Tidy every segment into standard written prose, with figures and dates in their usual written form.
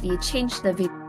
we change the video.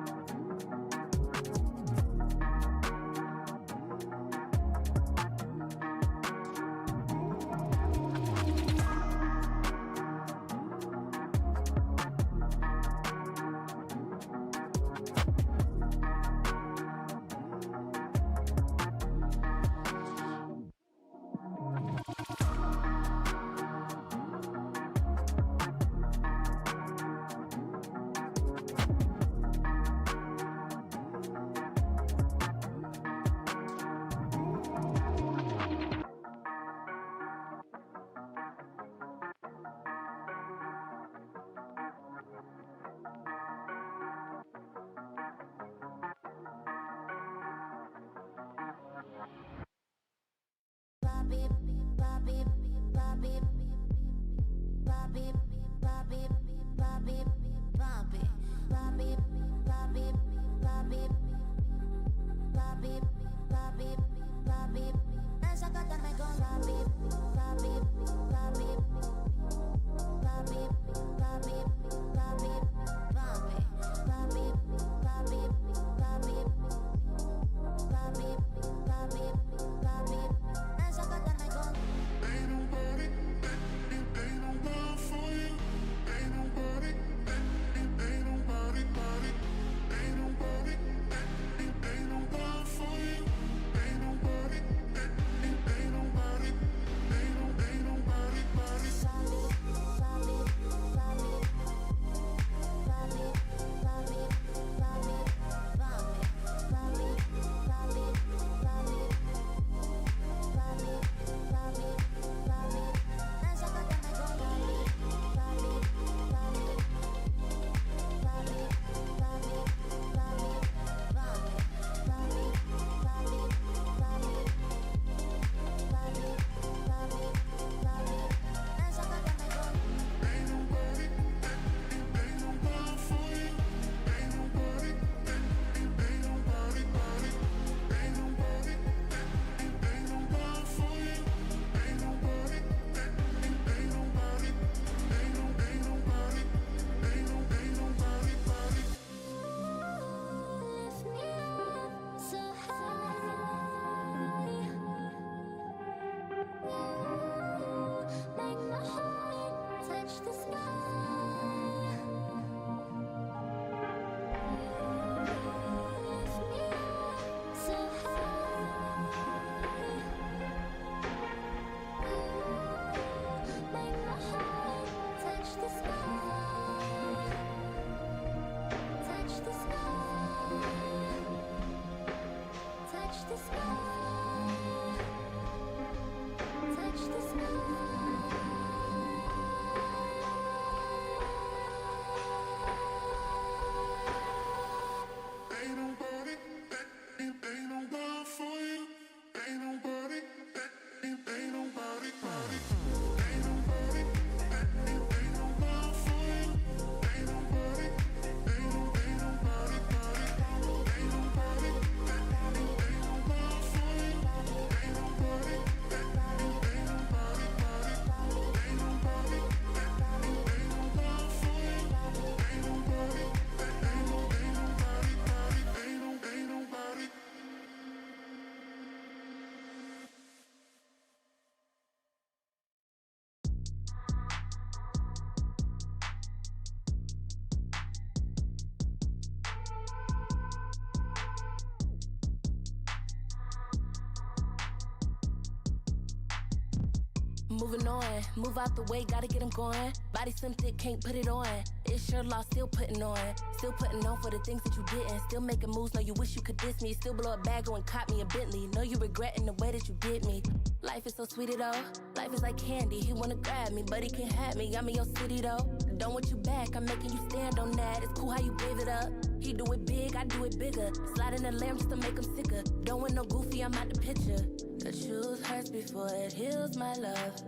Moving on, move out the way, gotta get them going. Body slim thick, can't put it on. It's your loss, still putting on. Still putting on for the things that you didn't. Still making moves, know you wish you could diss me. Still blow a bag, go and cop me a Bentley. Know you regretting the way that you did me. Life is so sweet, though. Life is like candy, he wanna grab me, but he can't have me. I'm in your city, though. Don't want you back, I'm making you stand on that. It's cool how you gave it up. He do it big, I do it bigger. Slide in the lamb just to make him sicker. Don't want no goofy, I'm out the picture. The truth hurts before it heals, my love.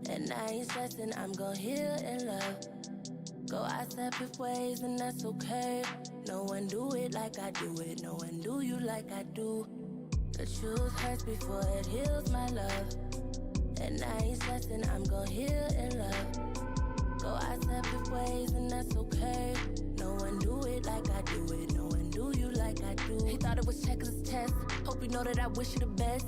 And I ain't stressing, I'm gon' heal in love. Go our separate ways and that's okay. No one do it like I do it. No one do you like I do. The truth hurts before it heals, my love. And I ain't stressing, I'm gon' heal in love. Go our separate ways and that's okay. No one do it do. He thought it was checkers chess. Hope you know that I wish you the best.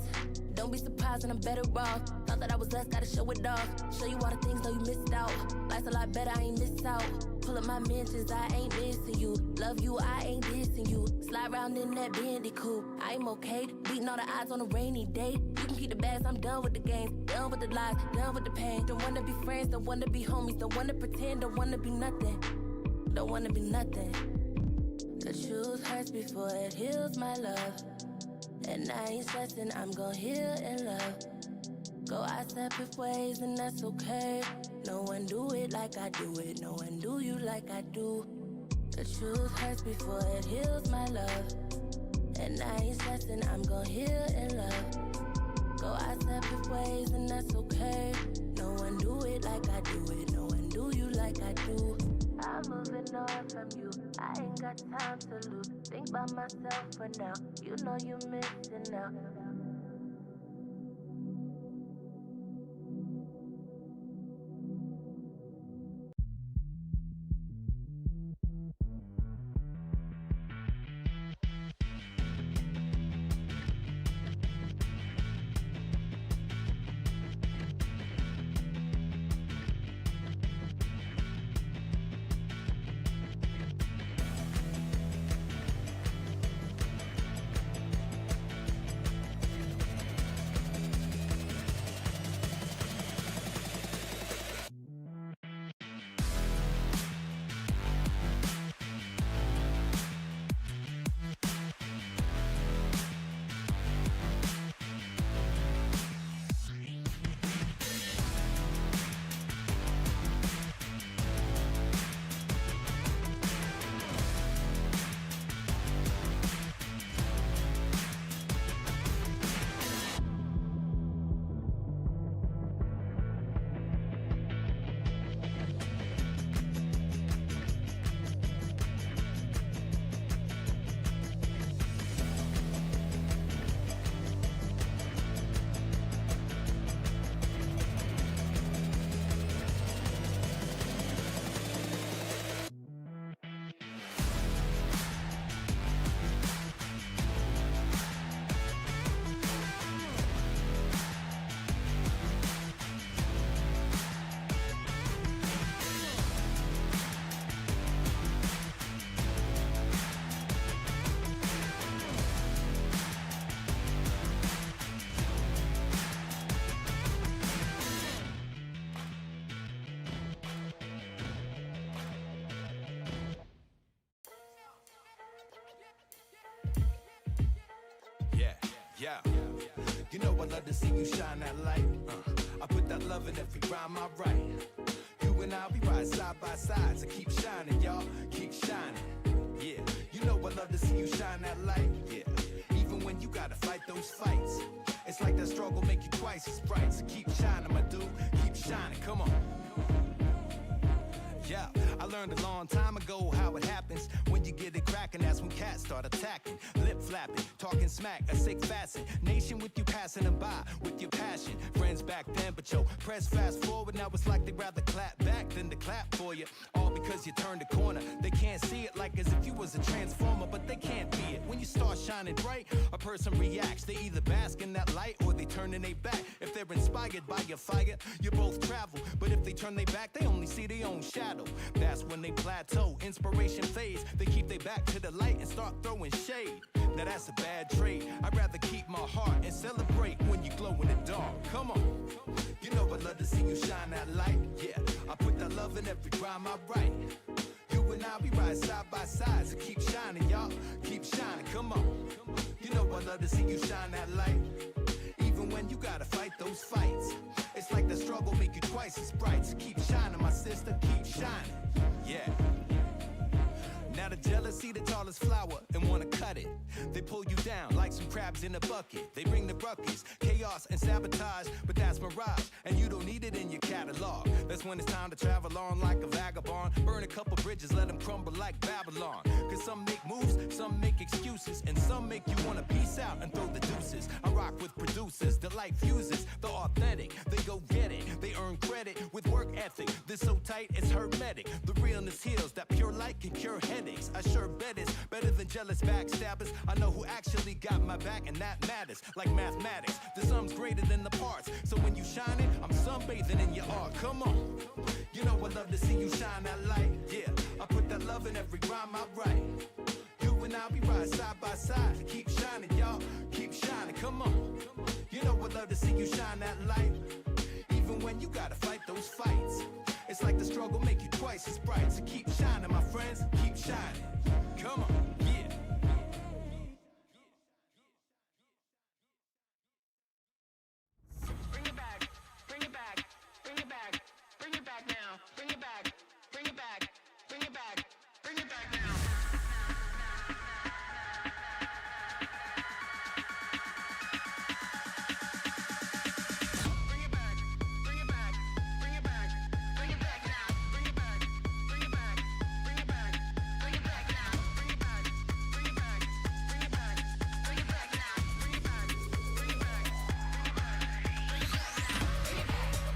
Don't be surprised when I'm better off. Thought that I was less, gotta show it off. Show you all the things, though you missed out. Life's a lot better, I ain't missed out. Pull up my mentions, I ain't missing you. Love you, I ain't dissing you. Slide round in that Bendy coupe, I'm okay. Beating all the odds on a rainy day. You can keep the bags, I'm done with the games. Done with the lies, done with the pain. Don't wanna be friends, don't wanna be homies. Don't wanna pretend, don't wanna be nothing. Don't wanna be nothing. The truth hurts before it heals, my love. And I ain't stressing, I'm gon' heal in love. Go our separate ways and that's okay. No one do it like I do it. No one do you like I do. The truth hurts before it heals, my love. And I ain't stressing, I'm gon' heal in love. Go our separate ways and that's okay. No one do it like I do it. No one do you like I do. I'm moving on from you. I ain't got time to lose. Think about myself for now. You know you missing out. Yeah, you know I love to see you shine that light. I put that love in every rhyme I write. You and I, we ride side by side, so keep shining, y'all, keep shining. Yeah, you know I love to see you shine that light. Yeah, even when you gotta fight those fights, it's like that struggle make you twice as bright. So keep shining, my dude, keep shining. Come on. Yeah, I learned a long time ago how it happens. When you get it cracking, that's when cats start attacking. Lip flapping, talking smack, a sick facet. Nation with you passing them by with your passion. Friends back then, but yo, press fast forward. Now it's like they'd rather clap back than to clap for you. All because you turned the corner. They can't see it like as if you was a transformer, but they can't be it. When you start shining bright, a person reacts. They either bask in that light or they turn in their back. If they're inspired by your fire, you both travel. But if they turn their back, they only see their own shadow. That's when they plateau, inspiration fades. They keep their back to the light and start throwing shade. Now that's a bad trait. I'd rather keep my heart and celebrate when you glow in the dark. Come on, you know I love to see you shine that light. Yeah, I put that love in every rhyme I write. You and I, we ride side by side, so keep shining, y'all, keep shining. Come on, you know I love to see you shine that light. Even when you gotta fight those fights, it's like the struggle make you twice as bright. So keep shining, my sister, keep shining. Yeah. Now the jealousy, the tallest flower, and wanna cut it. They pull you down like some crabs in a bucket. They bring the buckets, chaos and sabotage, but that's mirage, and you don't need it in your catalog. That's when it's time to travel on like a vagabond. Burn a couple bridges, let them crumble like Babylon. Cause some make moves, some make excuses, and some make you wanna peace out and throw the deuces. I rock with producers, the light fuses, the authentic. They go get it, they earn credit with work ethic. This so tight, it's hermetic. The realness heals, that pure light can cure headaches. I sure bet it's better than jealous backstabbers. I know who actually got my back, and that matters. Like mathematics, the sum's greater than the parts. So when you shining, I'm sunbathing in your art. Come on, you know I love to see you shine that light. Yeah, I put that love in every rhyme I write. You and I'll be right side by side. Keep shining, y'all, keep shining. Come on, you know I love to see you shine that light. Even when you gotta fight those fights, it's like the struggle make you twice as bright. So keep shining, my friends, keep shining. Come on, yeah. Bring it back, bring it back, bring it back, bring it back now, bring it back, bring it back, bring it back, bring it back now. Bring it back, bring it back, bring it back, bring it back now, bring it back, bring it back, bring it back, bring it back now, bring it back, bring it back, bring it back, bring it back now, bring it back, bring it back.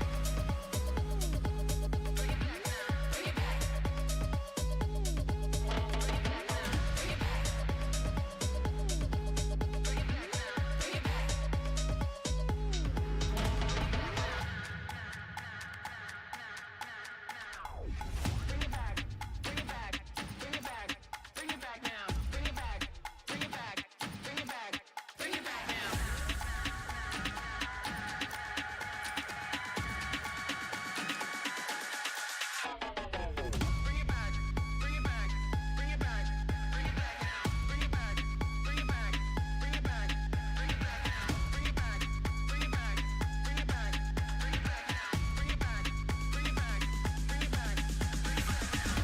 Bring it back, bring it back, bring it back, bring it back now, bring it back, bring it back, bring it back, bring it back now. Bring it back, bring it back, bring it back, bring it back now, bring it back, bring it back, bring it back, bring it back now, bring it back, bring it back, bring it back, bring it back now, bring it back, bring it back, bring it back, bring it back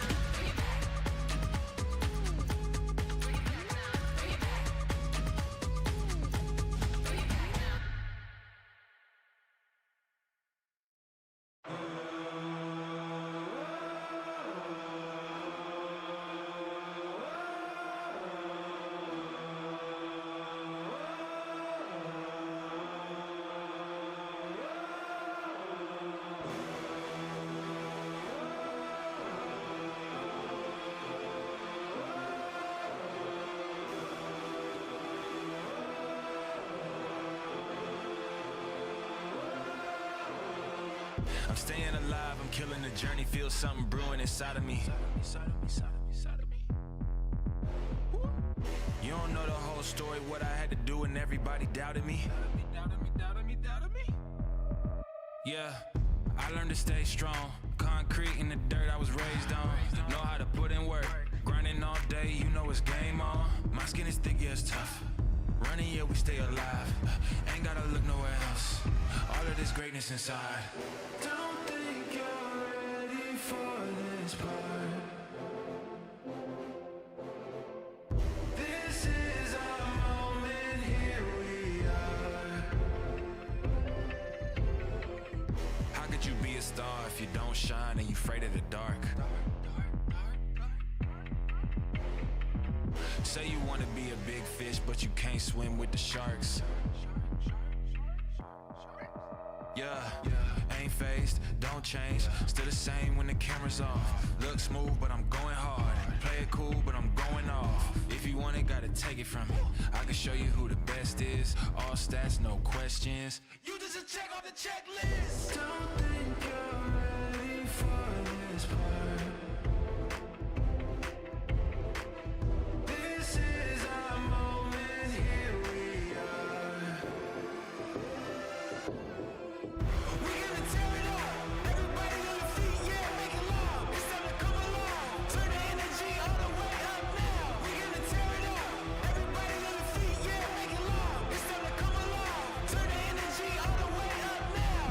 now. I'm staying alive, I'm killing the journey, feel something brewing inside of me. You don't know the whole story, what I had to do and everybody doubted me. Yeah, I learned to stay strong. Concrete in the dirt I was raised on. Know how to put in work, grinding all day, you know it's game on. My skin is thick, yeah, it's tough. Running, yeah, we stay alive. Ain't gotta look nowhere else. All of this greatness inside. Don't think you're ready for this part. This is our moment, here we are. How could you be a star if you don't shine and you afraid of the dark? Say you wanna be a big fish, but you can't swim with the sharks. Yeah, ain't phased, don't change, still the same when the camera's off. Look smooth, but I'm going hard. Play it cool, but I'm going off. If you want it, gotta take it from me. I can show you who the best is. All stats, no questions. You just a check off the checklist. Don't think you're ready for this part. This is our moment, here we are. We're gonna tear it up. Everybody on your feet, yeah, make it loud. It's time to come along. Turn the energy all the way up now. We're gonna tear it up. Everybody on your feet, yeah, make it loud. It's time to come along. Turn the energy all the way up now.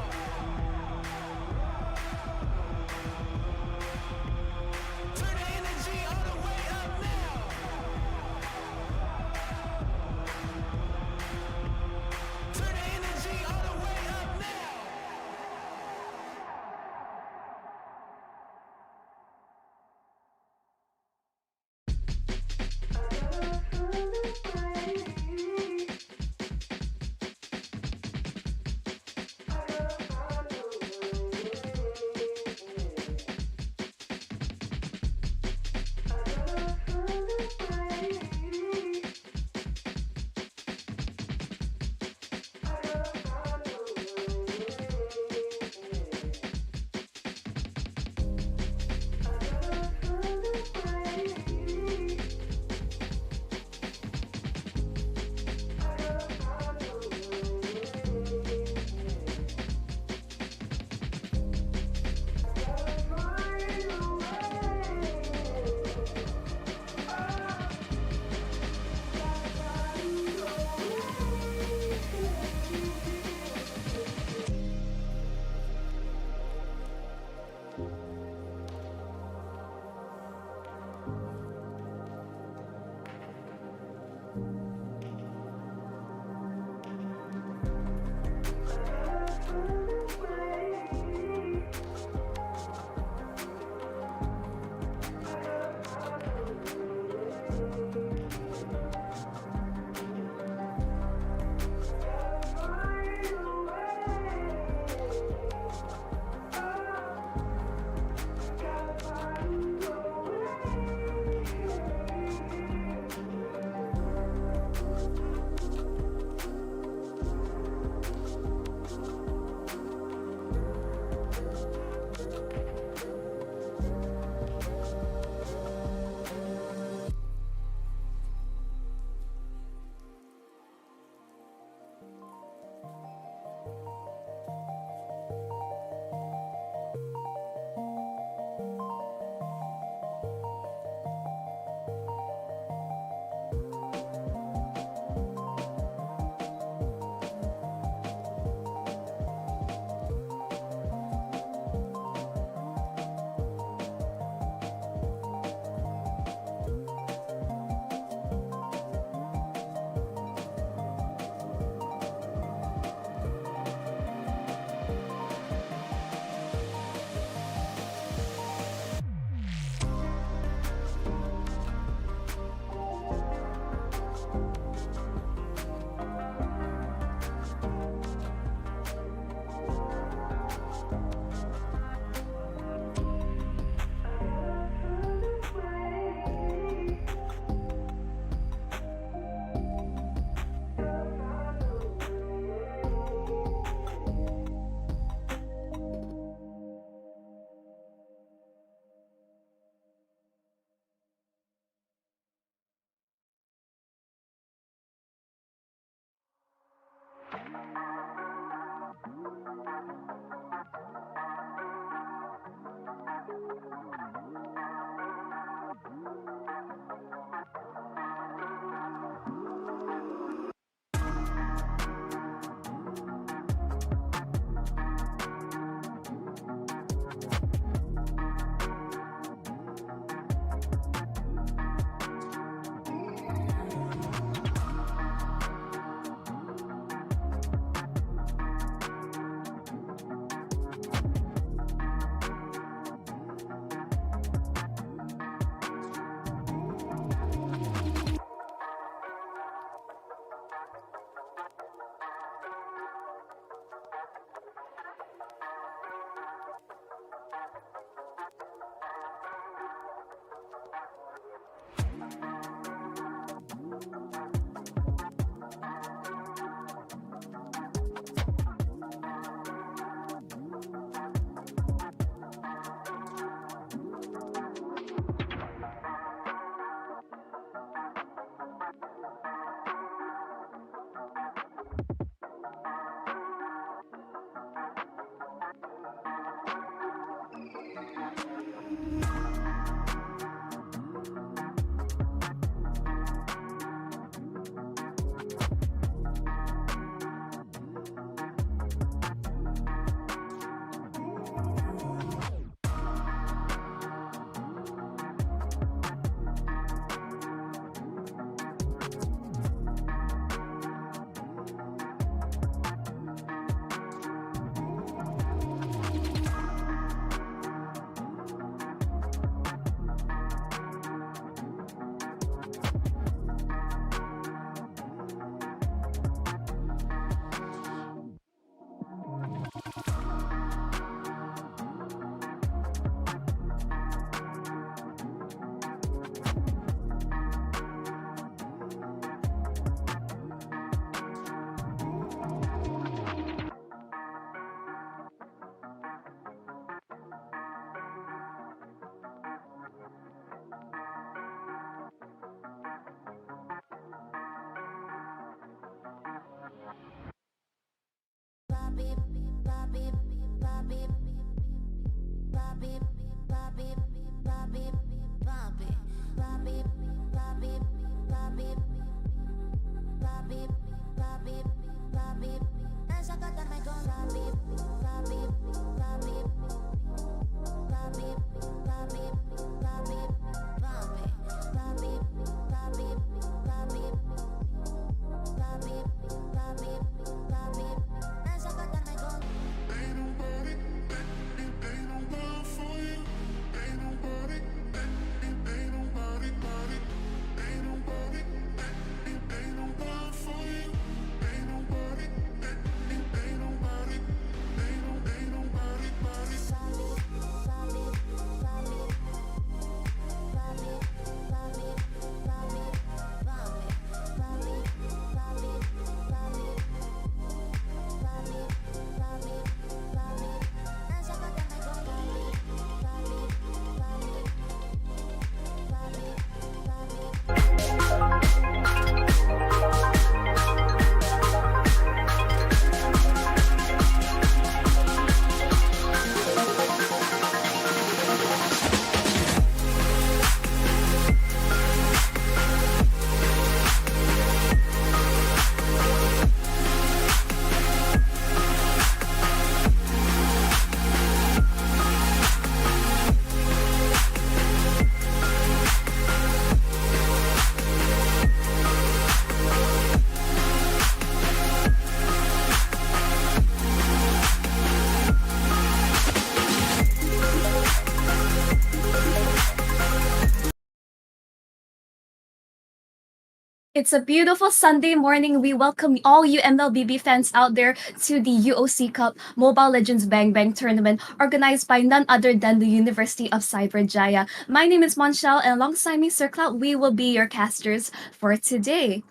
It's a beautiful Sunday morning. We welcome all you MLBB fans out there to the UOC Cup Mobile Legends Bang Bang Tournament organized by none other than the University of Cyberjaya. My name is Monchelle, and alongside me, Sir Cloud, we will be your casters for today.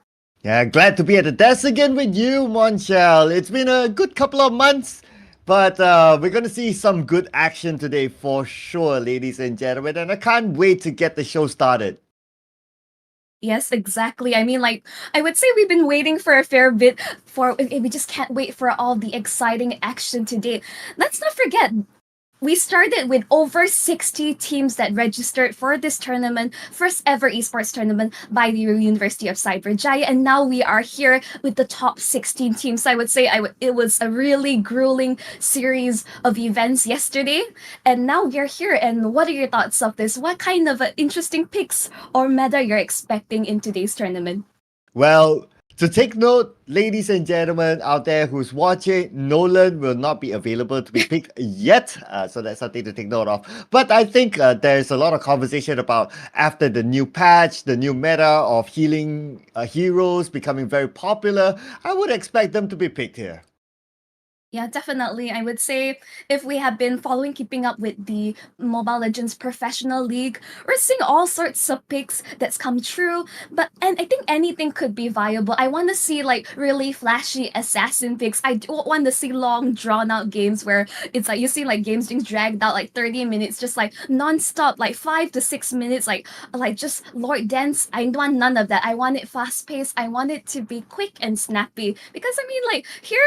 Yeah, glad to be at the desk again with you, Monchelle. It's been a good couple of months, but we're going to see some good action today for sure, ladies and gentlemen, and I can't wait to get the show started. Yes, exactly. I mean, I would say we've been waiting for a fair bit we just can't wait for all the exciting action today. Let's not forget, we started with over 60 teams that registered for this tournament, first ever esports tournament by the University of Cyberjaya, and now we are here with the top 16 teams. I would say it was a really grueling series of events yesterday, and now we're here. And what are your thoughts of this? What kind of interesting picks or meta you're expecting in today's tournament? Well, to take note, ladies and gentlemen out there who's watching, Nolan will not be available to be picked yet. So that's something to take note of. But I think there's a lot of conversation about after the new patch, the new meta of healing heroes becoming very popular. I would expect them to be picked here. Yeah, definitely. I would say if we have been keeping up with the Mobile Legends Professional League, we're seeing all sorts of picks that's come true. And I think anything could be viable. I want to see like really flashy assassin picks. I don't want to see long drawn out games where it's like you see like games being dragged out like 30 minutes, just like non-stop, like 5 to 6 minutes, like just Lord Dance. I don't want none of that. I want it fast paced. I want it to be quick and snappy. Because I mean like here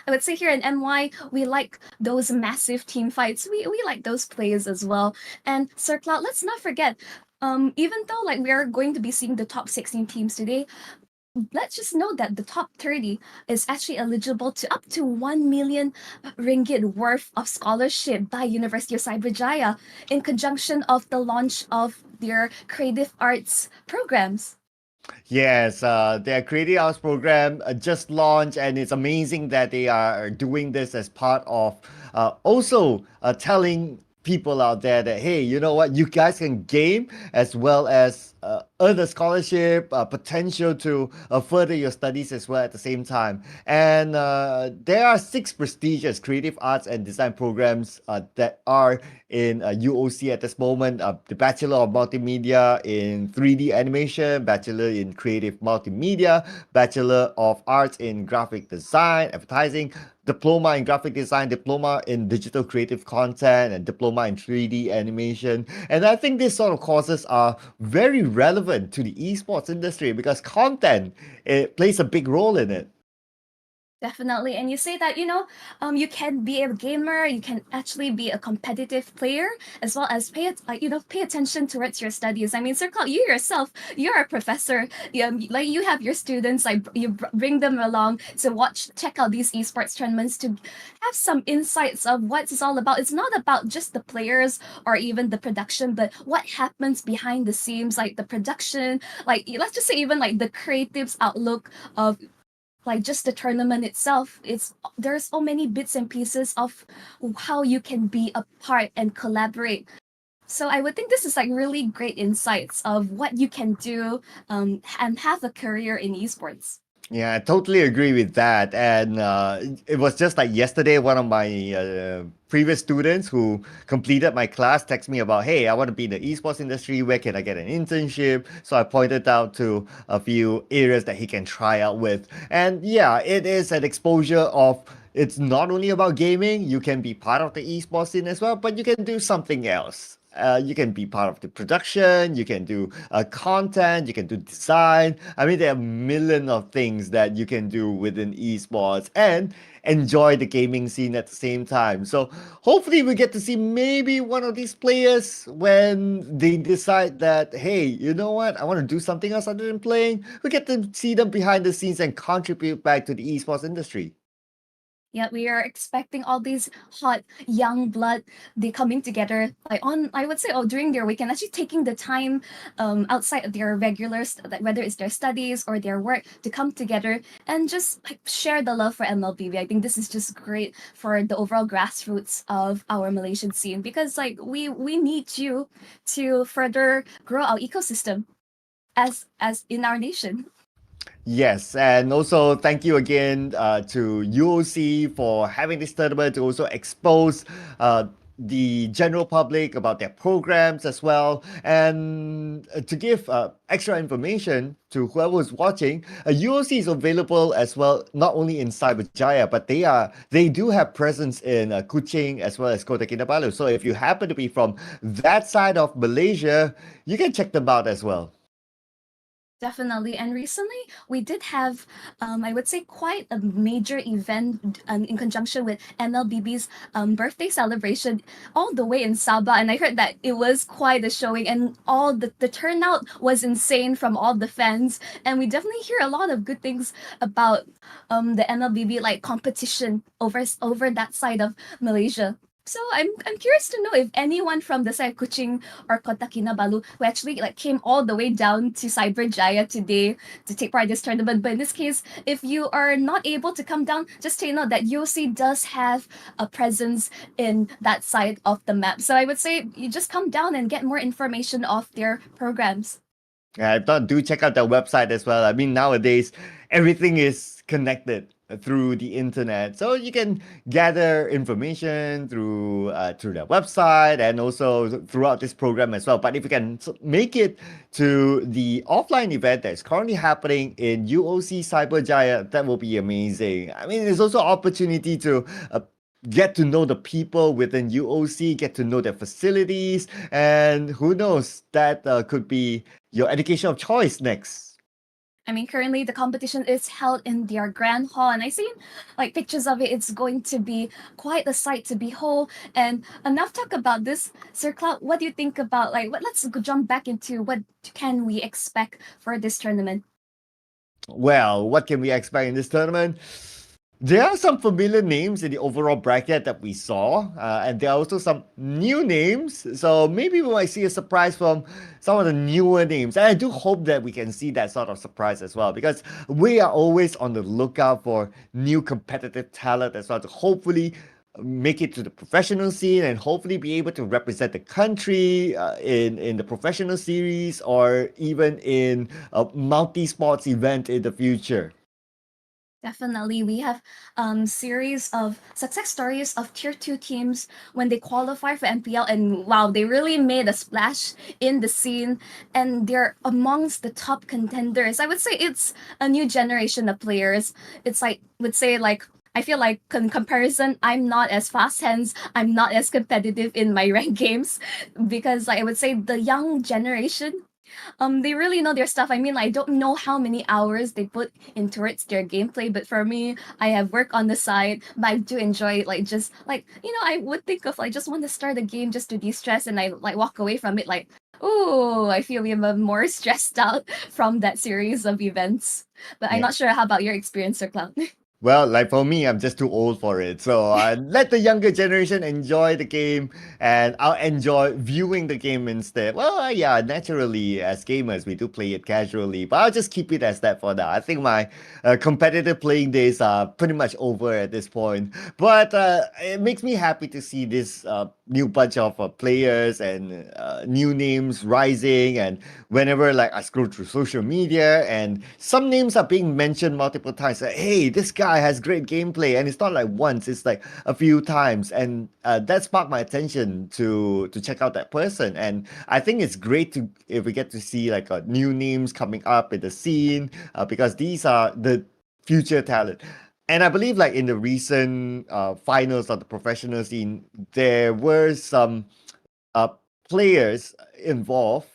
I would say here in NY, we like those massive team fights. We like those plays as well. And Sir Cloud, let's not forget, even though like we are going to be seeing the top 16 teams today, let's just know that the top 30 is actually eligible to up to 1 million ringgit worth of scholarship by University of Cyberjaya in conjunction of the launch of their creative arts programs. Yes, their Creative Arts program just launched, and it's amazing that they are doing this as part of also telling people out there that, hey, you know what, you guys can game as well as earn a scholarship, potential to further your studies as well at the same time. And there are 6 prestigious creative arts and design programs that are in UOC at this moment. The Bachelor of Multimedia in 3D Animation, Bachelor in Creative Multimedia, Bachelor of Arts in Graphic Design, Advertising, Diploma in Graphic Design, Diploma in Digital Creative Content, and Diploma in 3D Animation. And I think these sort of courses are very relevant to the esports industry because content, it plays a big role in it. Definitely. And you say that, you can be a gamer, you can actually be a competitive player, as well as pay attention towards your studies. I mean, Sir Cloud, you yourself, you're a professor. Like you have your students, like you bring them along to check out these esports tournaments to have some insights of what it's all about. It's not about just the players or even the production, but what happens behind the scenes, like the production, like let's just say even like the creative's outlook of like just the tournament itself. There's so many bits and pieces of how you can be a part and collaborate. So I would think this is like really great insights of what you can do and have a career in esports. Yeah, I totally agree with that. And it was just like yesterday, one of my previous students who completed my class texted me about, hey, I want to be in the esports industry. Where can I get an internship? So I pointed out to a few areas that he can try out with. And yeah, it is an exposure of it's not only about gaming, you can be part of the esports scene as well, but you can do something else. You can be part of the production, you can do content, you can do design. I mean, there are a million of things that you can do within esports and enjoy the gaming scene at the same time. So hopefully we get to see maybe one of these players when they decide that, hey, you know what, I want to do something else other than playing. We get to see them behind the scenes and contribute back to the esports industry. Yeah, we are expecting all these hot young blood they coming together like on I would say during their weekend, actually taking the time outside of their regulars, whether it's their studies or their work, to come together and just like share the love for MLBB. I think this is just great for the overall grassroots of our Malaysian scene because like we need you to further grow our ecosystem as in our nation. Yes, and also thank you again to UOC for having this tournament to also expose the general public about their programs as well, and to give extra information to whoever's watching. UOC is available as well, not only in Cyberjaya, but they do have presence in Kuching as well as Kota Kinabalu. So if you happen to be from that side of Malaysia, you can check them out as well. Definitely. And recently, we did have, I would say, quite a major event in conjunction with MLBB's birthday celebration all the way in Sabah. And I heard that it was quite a showing, and all the turnout was insane from all the fans. And we definitely hear a lot of good things about the MLBB like competition over that side of Malaysia. So I'm curious to know if anyone from the side of Kuching or Kota Kinabalu who actually like came all the way down to Cyberjaya today to take part in this tournament. But in this case, if you are not able to come down, just take note that UOC does have a presence in that side of the map. So I would say you just come down and get more information of their programs. Yeah, I thought do check out their website as well. I mean, nowadays everything is connected. through the internet, so you can gather information through their website and also throughout this program as well. But if you can make it to the offline event that's currently happening in UOC Cyberjaya, that will be amazing. I mean, it's also opportunity to get to know the people within UOC, get to know their facilities, and who knows, that could be your education of choice next. I mean, currently the competition is held in their grand hall, and I seen like pictures of it. It's going to be quite a sight to behold. And enough talk about this, Sir Cloud. What do you think about Let's jump back into what can we expect for this tournament? Well, what can we expect in this tournament? There are some familiar names in the overall bracket that we saw, and there are also some new names. So maybe we might see a surprise from some of the newer names. And I do hope that we can see that sort of surprise as well, because we are always on the lookout for new competitive talent as well to hopefully make it to the professional scene and hopefully be able to represent the country in the professional series or even in a multi-sports event in the future. Definitely, we have series of success stories of tier 2 teams when they qualify for MPL, and wow, they really made a splash in the scene, and they're amongst the top contenders. I would say it's a new generation of players. It's I feel like in comparison, I'm not as fast, hence I'm not as competitive in my ranked games, because I would say the young generation, they really know their stuff. I mean, I don't know how many hours they put in towards their gameplay, but for me, I have work on the side, but I do enjoy it. I would think of just want to start a game just to de-stress, and I walk away from it oh, I feel even more stressed out from that series of events. But I'm Yeah. not sure how about your experience, Sir Cloud. Well, like for me, I'm just too old for it. So let the younger generation enjoy the game, and I'll enjoy viewing the game instead. Well, yeah, naturally, as gamers, we do play it casually, but I'll just keep it as that for now. I think my competitive playing days are pretty much over at this point. But it makes me happy to see this new bunch of players and new names rising. And whenever I scroll through social media and some names are being mentioned multiple times, hey, this guy has great gameplay, and it's not like once, it's like a few times, and that sparked my attention to check out that person. And I think it's great if we get to see new names coming up in the scene, because these are the future talent. And I believe in the recent finals of the professional scene, there were some players involved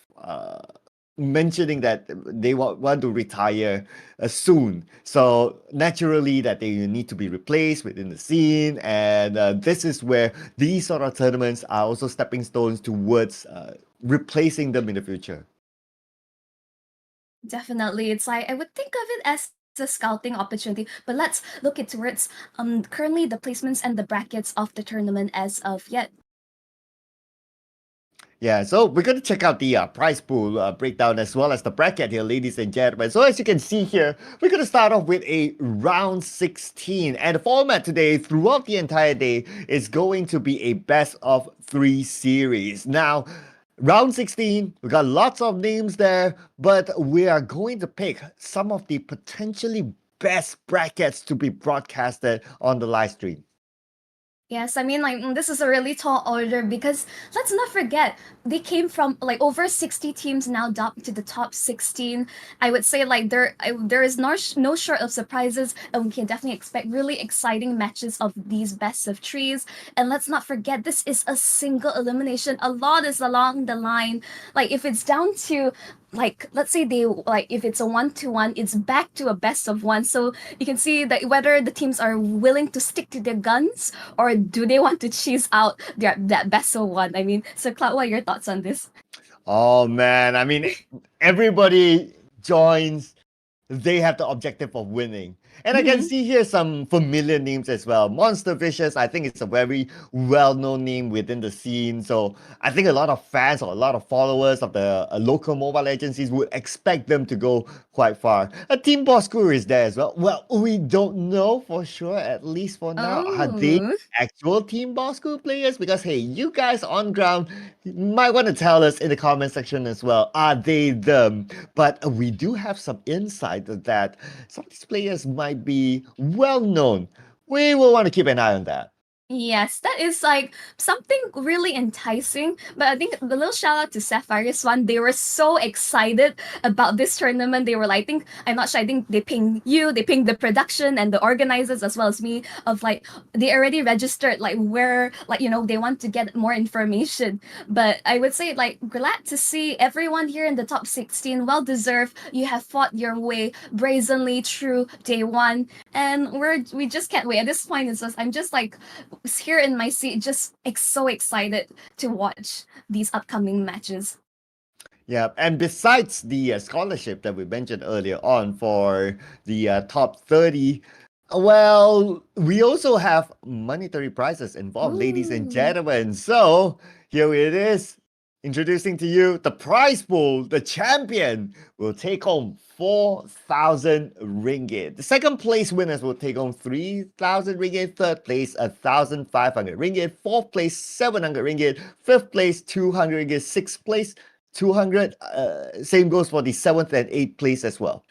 mentioning that they want to retire soon. So naturally that they need to be replaced within the scene. And this is where these sort of tournaments are also stepping stones towards replacing them in the future. Definitely. It's I would think of it as a scouting opportunity, but let's look it towards currently the placements and the brackets of the tournament as of yet. Yeah, so we're going to check out the prize pool breakdown as well as the bracket here, ladies and gentlemen. So as you can see here, we're going to start off with a round 16. And the format today, throughout the entire day, is going to be a best of 3 series. Now, round 16, we got lots of names there, but we are going to pick some of the potentially best brackets to be broadcasted on the live stream. Yes, I mean, this is a really tall order because let's not forget, they came from over 60 teams now down to the top 16. I would say there is no short of surprises, and we can definitely expect really exciting matches of these best of threes. And let's not forget, this is a single elimination. A lot is along the line. If it's down to let's say if it's a 1-1, it's back to a best of 1. So you can see that whether the teams are willing to stick to their guns or do they want to cheese out that best of 1. I mean, so Cloud, what are your thoughts on this? Oh man, I mean, everybody joins, they have the objective of winning. And I can see here some familiar names as well. Monster Vicious, I think it's a very well-known name within the scene. So I think a lot of fans or a lot of followers of the local mobile agencies would expect them to go quite far. Team Bosskurr is there as well. Well, we don't know for sure, at least for now. Are they Oh. actual Team Bosskurr players? Because hey, you guys on ground might want to tell us in the comment section as well. Are they them? But we do have some insight that some of these players might might be well known. We will want to keep an eye on that. Yes, that is like something really enticing. But I think the little shout out to Sapphire Swan, they were so excited about this tournament. They were like, I'm not sure, I think they ping you, they ping the production and the organizers as well as me of like, they already registered like where, like, they want to get more information. But I would say like, glad to see everyone here in the top 16, well deserved. You have fought your way brazenly through day one. And we just can't wait. At this point, I'm just like, here in my seat, just so excited to watch these upcoming matches. Yeah, and besides the scholarship that we mentioned earlier on for the top 30, well, we also have monetary prizes involved, ladies and Ooh. gentlemen. So here it is. Introducing to you the prize pool. The champion will take home 4,000 ringgit. The second place winners will take home 3,000 ringgit. Third place 1,500 ringgit. Fourth place 700 ringgit. Fifth place 200 ringgit. Sixth place 200. Same goes for the seventh and eighth place as well.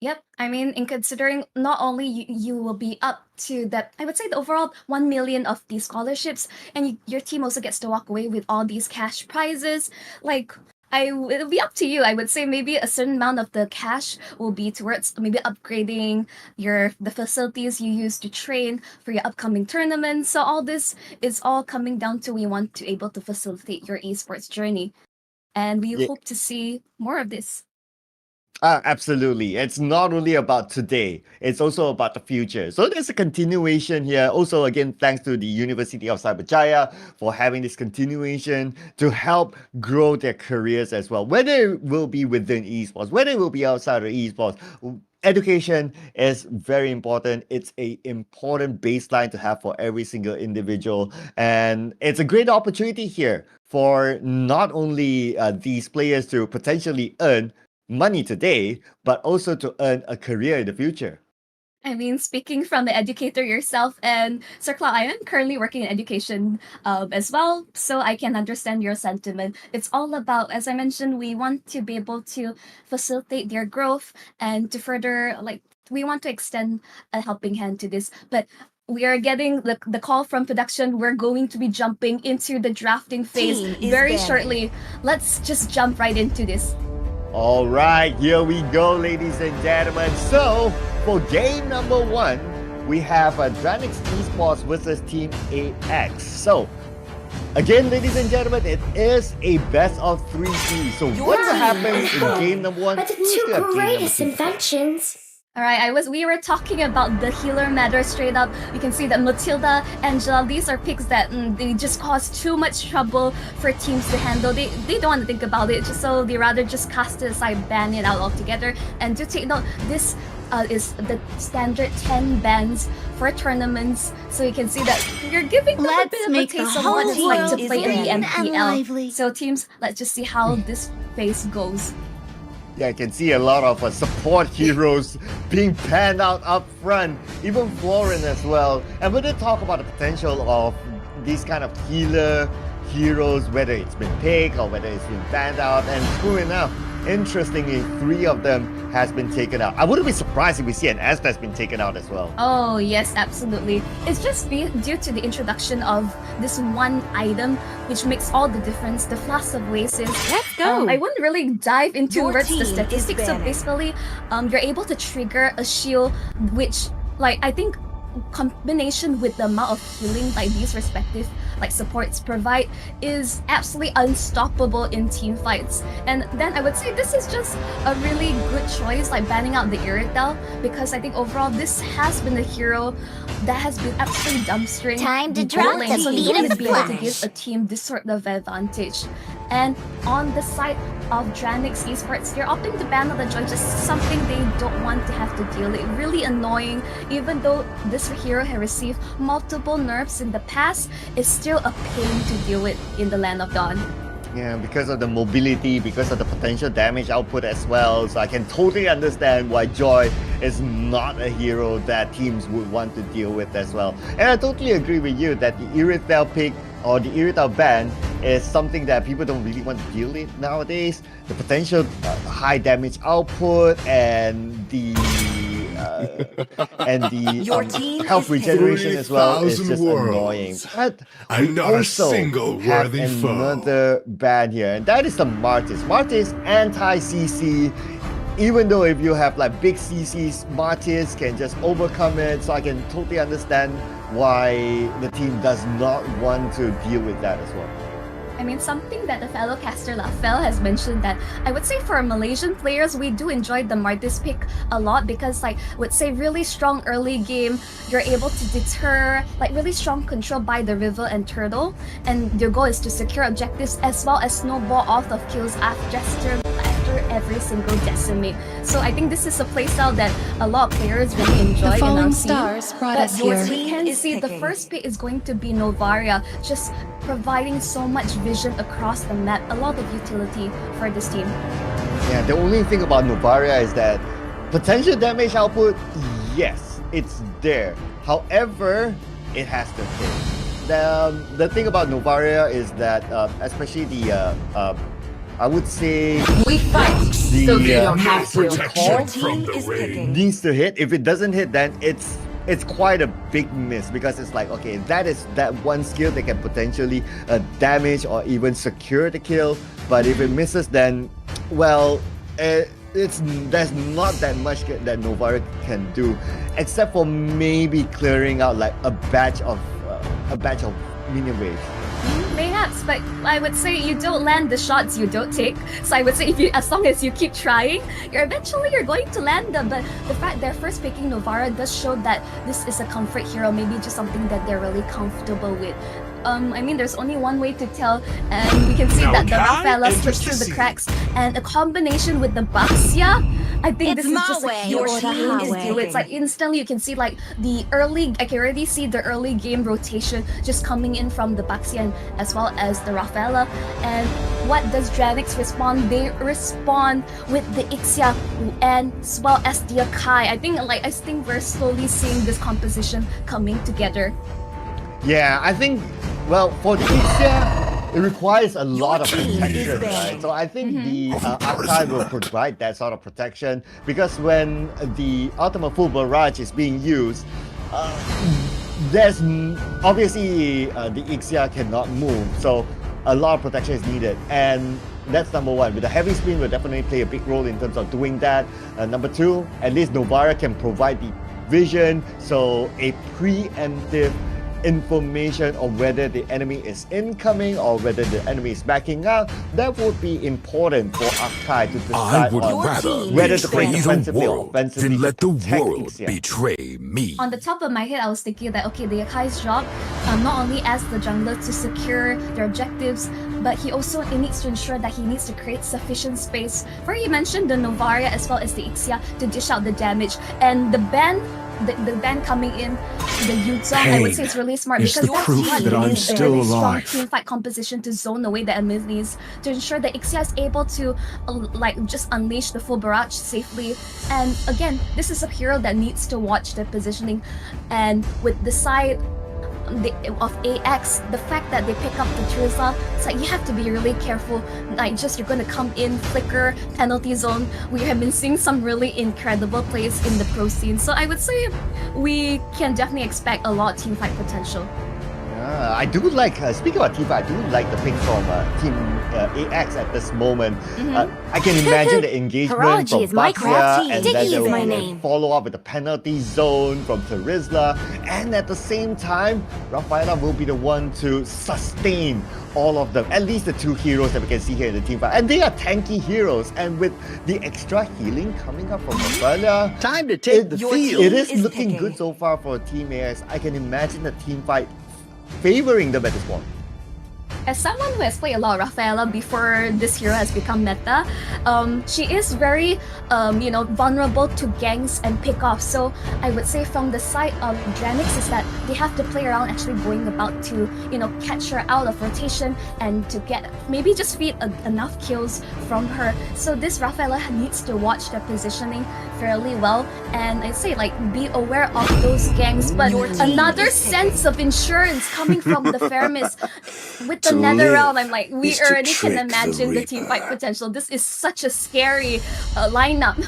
Yep. I mean, in considering not only you will be up to that, I would say the overall 1 million of these scholarships, and your team also gets to walk away with all these cash prizes. Like, it'll be up to you. I would say maybe a certain amount of the cash will be towards maybe upgrading the facilities you use to train for your upcoming tournaments. So all this is all coming down to we want to able to facilitate your esports journey. And we Yeah. hope to see more of this. Absolutely. It's not only about today, it's also about the future. So there's a continuation here. Also, again, thanks to the University of Cyberjaya for having this continuation to help grow their careers as well. Whether it will be within esports, whether it will be outside of esports, education is very important. It's an important baseline to have for every single individual. And it's a great opportunity here for not only these players to potentially earn money today, but also to earn a career in the future. I mean, speaking from the educator yourself, and Sir Cla, I am currently working in education as well, so I can understand your sentiment. It's all about, as I mentioned, we want to be able to facilitate their growth and to further, like, we want to extend a helping hand to this. But we are getting the call from production. We're going to be jumping into the drafting phase Team is very banning. shortly. Let's just jump right into this. All right, here we go, ladies and gentlemen. So, for game number 1, we have Dranix Esports versus Team AX. So, again, ladies and gentlemen, it is a best of 3-3. So, what will happen in game number 1? But the Who's two gonna have game number greatest 2? inventions. All right, we were talking about the healer matter straight up. You can see that Matilda, Angela, these are picks that they just cause too much trouble for teams to handle. They don't want to think about it, just so they rather just cast it aside, ban it out altogether. And do take note, this is the standard 10 bans for tournaments. So you can see that you're giving them a Let's bit of a make the taste of what it's whole like to world play in the green and lively. MPL. So teams, let's just see how this phase goes. Yeah, I can see a lot of support heroes being panned out up front, even Florin as well. And we did talk about the potential of these kind of healer heroes, whether it's been picked or whether it's been banned out. And true enough, interestingly, 3 of them has been taken out. I wouldn't be surprised if we see an S that's been taken out as well. Oh, yes, absolutely. It's just due to the introduction of this one item, which makes all the difference, the Flask of Oasis. Let's go. I wouldn't really dive into Your words the team is statistics. So banning. basically, you're able to trigger a shield, which, like, I think combination with the amount of healing like these respective like supports provide is absolutely unstoppable in team fights. And then I would say this is just a really good choice, like banning out the Irrital, because I think overall this has been a hero that has been absolutely dumpstering Time to the drop bot lane, the so you beat want of to the be able to flash. give a team this sort of advantage. And on the side of Dranix Esports, they're opting to ban out the Joy, just something they don't want to have to deal with. Really annoying, even though this hero has received multiple nerfs in the past, it's still a pain to deal with in the Land of Dawn. Yeah, because of the mobility, because of the potential damage output as well. So I can totally understand why Joy is not a hero that teams would want to deal with as well. And I totally agree with you that the Irrital pick or the Irrital ban is something that people don't really want to deal with nowadays. The potential high damage output and the and the Your team health is regeneration as well is 3,000 just annoying. worlds. But And we not a also single have worthy foe. another ban here, and that is the Martis. Martis anti-CC. Even though if you have like big CCs, Martis can just overcome it. So I can totally understand why the team does not want to deal with that as well. I mean, something that the fellow caster Lafel has mentioned that I would say for Malaysian players, we do enjoy the Martis pick a lot because, like, would say really strong early game, you're able to deter, like, really strong control by the River and Turtle, and your goal is to secure objectives as well as snowball off of kills after every single decimate. So I think this is a playstyle that a lot of players really enjoy The in our falling scene. stars brought But us your here. we can is see the picking. first pick is going to be Novaria, just providing so much vision across the map, a lot of utility for this team. Yeah, the only thing about Novaria is that potential damage output, yes, it's there. However, it has to hit. The thing about Novaria is that, especially the, I would say We fight, the so you don't have to. protection Your from team the is ring. picking. needs to hit. If it doesn't hit, then it's quite a big miss because it's like, okay, that is that one skill that can potentially damage or even secure the kill. But if it misses, then well, there's not that much that Novaria can do, except for maybe clearing out like a batch of minion waves. Perhaps, but I would say you don't land the shots you don't take. So I would say as long as you keep trying, you're going to land them. But the fact they're first picking Novara does show that this is a comfort hero, maybe just something that they're really comfortable with. I mean, there's only one way to tell, and we can see that the Rafaela slips through the cracks, and a combination with the Baxia, I think this is just a Your huge team is deal. It's like instantly you can see like the early, I can already see the early game rotation just coming in from the Baxia as well as the Rafaela. And what does Dranix respond? They respond with the Ixia and as well as the Akai. I think we're slowly seeing this composition coming together. Yeah, I think, well, for the Ixia, it requires a lot of team is protection, banned. right? So I think the Akai will provide that sort of protection because when the Ultimate Full Barrage is being used, there's obviously the Ixia cannot move, so a lot of protection is needed, and that's number one. With the heavy screen will definitely play a big role in terms of doing that. Number two, at least Novara can provide the vision, so a preemptive information on whether the enemy is incoming or whether the enemy is backing up. That would be important for Akai to I decide would on rather whether to play betray the defensively or world offensively than let the to protect world Ixia. betray me. On the top of my head, I was thinking that okay, the Akai's job, not only as the jungler to secure their objectives, but he needs to ensure that he needs to create sufficient space. Where he mentioned the Novaria as well as the Ixia to dish out the damage, and the ban coming in, the Yuzong, I would say it's really smart is because the that's proof what that I'm needs a still really strong alive. team fight composition to zone away the enemies to ensure that Ixia is able to just unleash the full barrage safely. And again, this is a hero that needs to watch their positioning, and with the side of AX, the fact that they pick up the Trisa, it's like you have to be really careful. Like you're gonna come in, flicker, penalty zone. We have been seeing some really incredible plays in the pro scene. So I would say we can definitely expect a lot of team fight potential. I do like, speaking about Tifa, I do like the pick from Team AX at this moment. I can imagine the engagement Parology from is my Baxia, crafty. and Dicky then is there will my be a name. follow-up with the penalty zone from Terizla, and at the same time, Rafaela will be the one to sustain all of them, at least the two heroes that we can see here in the team fight. And they are tanky heroes, and with the extra healing coming up from Rafaela, Time to take the Your field. it team is is looking picking. good so far for Team AX. I can imagine the team fight favoring them at this point. As someone who has played a lot of Rafaela before this hero has become meta, she is very, vulnerable to ganks and pickoffs. So I would say from the side of Dranix is that they have to play around actually going about to, catch her out of rotation and to get maybe just feed enough kills from her. So this Rafaela needs to watch their positioning fairly well, and I say be aware of those ganks. But Your team another is sense of insurance coming from the Feramis with the To Nether live Realm. I'm like, we is to already can trick the imagine the team fight Reaper. potential. This is such a scary lineup.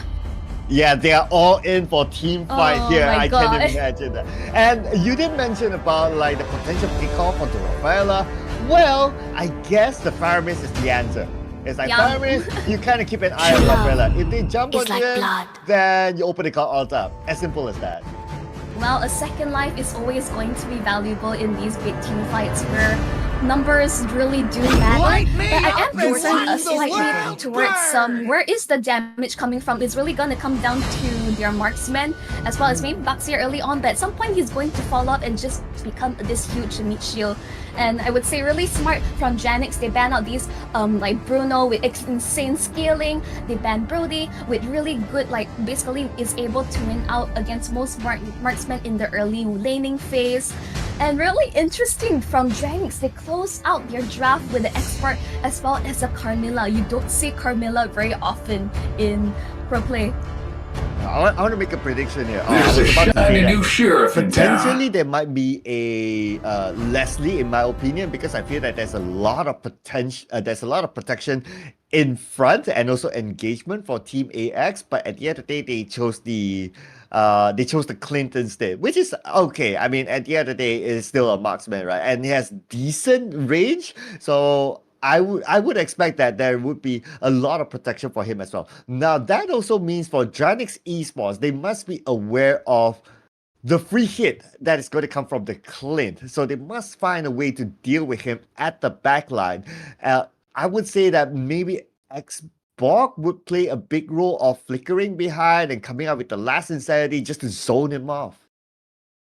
Yeah, they are all in for team fight Oh here. my I God. can imagine that. And you did mention about like the potential kickoff onto Rafaela. Well, I guess the Fire Mist is the answer. It's like Yeah. Fire Mist, you kind of keep an eye on True love Rafaela. If they jump is onto like him, blood. then you open the card alt up. As simple as that. Well, a second life is always going to be valuable in these big team fights where numbers really do matter. Light me But I up am and concerned watch the slightly world towards burn. where is the damage coming from? It's really gonna come down to their marksman as well as maybe Baxia early on, but at some point he's going to fall off and just become this huge meat shield. And I would say really smart from Dranix. They ban out these like Bruno with insane scaling. They ban Brody with really good, like basically is able to win out against most marksmen in the early laning phase. And really interesting from Dranix, they close out their draft with the expert as well as a Carmilla. You don't see Carmilla very often in pro play. I want to make a prediction here. There's I a was about to say shiny that. new sheriff in town. Potentially, there might be a Leslie, in my opinion, because I feel that there's a lot of potential. There's a lot of protection in front and also engagement for Team AX. But at the end of the day, they chose the Clint instead, which is okay. I mean, at the end of the day, it's still a marksman, right? And he has decent range, so I would expect that there would be a lot of protection for him as well. Now, that also means for Dranix Esports, they must be aware of the free hit that is going to come from the Clint. So they must find a way to deal with him at the backline. I would say that maybe Xborg would play a big role of flickering behind and coming up with the last insanity just to zone him off.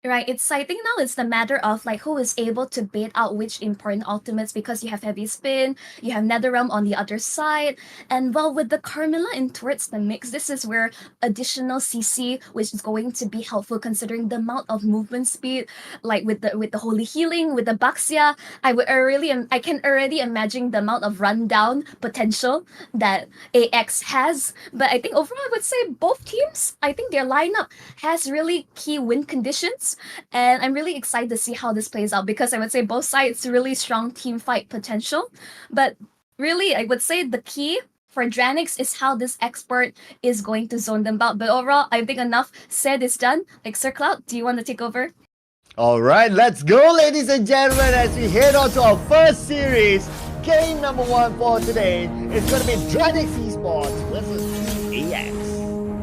Right, I think now it's the matter of like who is able to bait out which important ultimates because you have Heavy Spin, you have Netherrealm on the other side, and well, with the Carmilla in towards the mix, this is where additional CC, which is going to be helpful considering the amount of movement speed, like with the Holy Healing, with the Baxia, I can already imagine the amount of rundown potential that AX has. But I think overall, I would say both teams, I think their lineup has really key win conditions. And I'm really excited to see how this plays out because I would say both sides really strong team fight potential. But really, I would say the key for Dranix is how this expert is going to zone them out. But overall, I think enough said is done. Like Sir Cloud, do you want to take over? All right, let's go, ladies and gentlemen, as we head on to our first series. Game number 1 for today is going to be Dranix Esports versus Team AX.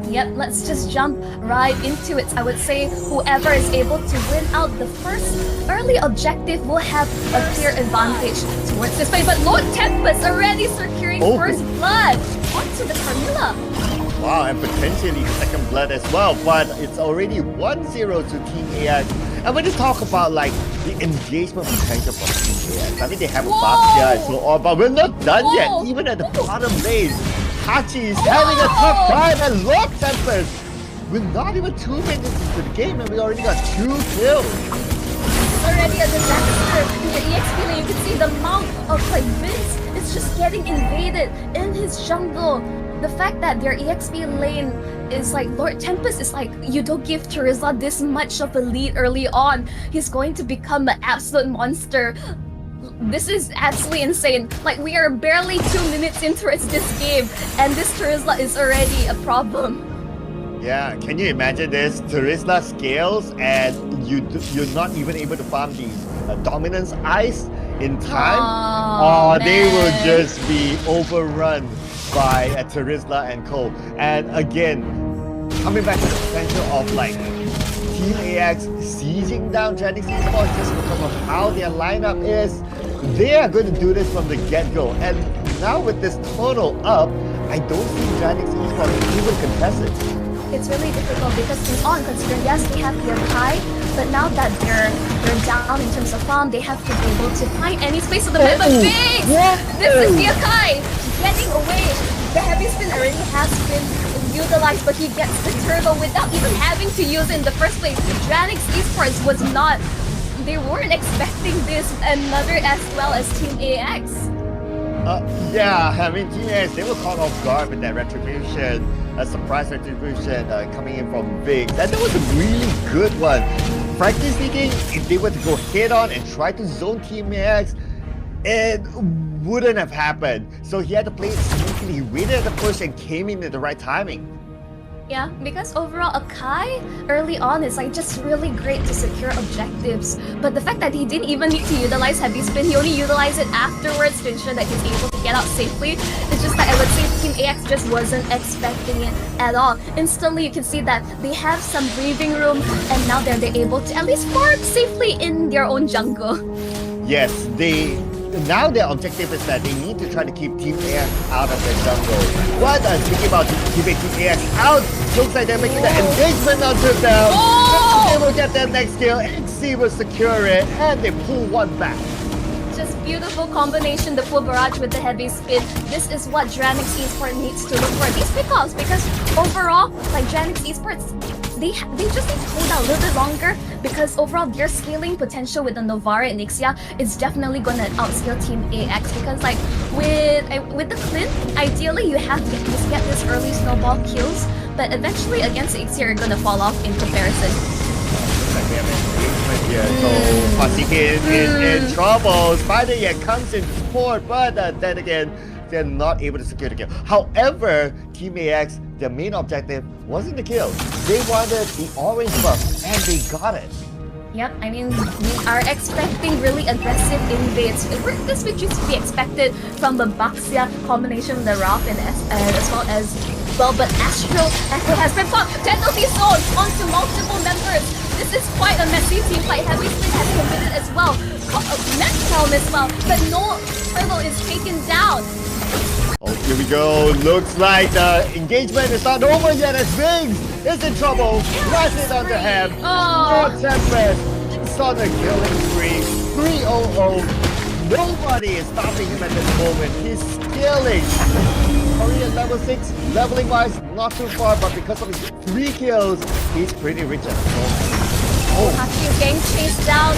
Yep, let's just jump right into it. I would say whoever is able to win out the first early objective will have a clear advantage towards this fight. But Lord Tempest already securing first blood onto the Carmilla. Wow, and potentially the second blood as well, but it's already 1-0 to Team AX. And when you talk about like the engagement potential for Team AX, I mean they have a Baxia and so on, but we're not done yet. Even at the bottom lane, Hachi is having a tough time, and Lord Tempest, we're not even 2 minutes into the game and we already got 2 kills. It's already a disaster. In the EXP lane, you can see the amount of like Vince is just getting invaded in his jungle. The fact that their EXP lane is like Lord Tempest is like, you don't give Terizla this much of a lead early on. He's going to become an absolute monster. This is absolutely insane. Like, we are barely 2 minutes into this game, and this Terizla is already a problem. Yeah, can you imagine this? Terizla scales, and you're not even able to farm the dominance ice in time. They will just be overrun by Terizla and co. And again, coming back to the potential of like Team AX sieging down Dranix Esports just because of how their lineup is. They are going to do this from the get-go. And now with this total up, I don't see Dranix Esports even contest it. It's really difficult because considering yes, they have their high, but now that they're down in terms of farm, they have to be able to find any space on the map. But Biggs! This is Yakai getting away. The heavy spin already has been utilized, but he gets the turtle without even having to use it in the first place. Dranix Esports was not, they weren't expecting this another as well as Team AX. Yeah, I mean, Team AX, they were caught off guard with that retribution, a surprise retribution coming in from Vicks, and that was a really good one. Frankly speaking, if they were to go head on and try to zone Team AX, it wouldn't have happened. So he had to play it sneakily. He waited at the push and came in at the right timing. Yeah, because overall Akai early on is like just really great to secure objectives. But the fact that he didn't even need to utilize heavy spin, he only utilized it afterwards to ensure that he's able to get out safely. It's just that I would say Team AX just wasn't expecting it at all. Instantly you can see that they have some breathing room and now they're able to at least farm safely in their own jungle. Yes, now their objective is that they need to try to keep Team AX out of the jungle. But speaking about keeping Team AX out, looks like they're making the engagement onto them. They will get their next kill, XC will secure it, and they pull one back. Just beautiful combination, the full barrage with the heavy spin. This is what Dranix Esports needs to look for these pickoffs because overall, like Dranix Esports, they just need to hold out a little bit longer because overall their scaling potential with the Novara and Ixia is definitely going to outscale Team AX because like with the Clint, ideally you have to just get this early snowball kills, but eventually against Ixia you're going to fall off in comparison. Like we have engagement here, so Pasikin is in trouble. Spider yet comes in support, but then again, they're not able to secure the kill. However, Team AX, their main objective wasn't the kill. They wanted the orange buff, and they got it. Yep, I mean, we are expecting really aggressive invades. This would just be expected from the Baxia combination with the Ralph and as well as well, but Astro Echo has been fought. Penalty zone onto multiple members. This is quite a messy team fight. Heavy Spin has committed as well. Monchelle as well, but no Turtle is taken down. Oh, here we go. Looks like the engagement is not over yet as Wings is in trouble. Rush it onto him. Oh. More Tempest. It's on a killing spree. 3-0-0. Nobody is stopping him at this moment. He's skilling. Curry at level 6. Leveling wise, not too far, but because of his 3 kills, he's pretty rich at the moment. After you getting chased down.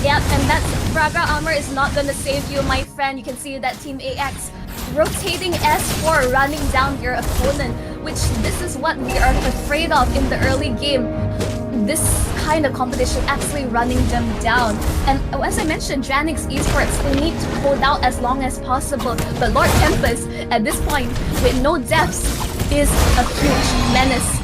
Yep, and that Fraga armor is not gonna save you, my friend. You can see that Team AX rotating S4, running down your opponent, which this is what we are afraid of in the early game. This kind of competition actually running them down. And as I mentioned, Dranix Esports, they need to hold out as long as possible. But Lord Tempest, at this point, with no deaths, is a huge menace.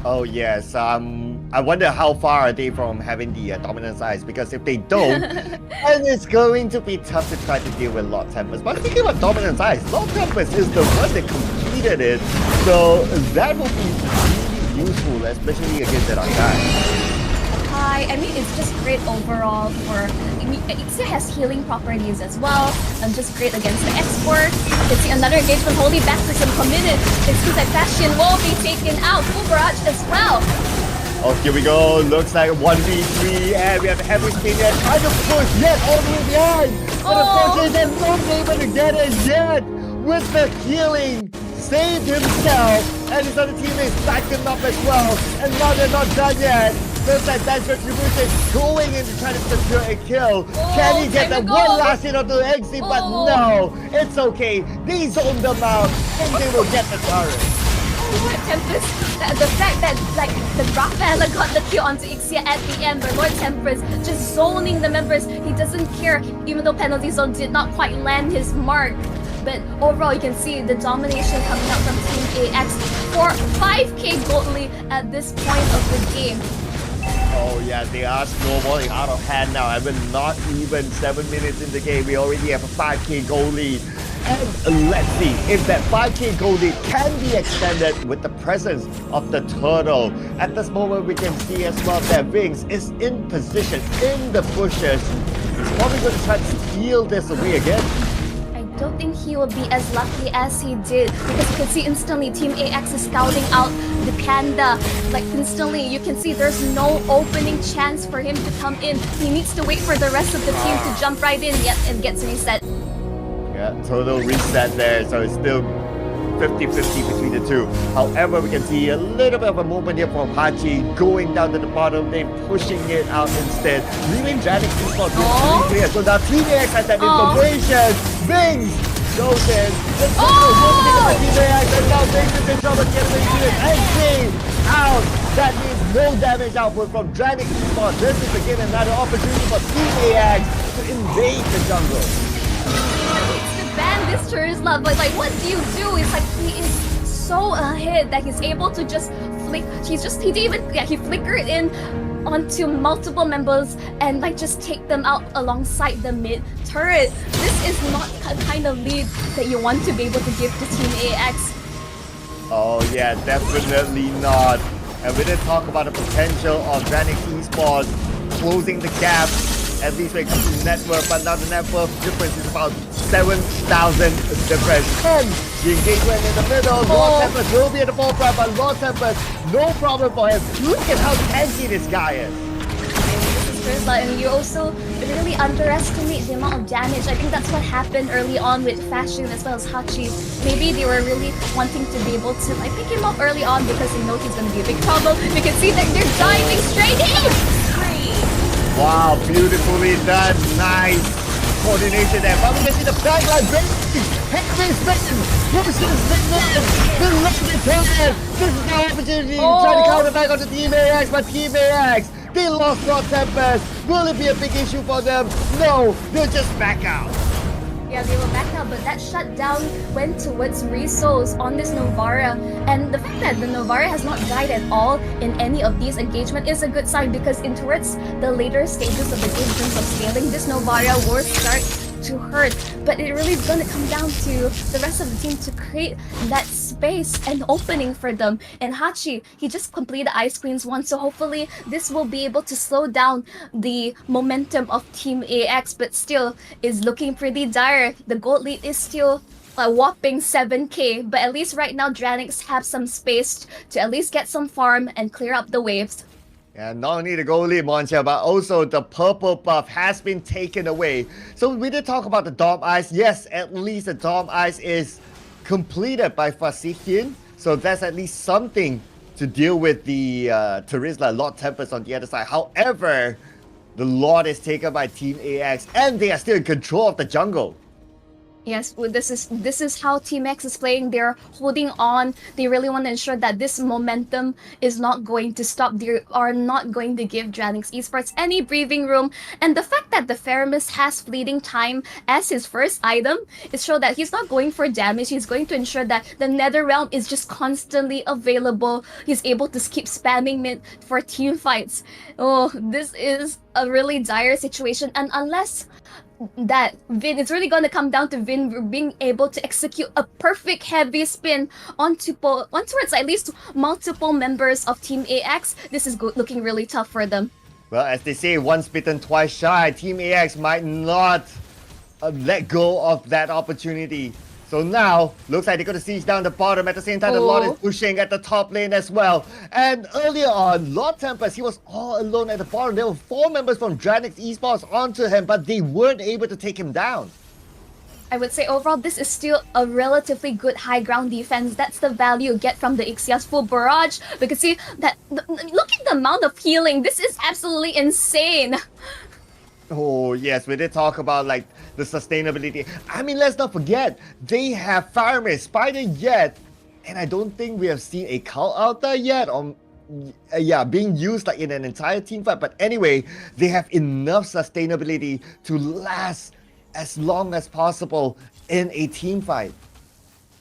Oh yes, I wonder how far are they from having the dominance eyes, because if they don't, then it's going to be tough to try to deal with Lord Tempest. But speaking about dominance eyes, Lord Tempest is the one that completed it, so that will be really useful, especially against that guy. I mean, it's just great overall for... Ixia has healing properties as well, and just great against the export. Let's see another engagement, Holy Baptism committed. It seems like Bastion will be taken out. Full barrage as well. Oh, here we go. Looks like 1v3, and we have Heavy Spin yet trying to push yet all the way behind. But unfortunately, they're not able to get it yet. With the healing, saved himself, and his other teammates backed him up as well. And now they're not done yet. Looks like that's Retribution going in to try to secure a kill. Can he get that one last hit onto the exit? But no, it's okay. They zoned them out, and they will get the turret. Lord Tempest, the fact that like the Raphael got the kill onto Ixia at the end, but Lord Tempest just zoning the members. He doesn't care, even though penalty zone did not quite land his mark. But overall, you can see the domination coming out from Team AX for 5k gold lead at this point of the game. Oh yeah, they are snowballing out of hand now. I mean, not even 7 minutes in the game, we already have a 5k goal lead. And let's see if that 5k goal lead can be extended with the presence of the turtle. At this moment, we can see as well that Wings is in position in the bushes. He's probably going to try to steal this away again. I don't think he will be as lucky as he did, because you can see instantly Team AX is scouting out the Panda. Like instantly, you can see there's no opening chance for him to come in. He needs to wait for the rest of the team to jump right in yet and gets reset. Yeah, total reset there, so it's still 50-50 between the two. However, we can see a little bit of a movement here from Hachi going down to the bottom lane, pushing it out instead, leaving Dranix Esports really clear. So now Team AX has that information. Wings goes in. It's opening by Team AX, and now Wings is in trouble getting it and Team out. That means no damage output from Dranix Esports. This is again another opportunity for Team AX to invade the jungle. Ban this Turzla, but like what do? It's like he is so ahead that he's able to just flick. He flickered in onto multiple members and like just take them out alongside the mid turret. This is not the kind of lead that you want to be able to give to Team AX. Oh yeah, definitely not. And we did talk about the potential of Dranix Esports closing the gap, at least when it comes to net worth, but now the net worth difference is about 7,000 difference. And the engagement in the middle, Lord Tempest will be at the forefront, but Lord Tempest, no problem for him. Look at how tanky this guy is. And you also really underestimate the amount of damage. I think that's what happened early on with Fashion as well as Hachi. Maybe they were really wanting to be able to like pick him up early on because they know he's going to be a big trouble. We can see that they're diving straight in! Wow, beautifully done. Nice coordination there. But we can see the backline breaking. Heavy spin. Pushing spin there. The left return. This is our opportunity to try to counter back onto Team AX, but Team AX, they lost Lord Tempest. Will it be a big issue for them? No, they'll just back out. Yeah, they were back out, but that shutdown went towards Resource on this Novara. And the fact that the Novara has not died at all in any of these engagements is a good sign, because in towards the later stages of the game in terms of scaling, this Novara will start to hurt. But it really is going to come down to the rest of the team to create that space and opening for them. And Hachi, he just completed Ice Queen's one, so hopefully this will be able to slow down the momentum of Team AX, but still is looking pretty dire. The gold lead is still a whopping 7k, but at least right now Dranix have some space to at least get some farm and clear up the waves. And not only the goalie Monchelle, but also the purple buff has been taken away. So we did talk about the Dom Ice. Yes, at least the Dom Ice is completed by Fasikian. So that's at least something to deal with the Terizla Lord Tempest on the other side. However, the Lord is taken by Team AX and they are still in control of the jungle. Yes, this is how Team X is playing. They're holding on. They really want to ensure that this momentum is not going to stop. They are not going to give Dranix Esports any breathing room. And the fact that the Feramis has fleeting time as his first item is show that he's not going for damage. He's going to ensure that the Nether Realm is just constantly available. He's able to keep spamming mid for team fights. Oh, this is a really dire situation. And unless that Vin, it's really going to come down to Vin being able to execute a perfect heavy spin onto towards at least multiple members of Team AX. This is looking really tough for them. Well, as they say, once bitten, twice shy. Team AX might not let go of that opportunity. So now, looks like they're going to siege down the bottom. At the same time, the Lord is pushing at the top lane as well. And earlier on, Lord Tempest, he was all alone at the bottom. There were 4 members from Dranix Esports onto him, but they weren't able to take him down. I would say overall, this is still a relatively good high ground defense. That's the value you get from the Ixia's full barrage. We can see that, look at the amount of healing. This is absolutely insane. Oh yes, we did talk about like the sustainability. I mean, let's not forget, they have Fireman, Spider yet, and I don't think we have seen a cult out there yet on being used like in an entire team fight. But anyway, they have enough sustainability to last as long as possible in a team fight.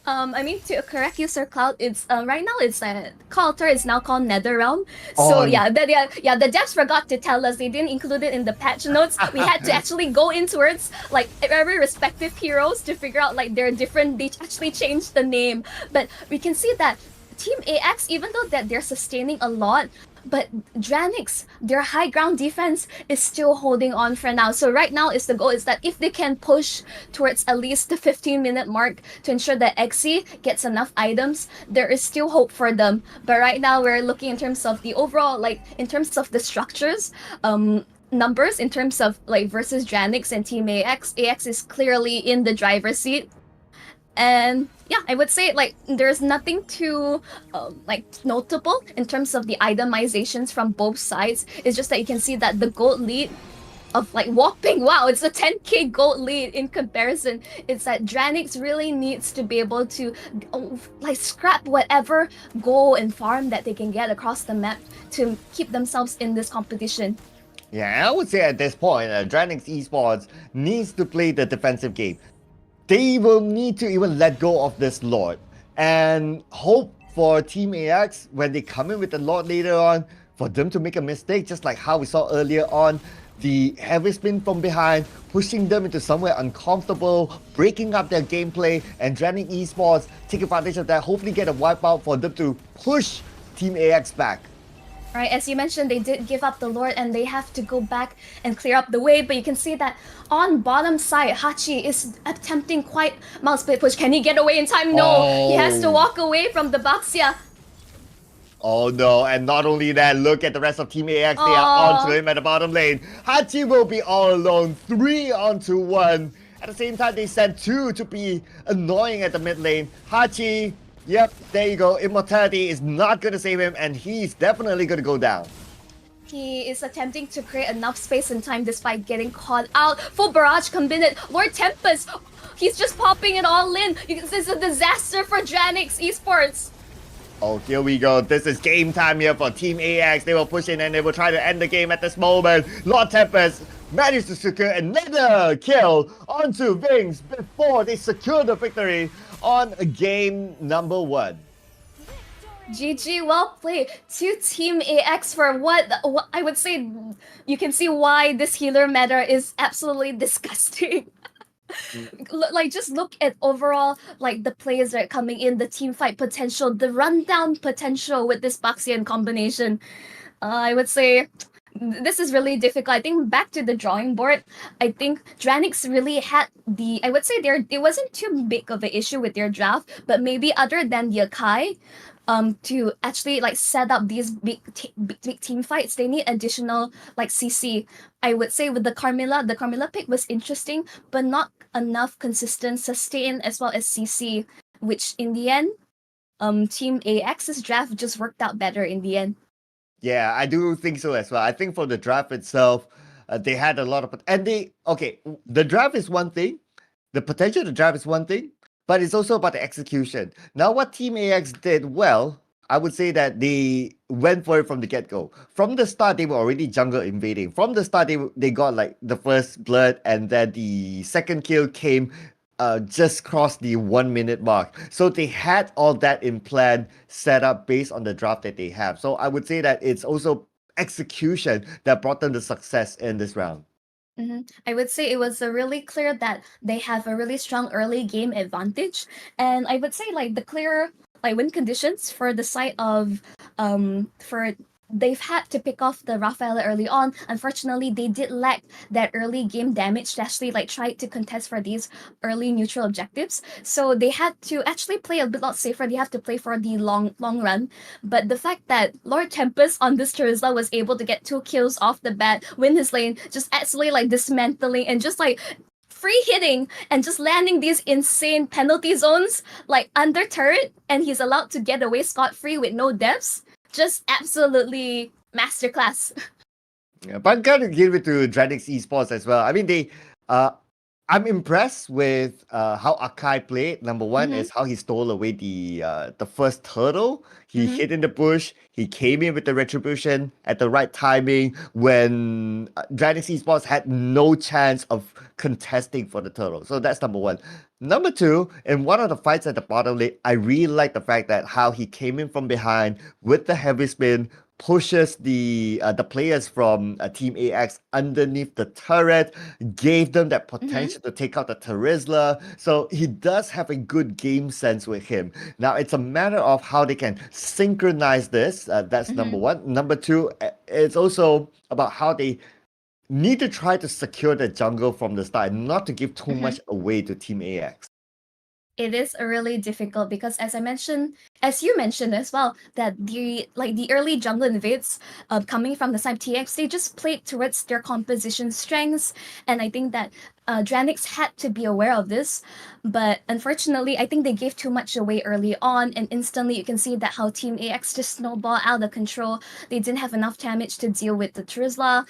I mean, to correct you, Sir Cloud, it's right now it's Coulter is now called NetherRealm. So the devs forgot to tell us. They didn't include it in the patch notes. We had to actually go in towards like every respective heroes to figure out like they're different. They actually changed the name, but we can see that Team AX, even though that they're sustaining a lot, but Dranix, their high ground defense is still holding on for now. So right now is the goal is that if they can push towards at least the 15-minute mark to ensure that Xe gets enough items, there is still hope for them. But right now we're looking in terms of the overall, like in terms of the structures, numbers in terms of like versus Dranix and Team AX. AX is clearly in the driver's seat. And yeah, I would say like there's nothing too like notable in terms of the itemizations from both sides. It's just that you can see that the gold lead of like whopping, wow, it's a 10k gold lead in comparison. It's that Dranix really needs to be able to like scrap whatever gold and farm that they can get across the map to keep themselves in this competition. Yeah, I would say at this point, Dranix Esports needs to play the defensive game. They will need to even let go of this Lord. and hope for Team AX when they come in with the Lord later on for them to make a mistake, just like how we saw earlier on. The heavy spin from behind, pushing them into somewhere uncomfortable, breaking up their gameplay, and Dranix Esports take advantage of that, hopefully get a wipeout for them to push Team AX back. Right, as you mentioned, they did give up the Lord and they have to go back and clear up the way, but you can see that on bottom side, Hachi is attempting quite mouse split push. Can he get away in time? No, he has to walk away from the Baxia. Oh no, and not only that, look at the rest of Team AX, they are onto him at the bottom lane. Hachi will be all alone, 3 onto 1. At the same time, they sent 2 to be annoying at the mid lane. Hachi, yep, there you go, Immortality is not going to save him, and he's definitely going to go down. He is attempting to create enough space and time despite getting caught out. Full barrage combined. Lord Tempest, he's just popping it all in. This is a disaster for Dranix Esports. Oh, here we go. This is game time here for Team AX. They will push in and they will try to end the game at this moment. Lord Tempest managed to secure another kill onto Vings before they secure the victory on game number 1. GG, well played to Team AX for what I would say. You can see why this healer meta is absolutely disgusting. Like, just look at overall, like, the players that are coming in, the team fight potential, the rundown potential with this Baxian combination. I would say this is really difficult. I think back to the drawing board, I think Dranix really had the, I would say it wasn't too big of an issue with their draft, but maybe other than the Akai, to actually like set up these big team fights, they need additional like CC. I would say with the Carmilla pick was interesting, but not enough consistent sustain as well as CC, which in the end, Team AX's draft just worked out better in the end. Yeah, I do think so as well. I think for the draft itself, they had a lot of, the draft is one thing, the potential of the draft is one thing, but it's also about the execution. Now, what Team AX did well, I would say that they went for it from the get-go. From the start, they were already jungle invading. From the start, they got like the first blood, and then the second kill came just crossed the 1 minute mark. So they had all that in plan set up based on the draft that they have. So I would say that it's also execution that brought them the success in this round. I would say it was really clear that they have a really strong early game advantage, and I would say like the clear like win conditions for the side of they've had to pick off the Raphael early on. Unfortunately, they did lack that early game damage to actually like try to contest for these early neutral objectives. So they had to actually play a bit lot safer. They have to play for the long run. But the fact that Lord Tempest on this Charizla was able to get 2 kills off the bat, win his lane, just absolutely like dismantling and just like free hitting and just landing these insane penalty zones like under turret, and he's allowed to get away scot-free with no deaths. Just absolutely masterclass. Yeah, but I'm gonna give it to Dranix Esports as well. I mean, I'm impressed with how Akai played. Number one is how he stole away the first turtle. He hid in the bush. He came in with the retribution at the right timing when Dranix Esports had no chance of contesting for the turtle. So that's number one. Number two, in one of the fights at the bottom lane, I really like the fact that how he came in from behind with the heavy spin, pushes the players from Team AX underneath the turret, gave them that potential to take out the Charizla. So he does have a good game sense with him. Now it's a matter of how they can synchronize this. That's number one. Number two, it's also about how they need to try to secure the jungle from the start, not to give too much away to Team AX. It is really difficult because, as you mentioned as well, that the early jungle invades coming from the side TX, they just played towards their composition strengths, and I think that Dranix had to be aware of this, but unfortunately, I think they gave too much away early on, and instantly you can see that how Team AX just snowballed out of control. They didn't have enough damage to deal with the Charizla.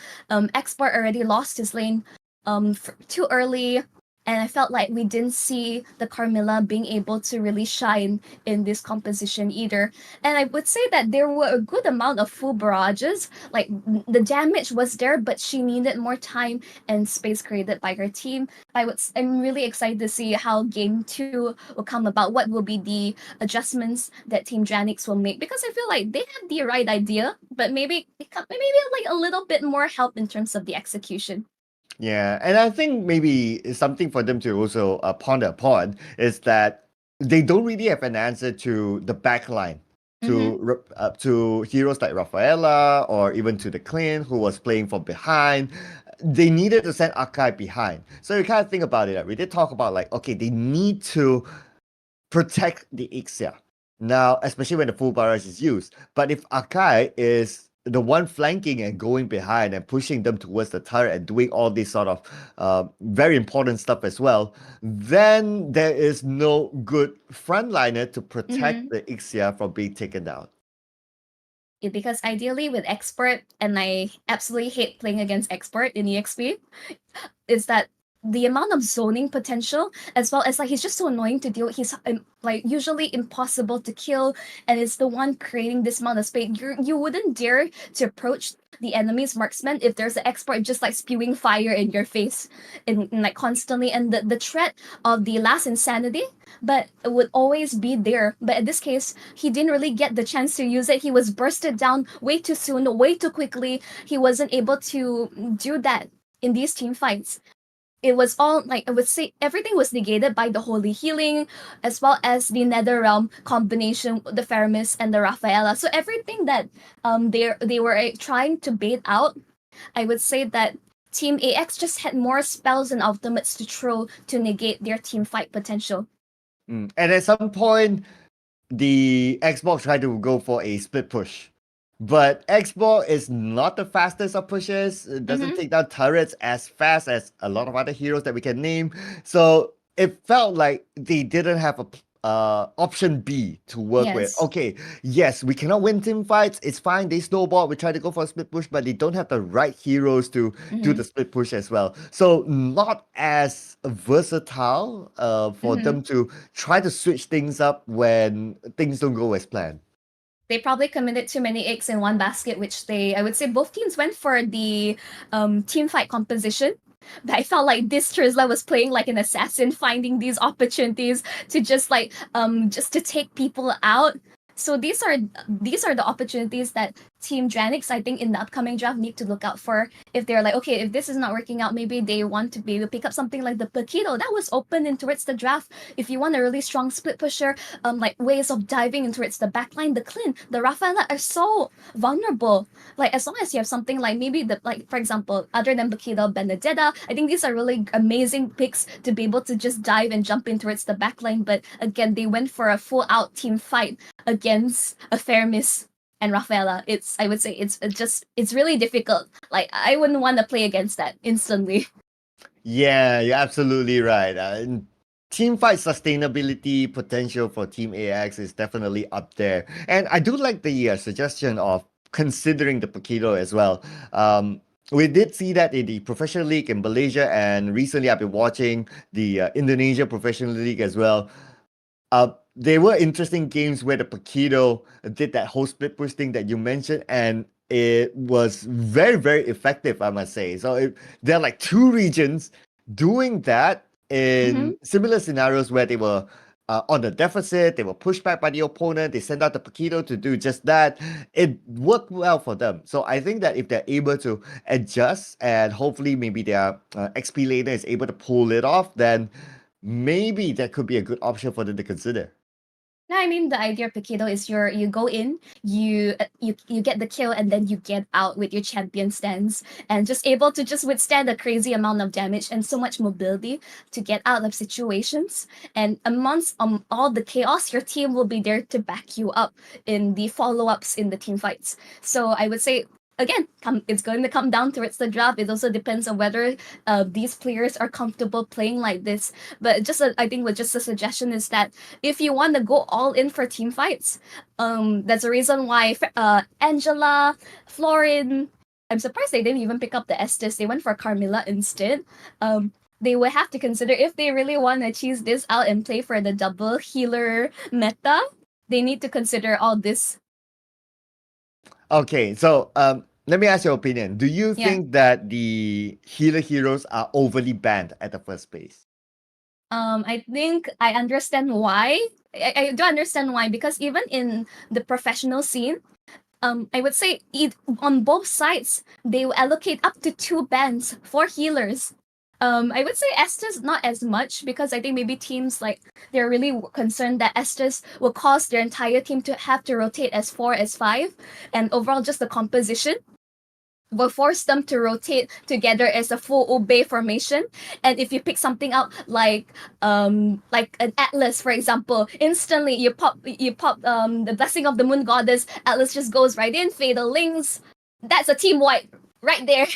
Export already lost his lane too early. And I felt like we didn't see the Carmilla being able to really shine in this composition either. And I would say that there were a good amount of full barrages. Like the damage was there, but she needed more time and space created by her team. I'm really excited to see how game 2 will come about. What will be the adjustments that Team Dranix will make? Because I feel like they had the right idea, but maybe like a little bit more help in terms of the execution. Yeah, and I think maybe it's something for them to also ponder upon is that they don't really have an answer to the backline. To heroes like Rafaela or even to the Clint who was playing from behind, they needed to send Akai behind. So you kind of think about it. Right? We did talk about like, okay, they need to protect the Ixia now, especially when the full barrage is used. But if Akai is the one flanking and going behind and pushing them towards the turret and doing all this sort of very important stuff as well, then there is no good frontliner to protect the Ixia from being taken down. Because ideally with Expert, and I absolutely hate playing against Expert in EXP, is that the amount of zoning potential, as well as like he's just so annoying to deal with. He's like usually impossible to kill, and it's the one creating this amount of space. You wouldn't dare to approach the enemy's marksman if there's an expert just like spewing fire in your face in like constantly, and the threat of the last insanity, but it would always be there. But in this case, he didn't really get the chance to use it. He was bursted down way too soon, way too quickly. He wasn't able to do that in these team fights. It was all like I would say everything was negated by the Holy Healing, as well as the Nether Realm combination, the Feramis and the Rafaela. So everything that they were trying to bait out, I would say that Team AX just had more spells and ultimates to throw to negate their team fight potential. And at some point, the Xbox tried to go for a split push. But Xbox is not the fastest of pushes. It doesn't take down turrets as fast as a lot of other heroes that we can name. So it felt like they didn't have a option B to work with. Okay, yes, we cannot win team fights. It's fine. They snowball. We try to go for a split push, but they don't have the right heroes to do the split push as well. So not as versatile for them to try to switch things up when things don't go as planned. They probably committed too many eggs in one basket, which I would say both teams went for the team fight composition. But I felt like this Trizla was playing like an assassin, finding these opportunities to just to take people out. So these are the opportunities that Team Dranix, I think, in the upcoming draft need to look out for. If they're like, okay, if this is not working out, maybe they want to be able to pick up something like the Paquito that was open in towards the draft. If you want a really strong split pusher, like ways of diving in towards the backline, the Clint, the Rafaela are so vulnerable. Like as long as you have something like maybe for example, other than Paquito, Benedetta, I think these are really amazing picks to be able to just dive and jump in towards the backline. But again, they went for a full out team fight against a Feramis and Rafaela. I would say it's really difficult. Like I wouldn't want to play against that instantly. Yeah, you're absolutely right. Team fight sustainability potential for Team AX is definitely up there. And I do like the suggestion of considering the Paquito as well. We did see that in the Professional League in Malaysia, and recently I've been watching the Indonesia Professional League as well. There were interesting games where the Paquito did that whole split push thing that you mentioned, and it was very, very effective, I must say. So there are like two regions doing that in similar scenarios where they were on the deficit, they were pushed back by the opponent, they sent out the Paquito to do just that. It worked well for them. So I think that if they're able to adjust and hopefully maybe their XP laner is able to pull it off, then maybe that could be a good option for them to consider. No, I mean the idea of Paquito is you go in, you get the kill, and then you get out with your champion stance, and just able to just withstand a crazy amount of damage and so much mobility to get out of situations. And amongst all the chaos, your team will be there to back you up in the follow-ups in the team fights. So I would say, again, it's going to come down towards the draft. It also depends on whether these players are comfortable playing like this. But I think just a suggestion is that if you want to go all in for team fights, that's a reason why Angela, Florin, I'm surprised they didn't even pick up the Estes. They went for Carmilla instead. they would have to consider if they really want to cheese this out and play for the double healer meta. They need to consider all this. Okay, so let me ask your opinion. Do you Yeah. think that the healer heroes are overly banned at the first place? I think I understand why. I do understand why, because even in the professional scene, I would say on both sides they will allocate up to 2 bans for healers. I would say Estes not as much, because I think maybe teams like they're really concerned that Estes will cause their entire team to have to rotate as 4 as 5, and overall just the composition will force them to rotate together as a full Ube formation. And if you pick something out like an Atlas, for example, instantly you pop the Blessing of the Moon Goddess, Atlas just goes right in, Fatal Links. That's a team wipe right there.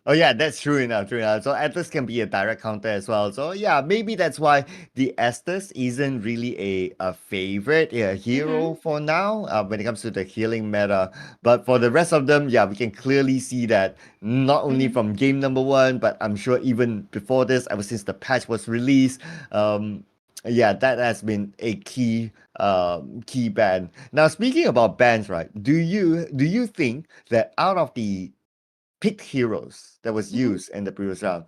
Oh yeah, that's true enough, true enough. So Atlas can be a direct counter as well. So yeah, maybe that's why the Estes isn't really a favorite hero for now when it comes to the healing meta. But for the rest of them, yeah, we can clearly see that not only from game number 1, but I'm sure even before this, ever since the patch was released, yeah, that has been a key ban. Now speaking about bans, right? Do you think that out of the picked heroes that was used in the previous round,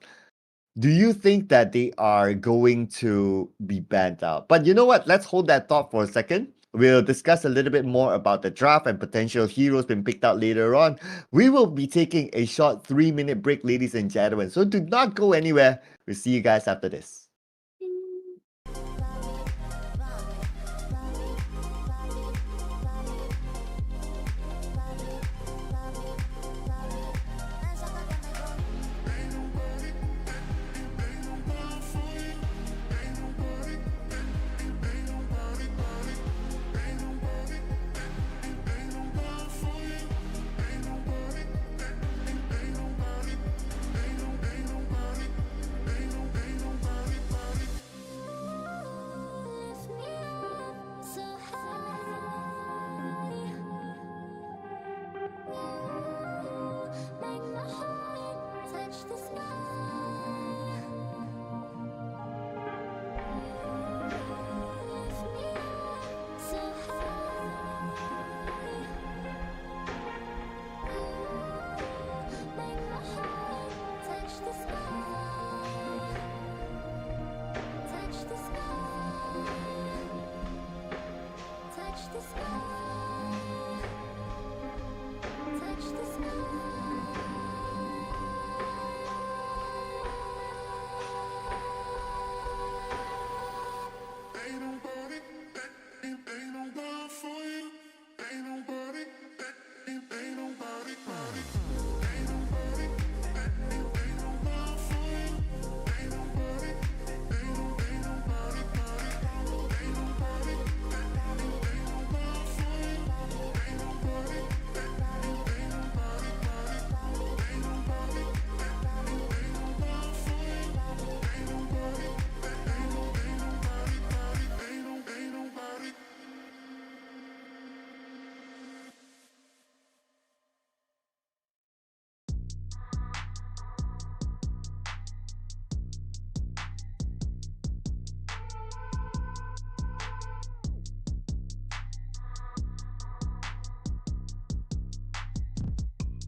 do you think that they are going to be banned out? But you know what? Let's hold that thought for a second. We'll discuss a little bit more about the draft and potential heroes being picked out later on. We will be taking a short 3-minute break, ladies and gentlemen. So do not go anywhere. We'll see you guys after this.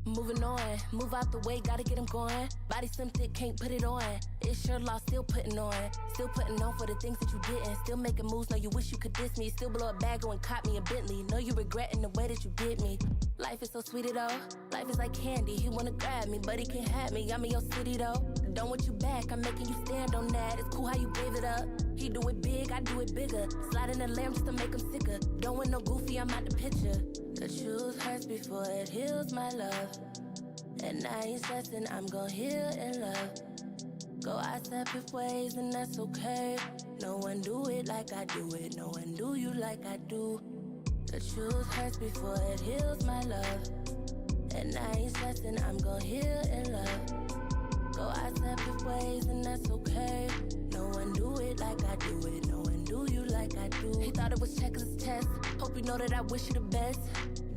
Moving on, move out the way, gotta get them going. Body slim thick, can't put it on. It's your loss, still putting on. Still putting on for the things that you didn't. Still making moves, know you wish you could diss me. Still blow a bag, go and cop me a Bentley. Know you regretting the way that you did me. Life is so sweet, though. Life is like candy. He wanna grab me, but he can't have me. I'm in your city, though. Don't want you back, I'm making you stand on that. It's cool how you gave it up. He do it big, I do it bigger. Slide in the lamb just to make him sicker. Don't want no goofy, I'm out the picture. The truth hurts before it heals, my love. And I ain't stressing, I'm gon' heal in love. Go our separate ways, and that's okay. No one do it like I do it. No one do you like I do. The truth hurts before it heals, my love. And I ain't stressing, I'm gon' heal in love. Go our separate ways, and that's okay. No one do it like I do it. No one do you like I do. He thought it was check 'cause it's test. Hope you know that I wish you the best.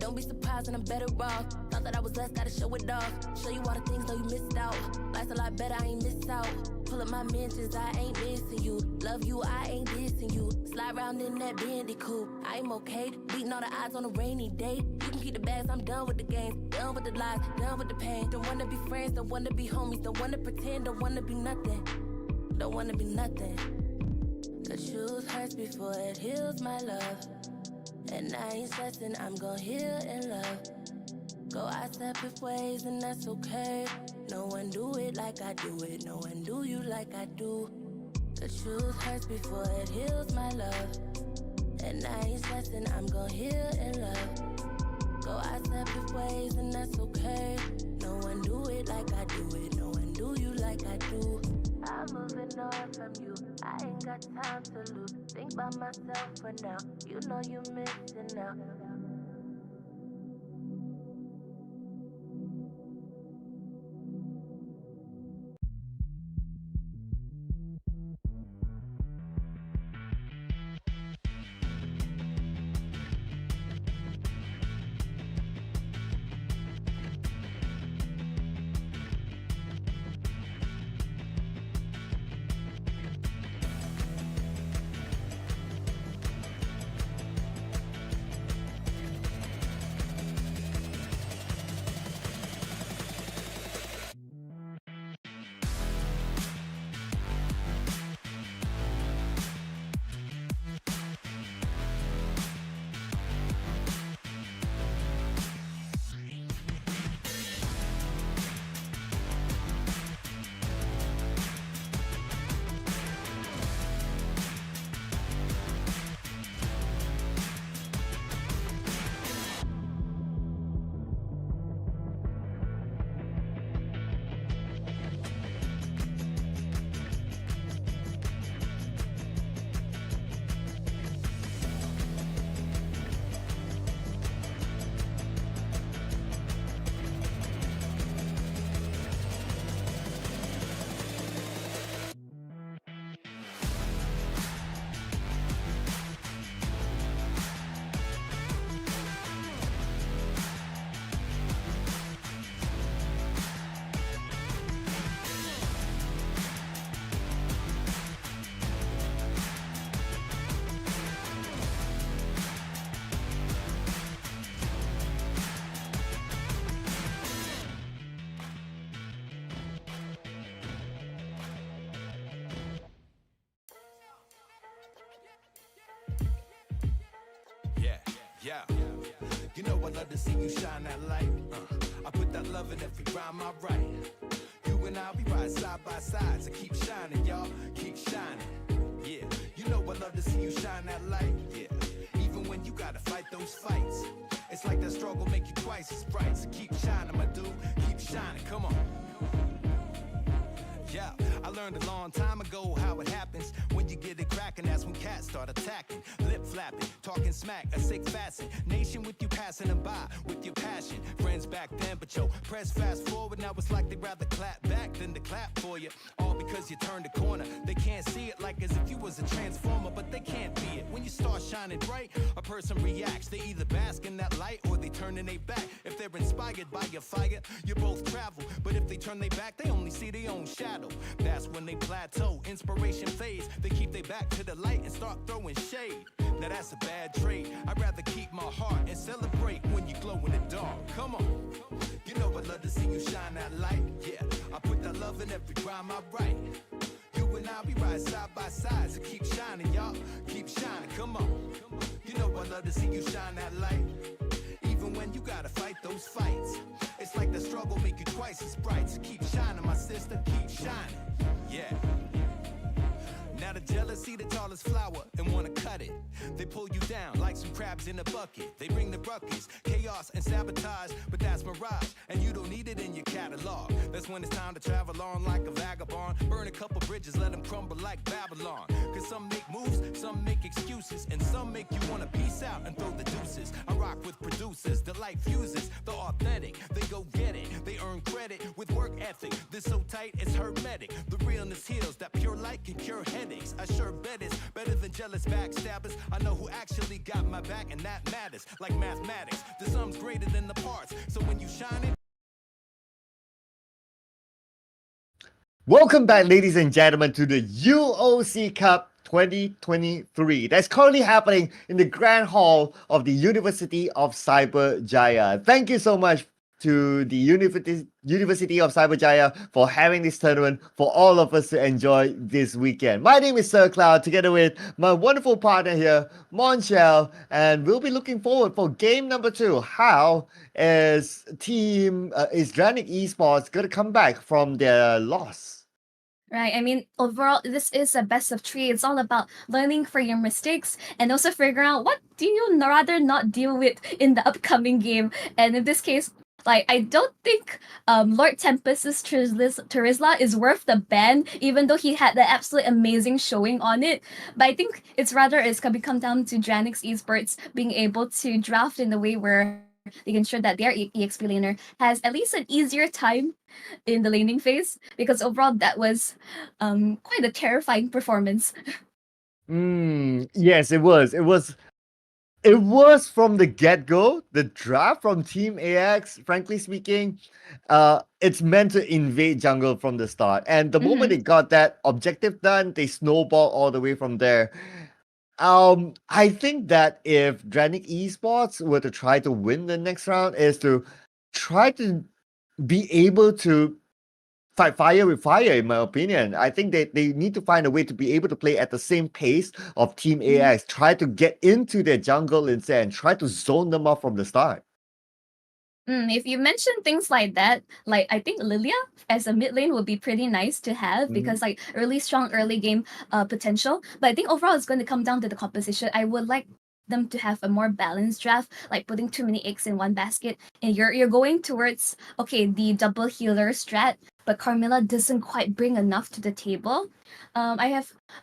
Don't be surprised when I'm better off. Thought that I was less, gotta show it off. Show you all the things, though you missed out. Life's a lot better, I ain't missed out. Pull up my mentions, I ain't missing you. Love you, I ain't dissing you. Slide round in that Bendy coupe, I'm okay. Beating all the odds on a rainy day. You can keep the bags, I'm done with the games. Done with the lies, done with the pain. Don't wanna be friends, don't wanna be homies. Don't wanna pretend, don't wanna be nothing. Don't wanna be nothing. The truth hurts before it heals, my love. And I ain't stressing, I'm gon' heal in love. Go our separate ways and that's okay. No one do it like I do it. No one do you like I do. The truth hurts before it heals, my love. And I ain't stressing, I'm gon' heal in love. Go our separate ways and that's okay. No one do it like I do it. No one do you like I do. I'm moving on from you. I ain't got time to lose. Think about myself for now. You know you missing out. Yeah, you know I love to see you shine that light. I put that love in every rhyme I write. You and I, we ride side by side, so keep shining, y'all, keep shining. Yeah, you know I love to see you shine that light. Yeah, even when you gotta fight those fights, it's like that struggle make you twice as bright. So keep shining, my dude, keep shining. Come on. Yeah, I learned a long time ago how it happens. When you get it cracking, that's when cats start attacking. Lip flapping, talking smack, a sick facet. Nation with you passing them by, with your passion. Friends back then, but yo, press fast forward. Now it's like they'd rather clap back than to clap for you. All because you turned the corner. They can't see it like as if you was a transformer, but they can't be it. When you start shining bright, a person reacts. They either bask in that light or they turn in their back. If they're inspired by your fire, you both travel. But if they turn their back, they only see their own shadow. That's when they plateau, inspiration fades. They keep their back to the light and start throwing shade. Now that's a bad trait. I'd rather keep my heart and celebrate when you glow in the dark. Come on, you know I love to see you shine that light. Yeah, I put that love in every rhyme I write. You and I, we ride side by side, so keep shining, y'all, keep shining. Come on, you know I love to see you shine that light. Even when you gotta fight those fights, it's like the struggle make you twice as bright. So keep shining, my sister, keep shining. Yeah. Now the jealousy, the tallest flower, and wanna cut it. They pull you down like some crabs in a bucket. They bring the buckets, chaos and sabotage, but that's mirage, and you don't need it in your catalog. That's when it's time to travel on like a vagabond. Burn a couple bridges, let them crumble like Babylon. Cause some make moves, some make excuses, and some make you wanna peace out and throw the deuces. I rock with producers, the light fuses, the authentic. They go get it, they earn credit with work ethic. This so tight, it's hermetic. The realness heals, that pure light can cure headaches. I sure bet it's better than jealous backstabbers. I know who actually got my back, and that matters. Like mathematics, the sum's greater than the parts. So when you shine it. Welcome back, ladies and gentlemen, to the UOC Cup 2023 that's currently happening in the Grand Hall of the University of Cyberjaya. Thank you so much to the University of Cyberjaya for having this tournament for all of us to enjoy this weekend. My name is Sir Cloud, together with my wonderful partner here, Monchelle, and we'll be looking forward for game number 2. How is Dranix Esports going to come back from their loss? Right. I mean, overall, this is a best of 3. It's all about learning from your mistakes and also figuring out what do you rather not deal with in the upcoming game. And in this case, like, I don't think Lord Tempest's Terizla is worth the ban, even though he had the absolute amazing showing on it. But I think it's going to come down to Dranix Esports being able to draft in a way where they can ensure that their EXP laner has at least an easier time in the laning phase, because overall that was quite a terrifying performance. Yes, it was. It was from the get-go, the draft from Team AX, frankly speaking, it's meant to invade jungle from the start. And the moment they got that objective done, they snowball all the way from there. I think that if Dranix Esports were to try to win the next round, is to try to be able to fight fire with fire, in my opinion. I think they need to find a way to be able to play at the same pace of Team AX, try to get into their jungle instead, and try to zone them off from the start. If you mention things like that, like I think Lilia as a mid lane would be pretty nice to have, because like strong early game potential. But I think overall it's going to come down to the composition. I would like them to have a more balanced draft, like putting too many eggs in one basket, and you're going towards the double healer strat, but Carmilla doesn't quite bring enough to the table. I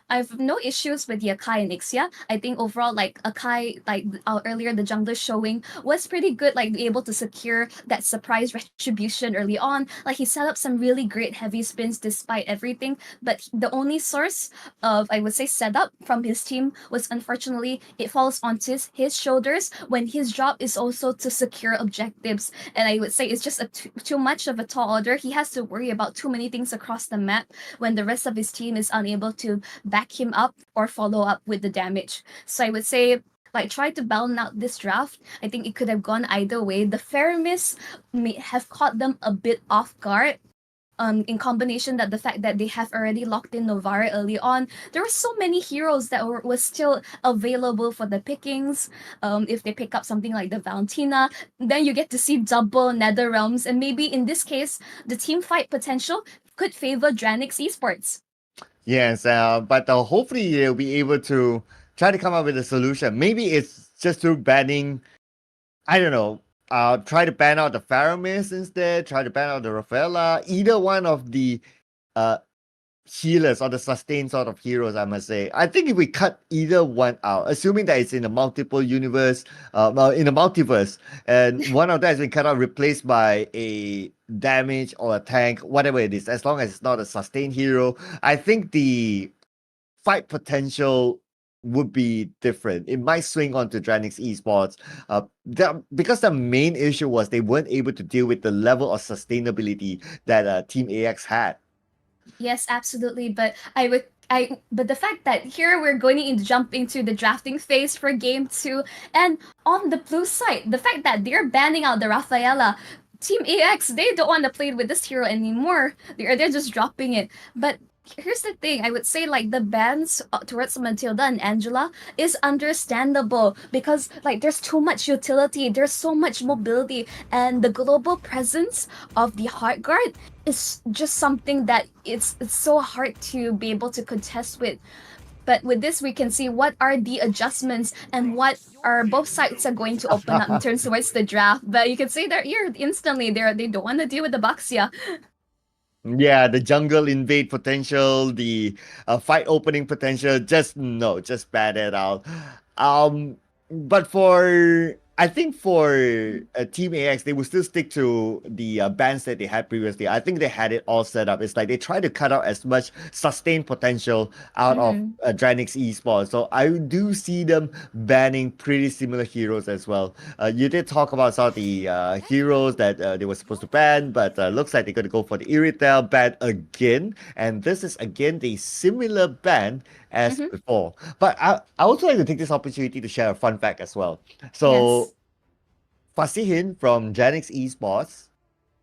have no issues with the Akai and Ixia. I think overall, like Akai, like earlier the jungler showing was pretty good, like able to secure that surprise retribution early on. Like he set up some really great heavy spins despite everything, but the only source of, I would say, setup from his team was, unfortunately, it falls onto his shoulders when his job is also to secure objectives. And I would say it's just too much of a tall order. He has to worry about too many things across the map when the rest of his team is unable to back him up or follow up with the damage. So I would say, like, try to balance out this draft. I think it could have gone either way. The Faramis may have caught them a bit off guard. In combination that the fact that they have already locked in Novara early on, there were so many heroes that was still available for the pickings. If they pick up something like the Valentina, then you get to see double Nether Realms, and maybe in this case, the team fight potential could favor Dranix Esports. Yes, but hopefully they'll be able to try to come up with a solution. Maybe it's just through banning, I don't know, try to ban out the Faramis instead, try to ban out the Rafaela, either one of the healers or the sustained sort of heroes, I must say. I think if we cut either one out, assuming that it's in a multiple universe, in a multiverse, and one of that has been cut out, replaced by a damage or a tank, whatever it is, as long as it's not a sustained hero, I think the fight potential would be different. It might swing onto Dranix Esports, because the main issue was they weren't able to deal with the level of sustainability that Team AX had. Yes, absolutely. But but the fact that here we're going to jump into the drafting phase for game 2, and on the blue side, the fact that they're banning out the Rafaela, Team AX, they don't want to play with this hero anymore. They're just dropping it. But here's the thing, I would say, like, the bans towards Matilda and Angela is understandable, because like there's too much utility, there's so much mobility, and the global presence of the Heart Guard is just something that it's so hard to be able to contest with. But with this, we can see what are the adjustments and what are both sides are going to open up in terms towards the draft. But you can see that here instantly they don't want to deal with the Baxia. Yeah, the jungle invade potential, the fight opening potential, just bad it out. But I think for Team AX, they will still stick to the bans that they had previously. I think they had it all set up. It's like they try to cut out as much sustained potential out of Dranix Esports. So I do see them banning pretty similar heroes as well. You did talk about some of the heroes that they were supposed to ban, but looks like they're going to go for the Irritel ban again. And this is again the similar ban as before. But I also like to take this opportunity to share a fun fact as well. So Yes. Fasihin from Dranix Esports,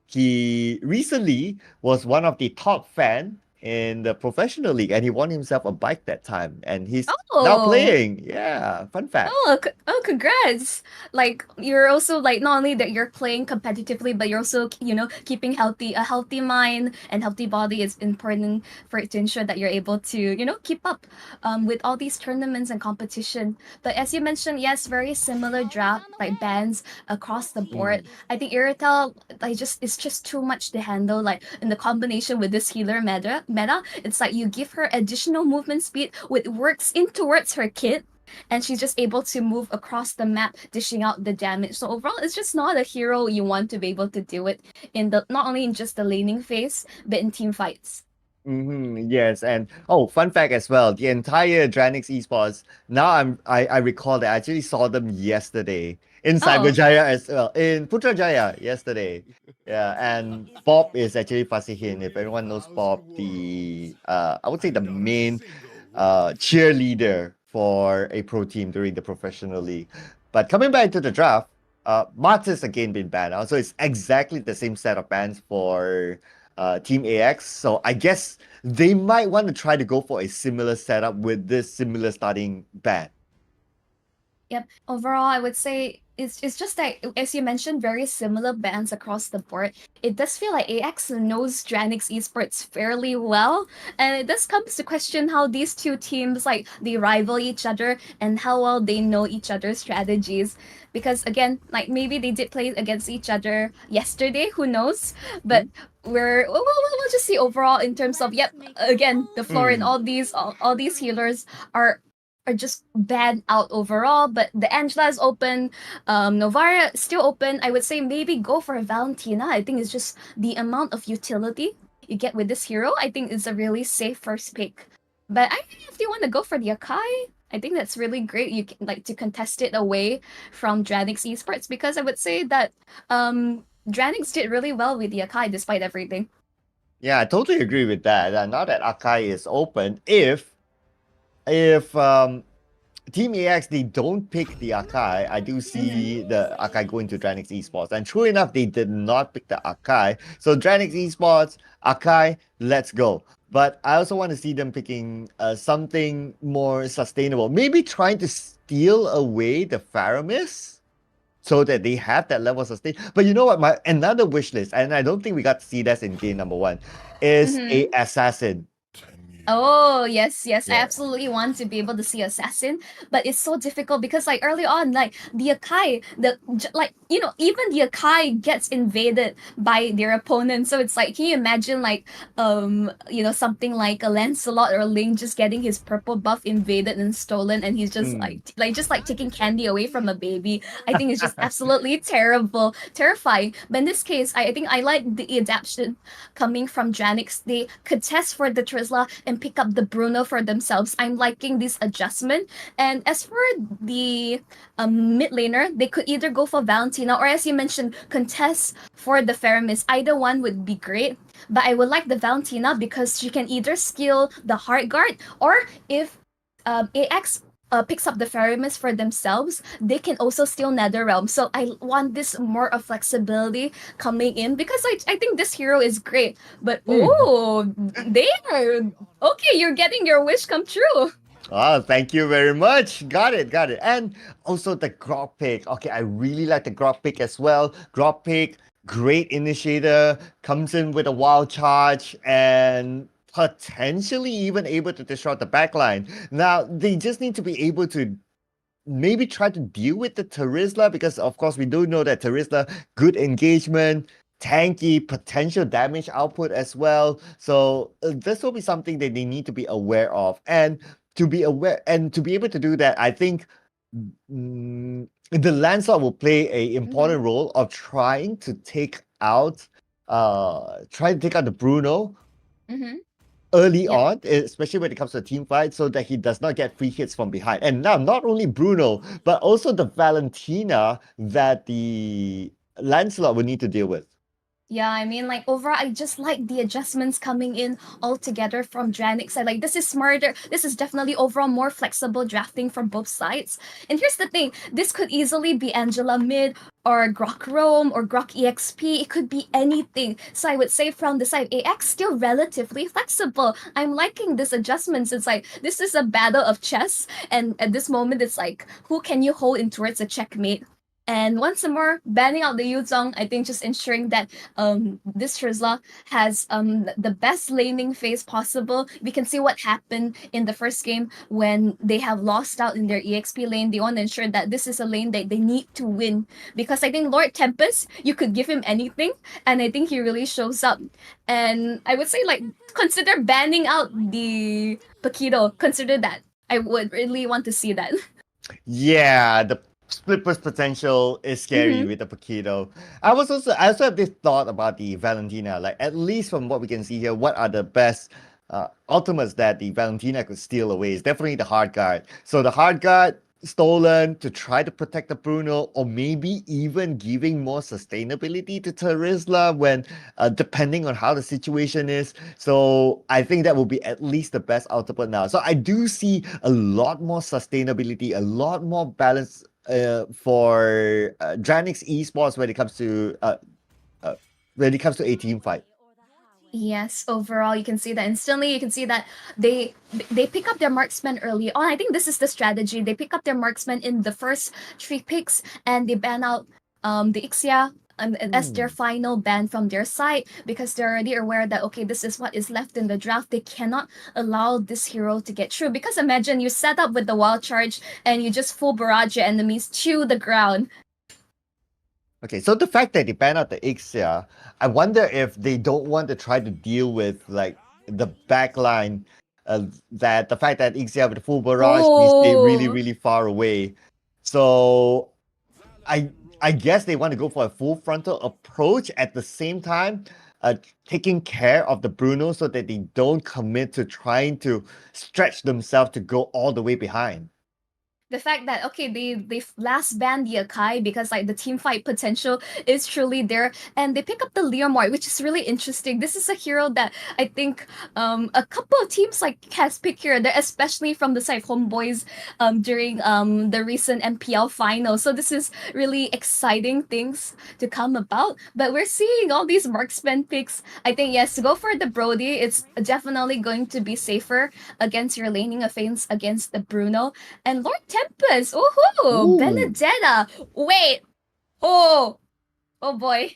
he recently was one of the top fan in the professional league, and he won himself a bike that time, and he's now Oh. playing. Yeah, fun fact. Oh, congrats! Like you're also like not only that you're playing competitively, but you're also keeping healthy. A healthy mind and healthy body is important for it to ensure that you're able to keep up with all these tournaments and competition. But as you mentioned, yes, very similar draft like bans across the board. I think Irritel it's just too much to handle. Like in the combination with this healer meta, it's like you give her additional movement speed, which works in towards her kit, and she's just able to move across the map, dishing out the damage. So overall, it's just not a hero you want to be able to do it in the not only in just the laning phase, but in team fights. Yes, and fun fact as well, the entire Dranix Esports. Now I recall that I actually saw them yesterday in Oh, Cyberjaya as well, in Putrajaya yesterday. Yeah, and Bob is actually Fasihin. If everyone knows Bob, the I would say the main cheerleader for a pro team during the professional league. But coming back to the draft, Martis again been banned. So it's exactly the same set of bans for Team AX. So I guess they might want to try to go for a similar setup with this similar starting ban. yep. Overall, I would say it's just like as you mentioned, very similar bands across the board. It does feel like AX knows Dranix Esports fairly well, and it does comes to question how these two teams like they rival each other and how well they know each other's strategies. Because again, like maybe they did play against each other yesterday, who knows? But we'll just see overall in terms of again the floor and all these healers are just bad out overall. But the Angela is open, Novara still open. I would say maybe go for Valentina. I think it's just the amount of utility you get with this hero. I think is a really safe first pick. But I think if you want to go for the Akai, I think that's really great. You can like to contest it away from Dranix Esports because I would say that Dranix did really well with the Akai despite everything. Yeah, I totally agree with that. Now that Akai is open, if Team AX they don't pick the Akai, I do see the Akai going to Dranix Esports. And true enough, they did not pick the Akai. So Dranix Esports, Akai, let's go. But I also want to see them picking something more sustainable. Maybe trying to steal away the Faramis so that they have that level of sustain. But you know what? My another wish list, and I don't think we got to see that in game number 1, is a assassin. Oh, yes, yes. I Yeah. absolutely want to be able to see Assassin, but it's so difficult because like early on, like the Akai, even the Akai gets invaded by their opponent. So it's like, can you imagine like something like a Lancelot or a Ling just getting his purple buff invaded and stolen, and he's just like taking candy away from a baby. I think it's just absolutely terrible, terrifying. But in this case, I think I like the adaptation coming from Dranix. They contest for the Trizla and pick up the Bruno for themselves. I'm liking this adjustment. And as for the mid laner, they could either go for Valentina or, as you mentioned, contest for the Faramis. Either one would be great. But I would like the Valentina because she can either skill the Heart Guard, or if AX picks up the Faramis for themselves, they can also steal Netherrealm. So I want this more of flexibility coming in because I think this hero is great. But okay, you're getting your wish come true. Oh, thank you very much. Got it, got it. And also the Grok pick. Okay, I really like the Grok pick as well. Grok pick, great initiator, comes in with a wild charge and potentially even able to destroy the backline. Now, they just need to be able to maybe try to deal with the Terizla because, of course, we do know that Terizla, good engagement, tanky, potential damage output as well. So this will be something that they need to be aware of. And to be able to do that, I think the Lancelot will play a important role of trying to take out the Bruno early Yep. on, especially when it comes to a team fight, so that he does not get free hits from behind. And now, not only Bruno, but also the Valentina that the Lancelot will need to deal with. Yeah, I mean, like overall, I just like the adjustments coming in all together from Dranix. I like this is smarter. This is definitely overall more flexible drafting from both sides. And here's the thing: this could easily be Angela mid or Grok Rome or Grok EXP. It could be anything. So I would say from the side AX still relatively flexible. I'm liking this adjustments. It's like this is a battle of chess, and at this moment, it's like who can you hold in towards a checkmate. And once more, banning out the Yuzong, I think just ensuring that this Trizla has the best laning phase possible. We can see what happened in the first game when they have lost out in their EXP lane. They want to ensure that this is a lane that they need to win. Because I think Lord Tempest, you could give him anything, and I think he really shows up. And I would say, like, consider banning out the Paquito. Consider that. I would really want to see that. Yeah, the split push potential is scary with the Paquito. I also have this thought about the Valentina. Like, at least from what we can see here, what are the best ultimates that the Valentina could steal away? Is definitely the hard guard. So the hard guard stolen to try to protect the Bruno, or maybe even giving more sustainability to Terizla when depending on how the situation is. So I think that will be at least the best ultimate now. So I do see a lot more sustainability, a lot more balance for Dranix Esports when it comes to a team fight. Yes, overall you can see that instantly. You can see that they pick up their marksman early on. I think this is the strategy. They pick up their marksman in the first 3 picks and they ban out the Ixia as their final ban from their side because they're already aware that okay, this is what is left in the draft. They cannot allow this hero to get through because imagine you set up with the wild charge and you just full barrage your enemies to the ground. Okay, so the fact that they ban out the Ixia, I wonder if they don't want to try to deal with like the backline, that the fact that Ixia with the full barrage means they really, Oh. really far away. So I guess they want to go for a full frontal approach at the same time, taking care of the Bruno so that they don't commit to trying to stretch themselves to go all the way behind. The fact that okay, they last banned the Akai because like the team fight potential is truly there, and they pick up the Leomord, which is really interesting. This is a hero that I think a couple of teams like has picked here, especially from the side of Homeboys during the recent MPL final. So this is really exciting things to come about. But we're seeing all these marksman picks. I think yes, to go for the Brody, it's definitely going to be safer against your laning offense against the Bruno and Lord Tempest. Ooh. Benedetta. Wait. Oh boy.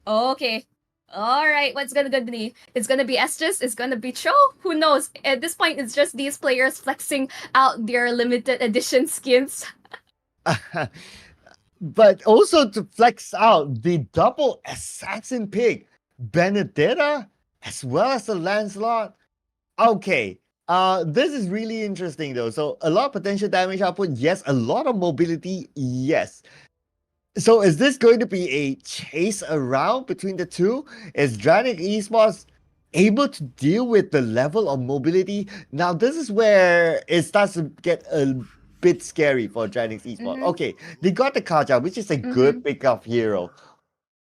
Okay. All right. What's gonna be? It's gonna be Estes. It's gonna be Cho. Who knows? At this point, it's just these players flexing out their limited edition skins. But also to flex out the double assassin pick, Benedetta as well as the Lancelot. Okay. This is really interesting though. So a lot of potential damage output, yes. A lot of mobility, yes. So is this going to be a chase around between the two? Is Dranix Esports able to deal with the level of mobility? Now this is where it starts to get a bit scary for Dranix Esports. Okay, they got the Kaja, which is a good pickup hero.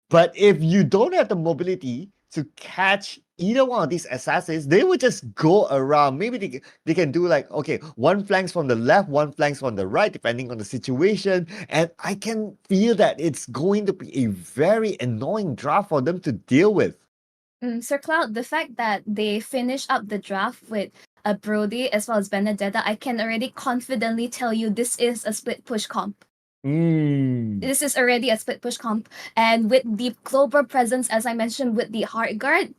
But if you don't have the mobility to catch either one of these assassins, they would just go around. Maybe they can do like, okay, one flanks from the left, one flanks from the right, depending on the situation. And I can feel that it's going to be a very annoying draft for them to deal with. Sir Cloud, the fact that they finish up the draft with a Brody as well as Benedetta, I can already confidently tell you this is a split push comp. This is already a split push comp. And with the global presence, as I mentioned, with the Heart Guard,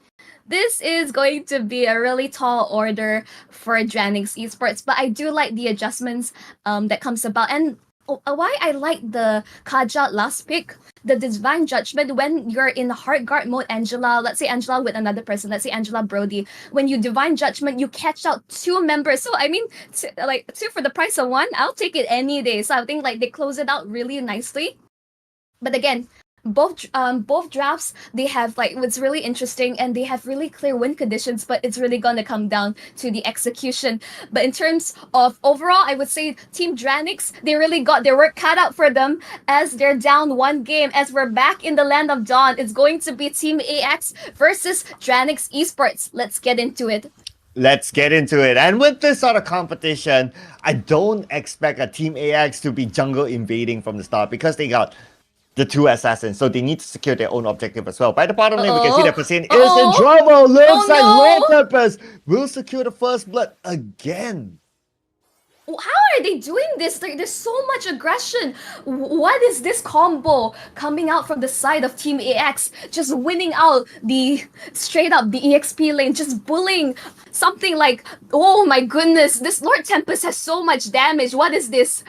this is going to be a really tall order for Dranix Esports. But I do like the adjustments that comes about. And Why I like the Kaja last pick, the Divine Judgment, when you're in hard guard mode, Angela, let's say Angela with another person, let's say Angela Brody, when you Divine Judgment, you catch out two members. So I mean, two for the price of one, I'll take it any day. So I think like they close it out really nicely. But again, both drafts, they have like what's really interesting, and they have really clear win conditions, but it's really gonna come down to the execution. But in terms of overall, I would say Team Dranix, they really got their work cut out for them, as they're down one game. As we're back in the land of dawn, it's going to be Team AX versus Dranix Esports. Let's get into it. Let's get into it. And with this sort of competition, I don't expect a Team AX to be jungle invading from the start, because they got the two assassins, so they need to secure their own objective as well. By the bottom lane, we can see that Persian is in trouble. Looks like Lord Tempest will secure the first blood again. How are they doing this? Like, there's so much aggression. What is this combo coming out from the side of Team AX? Just winning out the straight up the EXP lane, just bullying something like, oh my goodness, this Lord Tempest has so much damage. What is this?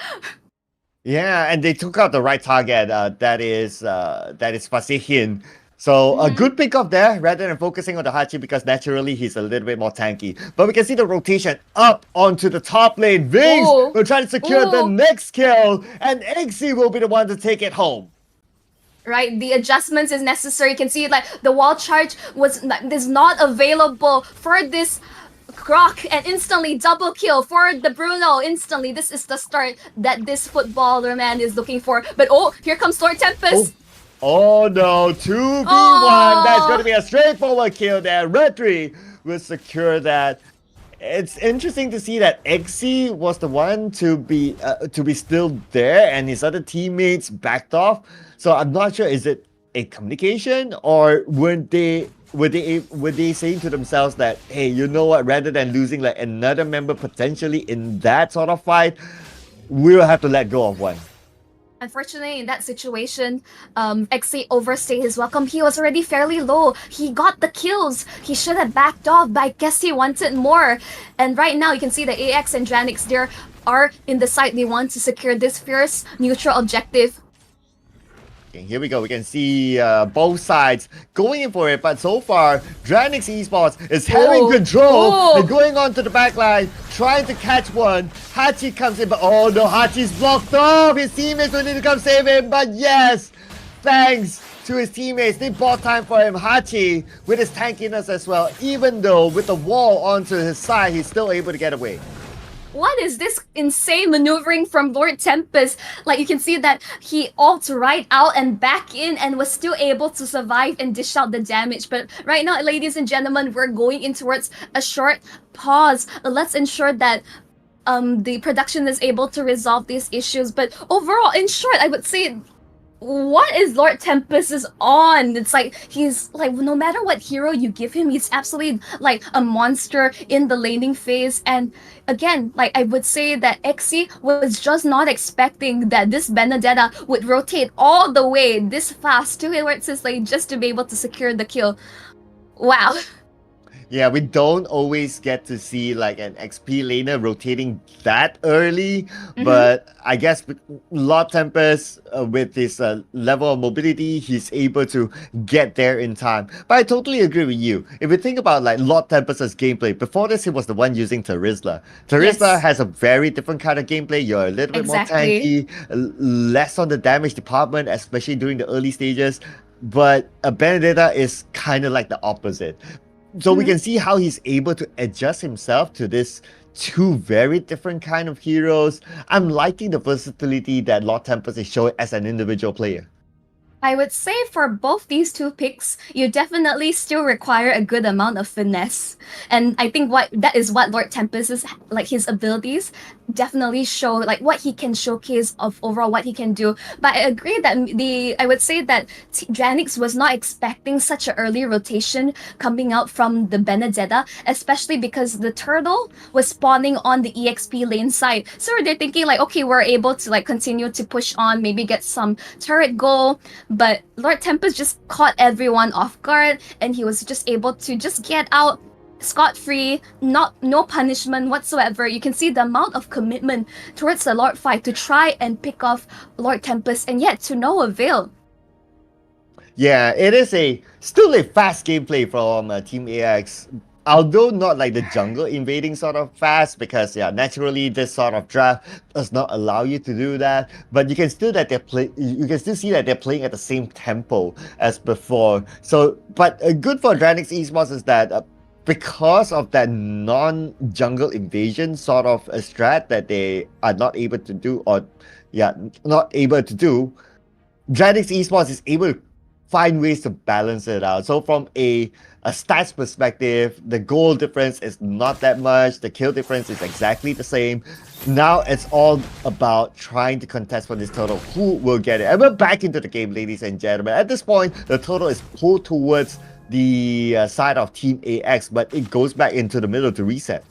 Yeah, and they took out the right target. That is Fasihin. So a good pick up there, rather than focusing on the Hachi, because naturally he's a little bit more tanky. But we can see the rotation up onto the top lane. Vings will try to secure the next kill, and XC will be the one to take it home. Right, the adjustments is necessary. You can see like the wall charge is not available for this Grok, and instantly double kill for the Bruno. Instantly, this is the start that this footballer man is looking for. But here comes Lord Tempest. Oh no, 2v1. That's going to be a straightforward kill there. Retri will secure that. It's interesting to see that XC was the one to be still there, and his other teammates backed off. So I'm not sure, is it a communication, or were they saying to themselves that, hey, you know what, rather than losing like another member potentially in that sort of fight, we'll have to let go of one. Unfortunately, in that situation, XC overstayed his welcome. He was already fairly low. He got the kills. He should have backed off, but I guess he wanted more. And right now, you can see the AX and Dranix, they are in the site. They want to secure this fierce neutral objective. Okay, here we go. We can see both sides going in for it, but so far, Dranix Esports is having control and going on to the back line, trying to catch one. Hachi comes in, but oh no, Hachi's blocked off. His teammates will need to come save him, but yes, thanks to his teammates, they bought time for him. Hachi, with his tankiness as well, even though with the wall onto his side, he's still able to get away. What is this insane maneuvering from Lord Tempest? Like, you can see that he ults right out and back in and was still able to survive and dish out the damage. But right now, ladies and gentlemen, we're going in towards a short pause. Let's ensure that the production is able to resolve these issues. But overall, in short, I would say, what is Lord Tempest is on? It's like, he's like, no matter what hero you give him, he's absolutely like a monster in the laning phase. And again, like, I would say that XC was just not expecting that this Benedetta would rotate all the way this fast towards his lane just to be able to secure the kill. Wow. Yeah, we don't always get to see like an XP laner rotating that early, but I guess Lord Tempest, with his level of mobility, he's able to get there in time. But I totally agree with you. If we think about like Lord Tempest's gameplay, before this he was the one using Terizla. Terizla has a very different kind of gameplay. You're a little bit more tanky, less on the damage department, especially during the early stages. But a Benedetta is kind of like the opposite. So we can see how he's able to adjust himself to this two very different kind of heroes. I'm liking the versatility that Lord Tempest is showing as an individual player. I would say for both these two picks, you definitely still require a good amount of finesse. And I think that is what Lord Tempest is, like, his abilities definitely show, like what he can showcase of overall what he can do. But I agree that I would say that Dranix was not expecting such an early rotation coming out from the Benedetta, especially because the turtle was spawning on the EXP lane side. So they're thinking like, okay, we're able to like continue to push on, maybe get some turret goal. But Lord Tempest just caught everyone off guard, and he was just able to just get out scot-free, no punishment whatsoever. You can see the amount of commitment towards the Lord fight to try and pick off Lord Tempest, and yet to no avail. Yeah, it is still a fast gameplay from Team AX. Although not like the jungle invading sort of fast, because naturally this sort of draft does not allow you to do that. But you can still you can still see that they're playing at the same tempo as before. So, but good for Dranix Esports is that because of that non-jungle invasion sort of a strat that they are not able to do, Dranix Esports is able to find ways to balance it out. So from a stats perspective, the goal difference is not that much. The kill difference is exactly the same. Now it's all about trying to contest for this total. Who will get it? And we're back into the game, ladies and gentlemen. At this point, the total is pulled towards the side of Team AX, but it goes back into the middle to reset.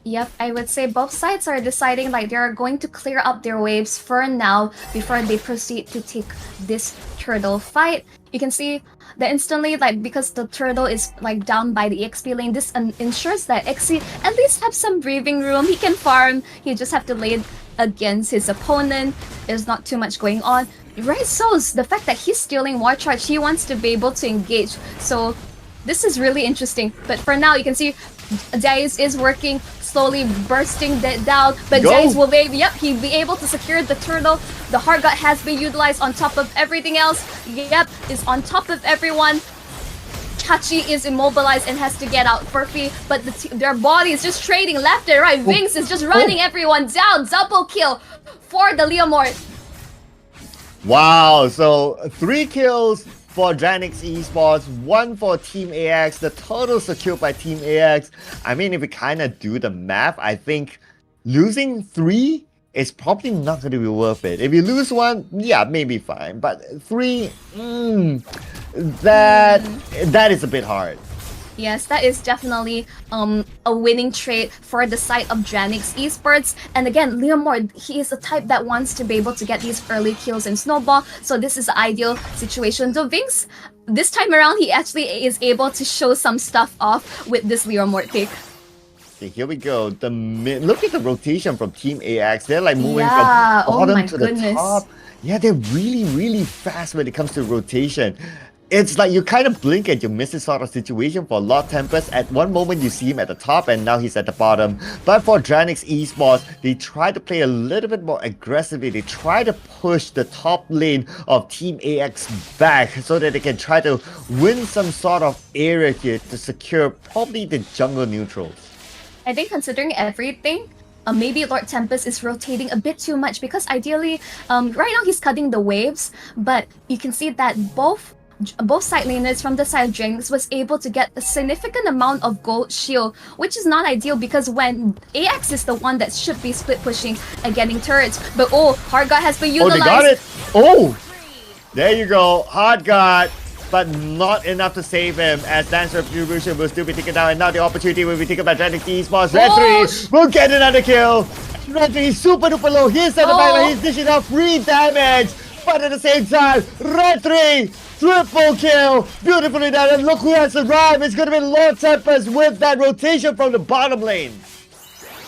Yep, I would say both sides are deciding like they're going to clear up their waves for now before they proceed to take this turtle fight. You can see that instantly, like, because the turtle is like down by the XP lane, this ensures that XC at least have some breathing room. He can farm, he just have to lane against his opponent. There's not too much going on. Right, so the fact that he's stealing War Charge, he wants to be able to engage. So this is really interesting. But for now, you can see Jais is working, slowly bursting that down, but Jais will he'll be able to secure the turtle. The Heart God has been utilized on top of everything else. Yep, is on top of everyone. Chachi is immobilized and has to get out. Furphy, but their body is just trading left and right. Wings is just running everyone down. Double kill for the Leomord. Wow, so 3 kills for Dranix Esports, 1 for Team AX, the total secured by Team AX. I mean, if we kind of do the math, I think losing 3 is probably not going to be worth it. If you lose 1, yeah, maybe fine, but 3, that is a bit hard. Yes, that is definitely a winning trade for the side of Dranix Esports. And again, Leomord, he is a type that wants to be able to get these early kills in Snowball, so this is the ideal situation. So Vinx, this time around, he actually is able to show some stuff off with this Leomord pick. Okay, here we go. Look at the rotation from Team AX. They're like moving from bottom to the top. Yeah, they're really, really fast when it comes to rotation. It's like you kind of blink and you miss this sort of situation for Lord Tempest. At one moment you see him at the top and now he's at the bottom. But for Dranix Esports, they try to play a little bit more aggressively. They try to push the top lane of Team AX back so that they can try to win some sort of area here to secure probably the jungle neutrals. I think considering everything, maybe Lord Tempest is rotating a bit too much because ideally, right now he's cutting the waves, but you can see that both side laners from the side of Dranix was able to get a significant amount of gold shield, which is not ideal because when AX is the one that should be split pushing and getting turrets. But Heart God has been utilized. Oh, they got it! Oh! There you go, Heart God, but not enough to save him as Dance Retribution will still be taken down, and now the opportunity will be taken by Dranix Esports. Red 3 will get another kill. Red 3 is super duper low. He's at the back, he's dishing out free damage, but at the same time, Red 3 triple kill, beautifully done, and look who has arrived. It's going to be Lord Tempest with that rotation from the bottom lane.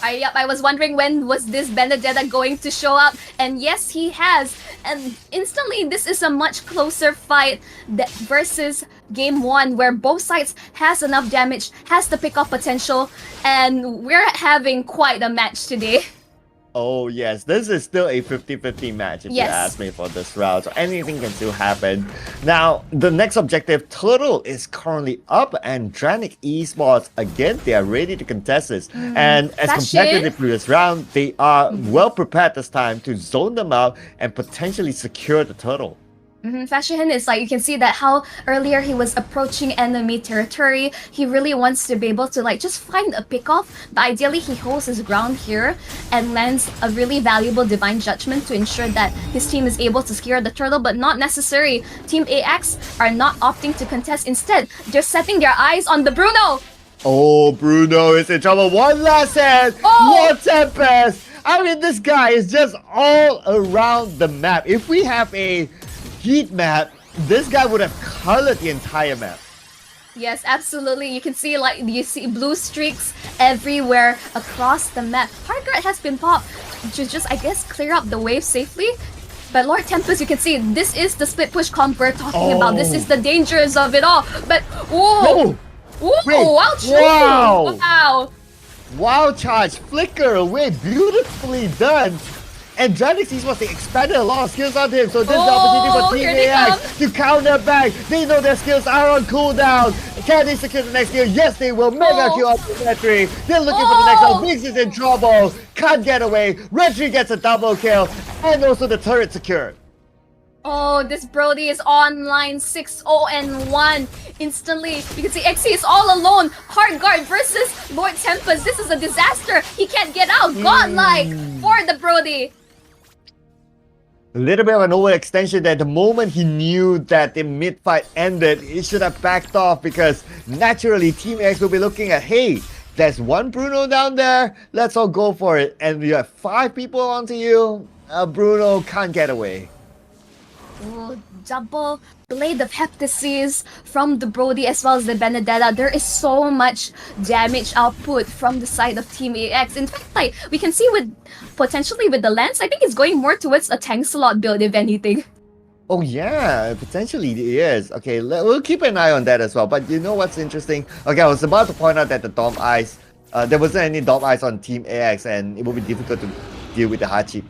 I was wondering when was this Benedetta going to show up, and yes, he has. And instantly, this is a much closer fight versus game 1, where both sides has enough damage, has the pick-up potential, and we're having quite a match today. Oh yes, this is still a 50-50 match if you ask me for this round, so anything can still happen. Now, the next objective, Turtle, is currently up, and Dranix Esports, again, they are ready to contest this. And as compared to the previous round, they are well prepared this time to zone them out and potentially secure the Turtle. Fashion is like, you can see that how earlier he was approaching enemy territory. He really wants to be able to like just find a pick-off, but ideally he holds his ground here and lands a really valuable Divine Judgment to ensure that his team is able to secure the turtle, but not necessary. Team AX are not opting to contest. Instead, they're setting their eyes on the Bruno. Oh, Bruno is in trouble. One last hit. What Tempest? I mean, this guy is just all around the map. If we have a heat map, this guy would have colored the entire map. Yes, absolutely. You can see you see blue streaks everywhere across the map. Hardguard has been popped to just I guess clear up the wave safely. But Lord Tempest, you can see this is the split push comp we're talking about. This is the dangers of it all. But No! Wait, wow, wow. wow. Wow charge, flicker away, beautifully done. And Dranix Esports, they expanded a lot of skills on him, so this is the opportunity for here Team they AX to counter back. They know their skills are on cooldown. Can they secure the next kill? Yes, they will. Mega kill off the Retry. They're looking for the next one. Viggs is in trouble. Can't get away. Retry gets a double kill. And also the turret secured. Oh, this Brody is online 6-0-1 instantly. You can see XC is all alone. Hardguard versus Lord Tempest. This is a disaster. He can't get out. Godlike for the Brody. A little bit of an overextension there. The moment he knew that the mid-fight ended, he should have backed off because naturally Team X will be looking at, hey, there's one Bruno down there. Let's all go for it. And you have 5 people onto you. Bruno can't get away. Ooh, double Blade of Heptasis from the Brody as well as the Benedetta. There is so much damage output from the side of Team AX. In fact, like we can see with potentially with the Lance, I think it's going more towards a tank slot build if anything. Oh yeah, potentially it is. Okay, we'll keep an eye on that as well. But you know what's interesting? Okay, I was about to point out that the Dom Ice, there wasn't any Dom Ice on Team AX and it would be difficult to deal with the Hachi,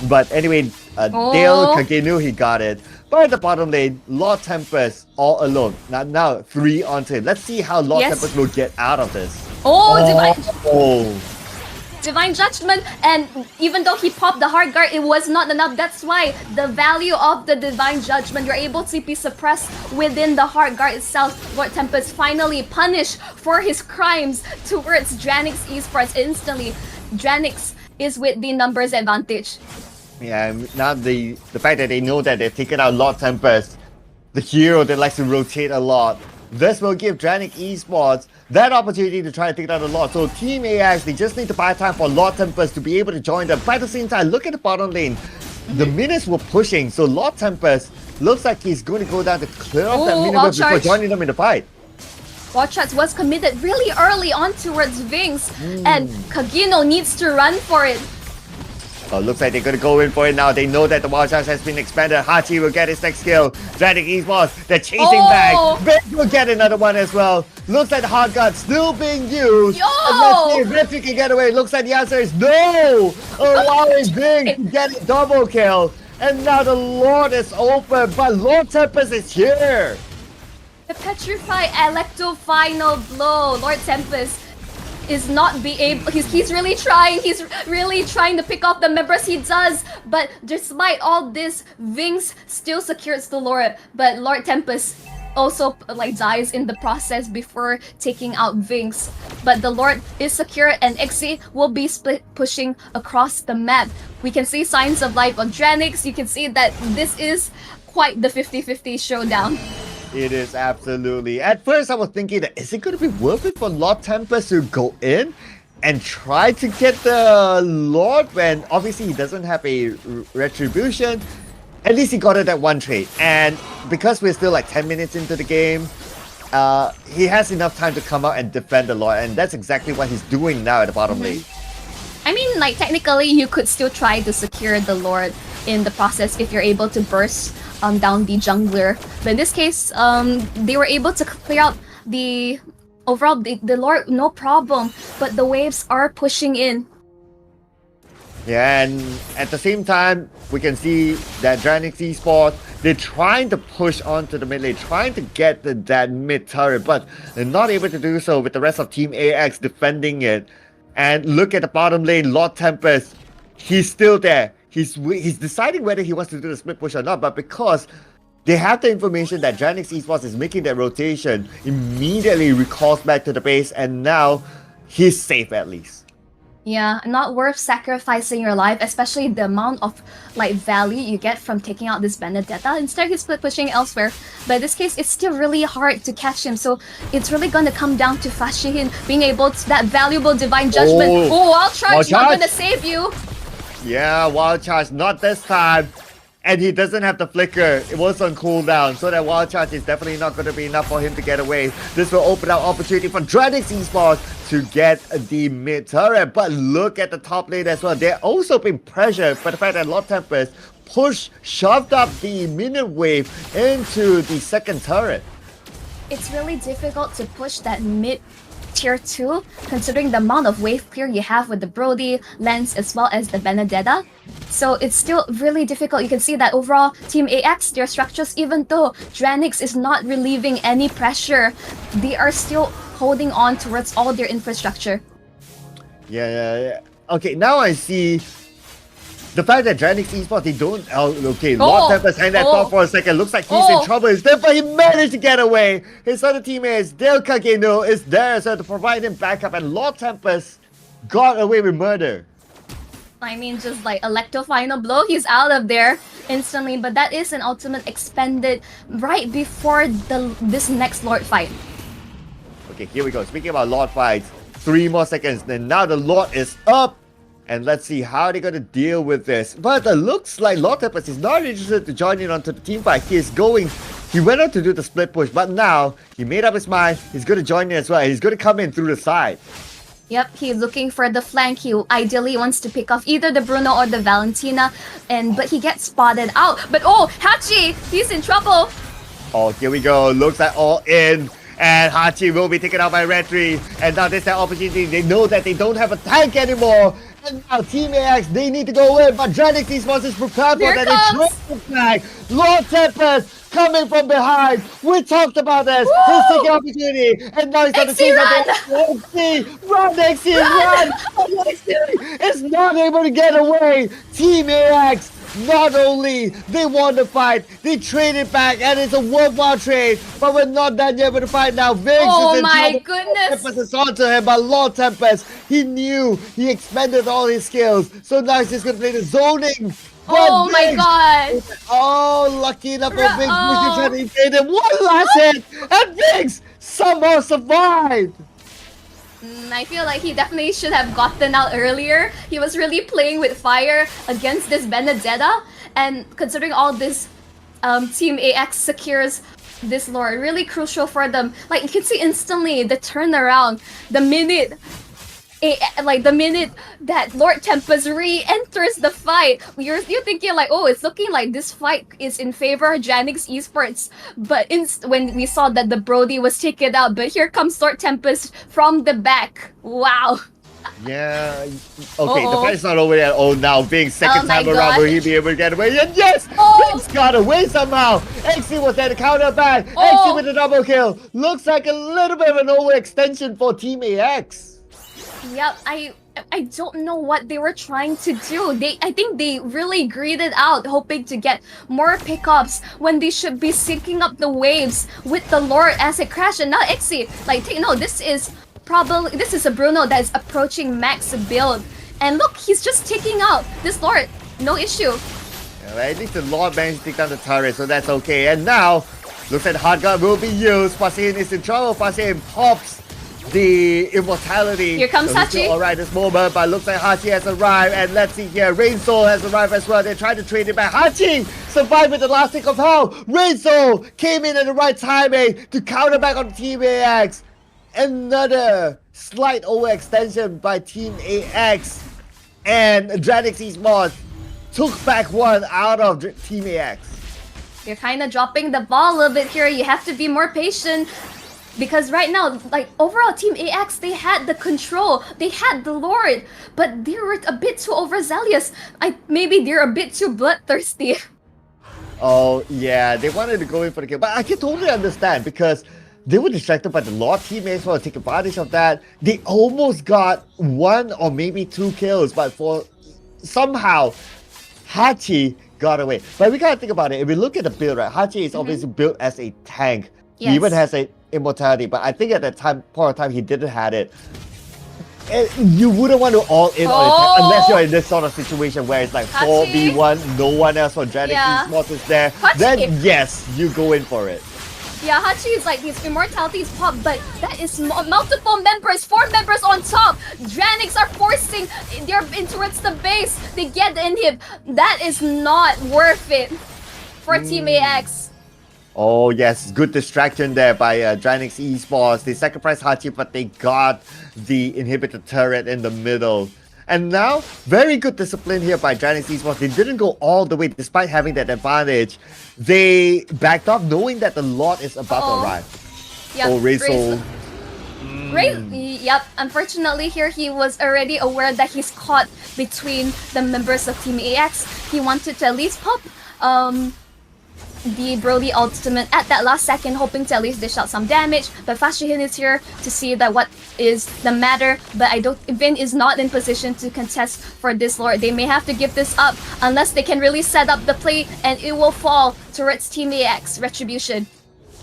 but anyway, Dale Kagenu, he got it. But at the bottom lane, Lord Tempest all alone. Now 3 onto him. Let's see how Lord Tempest will get out of this. Divine Judgment, and even though he popped the hard guard, it was not enough. That's why the value of the Divine Judgment, you're able to be suppressed within the hard guard itself. Lord Tempest finally punished for his crimes towards Dranix Esports instantly. Dranix is with the numbers advantage. Yeah, now the fact that they know that they've taken out Lord Tempest, the hero that likes to rotate a lot, this will give Dranix Esports that opportunity to try to take down the Lord. So Team AX, they just need to buy time for Lord Tempest to be able to join them. But at the same time, look at the bottom lane. The minutes were pushing, so Lord Tempest looks like he's going to go down to clear off that minute before joining them in the fight. Watch shots was committed really early on towards Vinks, and Kagino needs to run for it. Oh, looks like they're going to go in for it now. They know that the wild charge has been expanded. Hachi will get his next kill. Dranix Esports, they're chasing back. Vinks will get another one as well. Looks like the hard guard still being used. And let's see if Retry can get away. Looks like the answer is no. Allowing Vinks to get a double kill. And now the Lord is open, but Lord Tempest is here. The Petrify Electo final blow. Lord Tempest is not be able. He's really trying. He's really trying to pick off the members. He does, but despite all this, Vinks still secures the Lord. But Lord Tempest also dies in the process before taking out Vinks. But the Lord is secure, and Xe will be split pushing across the map. We can see signs of life on Dranix. You can see that this is quite the 50-50 showdown. It is absolutely. At first, I was thinking that is it going to be worth it for Lord Tempest to go in and try to get the Lord when obviously he doesn't have a retribution. At least he got it at one trade, and because we're still like 10 minutes into the game, he has enough time to come out and defend the Lord, and that's exactly what he's doing now at the bottom lane. I mean, technically, you could still try to secure the Lord in the process if you're able to burst down the jungler. But in this case, they were able to clear out the overall the Lord, no problem. But the waves are pushing in. Yeah, and at the same time, we can see that Dranix Esports, they're trying to push onto the mid lane, trying to get that mid turret, but they're not able to do so with the rest of Team AX defending it. And look at the bottom lane, Lord Tempest, he's still there. He's deciding whether he wants to do the split push or not, but because they have the information that Dranix Esports is making that rotation, immediately recalls back to the base, and now he's safe at least. Yeah, not worth sacrificing your life, especially the amount of value you get from taking out this Benedetta. Instead, he's split pushing elsewhere. But in this case, it's still really hard to catch him. So it's really going to come down to Fashihin being able to that valuable Divine Judgment. Oh, Wild Charge not going to save you. Yeah, Wild Charge, not this time. And he doesn't have the flicker. It was on cooldown, so that wild charge is definitely not going to be enough for him to get away. This will open up opportunity for Dranix Esports to get the mid turret. But look at the top lane as well. They're also being pressured by the fact that Lord Tempest shoved up the minion wave into the second turret. It's really difficult to push that mid tier 2, considering the amount of wave clear you have with the Brody, Lens, as well as the Benedetta. So it's still really difficult. You can see that overall, Team AX, their structures, even though Dranix is not relieving any pressure, they are still holding on towards all their infrastructure. Yeah. Okay, now I see the fact that Dranix Esports, they don't... Lord Tempest hang that thought for a second. Looks like he's in trouble instead, but he managed to get away. His other teammates, Del Kageno, is there so to provide him backup, and Lord Tempest got away with murder. I mean, just like Electo final blow, he's out of there instantly, but that is an ultimate expended right before this next Lord fight. Okay, here we go. Speaking about Lord fights, 3 more seconds, then now the Lord is up. And let's see how they're going to deal with this. But it looks like Lord Tempest is not interested to join in onto the team fight. He went on to do the split push, but now he made up his mind. He's going to join in as well. He's going to come in through the side. Yep, he's looking for the flank. He ideally wants to pick off either the Bruno or the Valentina, but he gets spotted out. But Hachi, he's in trouble. Oh, here we go. Looks like all in. And Hachi will be taken out by Red 3. And now there's that opportunity. They know that they don't have a tank anymore. And now Team AX, they need to go in. But Dranix Esports is prepared for that. They try to flag. Lord Tempest coming from behind. We talked about this. Woo! He's taking opportunity. And now he's on the team. Run, XC, run! XC is not able to get away. Team AX, not only they won the fight, they traded back, and it's a worthwhile trade. But we're not done yet with the fight now. Vicous is in my trouble. goodness! Tempest is onto him, but Lord Tempest, he knew, he expended all his skills. So now he's just gonna play the zoning. Oh my god! Oh, lucky enough for Vicks. Vicks trying to evade him. One last hit, and Vicks somehow survived. I feel like he definitely should have gotten out earlier. He was really playing with fire against this Benedetta, and considering all this, Team AX secures this Lord, really crucial for them. Like, you can see instantly the turnaround, the minute that Lord Tempest re-enters the fight, you're thinking like, oh, it's looking like this fight is in favor of Dranix Esports. But when we saw that the Brody was taken out, but here comes Lord Tempest from the back. Wow. Yeah. Okay, the fight's not over yet. Oh, now Vicks, second time around, will he be able to get away? And yes! Vicks got away somehow! XC was there to counter back. XC with a double kill. Looks like a little bit of an overextension for Team AX. Yep, I don't know what they were trying to do. I think they really greeded out, hoping to get more pickups when they should be syncing up the waves with the Lord as it crashed. And now Ixie, this is a Bruno that is approaching max build. And look, he's just taking out this Lord. No issue. Yeah, at least the Lord managed to take down the turret, so that's okay. And now, looks like Hard Guard will be used. Fasin is in trouble. Fasin pops the immortality. Here comes Hachi. Alright, this moment, but looks like Hachi has arrived. And let's see here, Rain Soul has arrived as well. They're trying to trade it back. Hachi survived with the last tick of hell. Rain Soul came in at the right timing to counter back on Team AX. Another slight overextension by Team AX. And Dranix Esports took back one out of Team AX. You're kind of dropping the ball a little bit here. You have to be more patient. Because right now, like, overall Team AX, they had the control, they had the Lord, but they were a bit too overzealous. Maybe they're a bit too bloodthirsty. Oh, yeah, they wanted to go in for the kill, but I can totally understand because they were distracted by the Lord teammates for to take advantage of that. They almost got 1 or maybe 2 kills, but for somehow, Hachi got away. But we gotta think about it. If we look at the build, right, Hachi is obviously built as a tank. Yes. He even has a immortality, but I think at that point of time he didn't have it. You wouldn't want to all in on it unless you're in this sort of situation where it's like 4v1, no one else for Dranix Esports is there. Hachi. Then yes, you go in for it. Yeah, Hachi is like his immortality is pop, but that is multiple members, 4 members on top. Dranix are forcing their towards the base. They get the inhib. That is not worth it for Team AX. Oh yes, good distraction there by Dranix Esports. They sacrificed Hachi, but they got the inhibitor turret in the middle. And now, very good discipline here by Dranix Esports. They didn't go all the way despite having that advantage. They backed off knowing that the Lord is about to arrive. Yep, Oh, Razor. Yep, unfortunately here he was already aware that he's caught between the members of Team AX. He wanted to at least pop the Brody ultimate at that last second, hoping to at least dish out some damage. But Fashihin is here to see that what is the matter. But Vin is not in position to contest for this Lord. They may have to give this up unless they can really set up the play, and it will fall towards Team AX Retribution.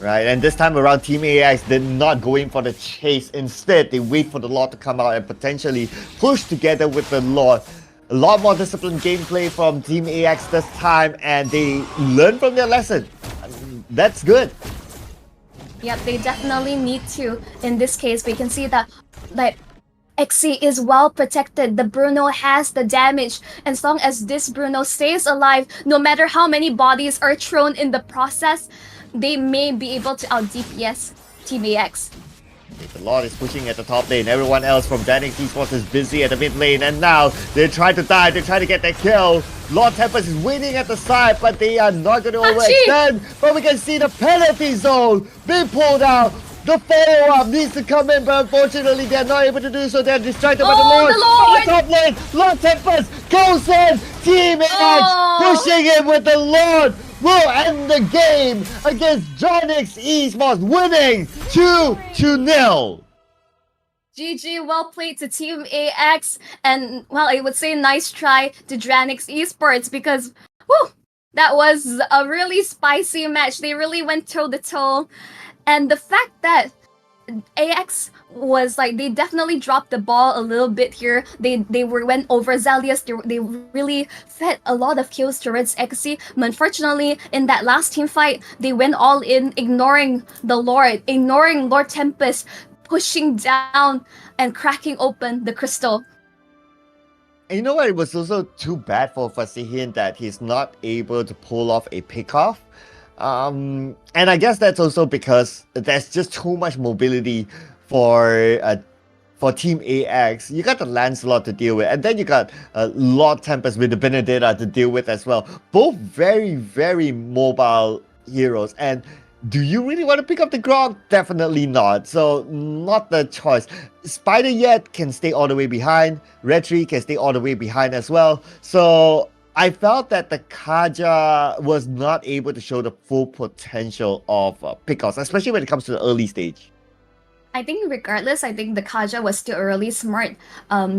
Right, and this time around, Team AX did not go in for the chase. Instead, they wait for the Lord to come out and potentially push together with the Lord. A lot more disciplined gameplay from Team AX this time, and they learn from their lesson. That's good. Yep, they definitely need to. In this case, we can see that XC is well protected. The Bruno has the damage. And as long as this Bruno stays alive, no matter how many bodies are thrown in the process, they may be able to out DPS Team AX. The Lord is pushing at the top lane. Everyone else from Dranix Esports is busy at the mid lane. And now they try to die. They try to get their kill. Lord Tempest is winning at the side, but they are not going to overextend. But we can see the penalty zone being pulled out. The follow-up needs to come in, but unfortunately they're not able to do so. They're distracted by the Lord. On the top lane, Lord Tempest goes in. Team AX pushing in with the Lord. Will end the game against Dranix Esports, winning 2-0. GG, well played to Team AX, and well, I would say nice try to Dranix Esports because, whew, that was a really spicy match. They really went toe-to-toe, and the fact that AX was like, they definitely dropped the ball a little bit here. They went overzealous. They really fed a lot of kills towards XC. But unfortunately, in that last team fight, they went all in, ignoring the Lord, ignoring Lord Tempest, pushing down and cracking open the crystal. And you know what? It was also too bad for Fasihin that he's not able to pull off a pickoff. And I guess that's also because there's just too much mobility for Team AX. You got the Lancelot to deal with, and then you got Lord Tempest with the Benedetta to deal with as well. Both very, very mobile heroes. And do you really want to pick up the Grog? Definitely not. So, not the choice. Spider Yet can stay all the way behind. Retri can stay all the way behind as well. So, I felt that the Kaja was not able to show the full potential of pickoffs, especially when it comes to the early stage. I think regardless, I think the Kaja was still a really smart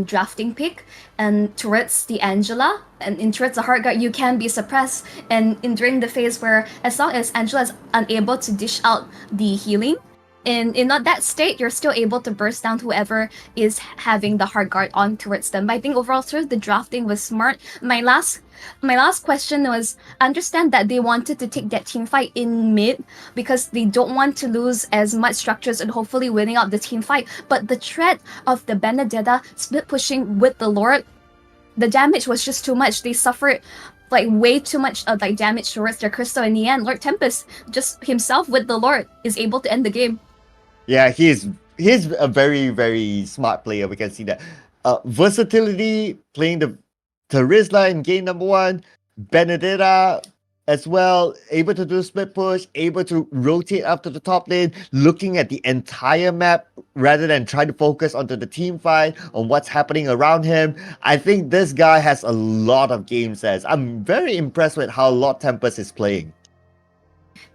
drafting pick. And towards the Angela, and in towards the Heartguard, you can be suppressed. And during the phase where, as long as Angela is unable to dish out the healing, in not that state, you're still able to burst down whoever is having the Heartguard on towards them. But I think overall, sort of the drafting was smart. My last question was, understand that they wanted to take that team fight in mid because they don't want to lose as much structures and hopefully winning out the team fight. But the threat of the Benedetta split pushing with the Lord, the damage was just too much. They suffered like way too much like damage towards their crystal. In the end, Lord Tempest just himself with the Lord is able to end the game. Yeah, he's a very, very smart player. We can see that. Versatility, playing the Terizla in game number 1, Benedetta as well, able to do split push, able to rotate up to the top lane, looking at the entire map rather than trying to focus onto the team fight, on what's happening around him. I think this guy has a lot of game sense. I'm very impressed with how Lord Tempest is playing.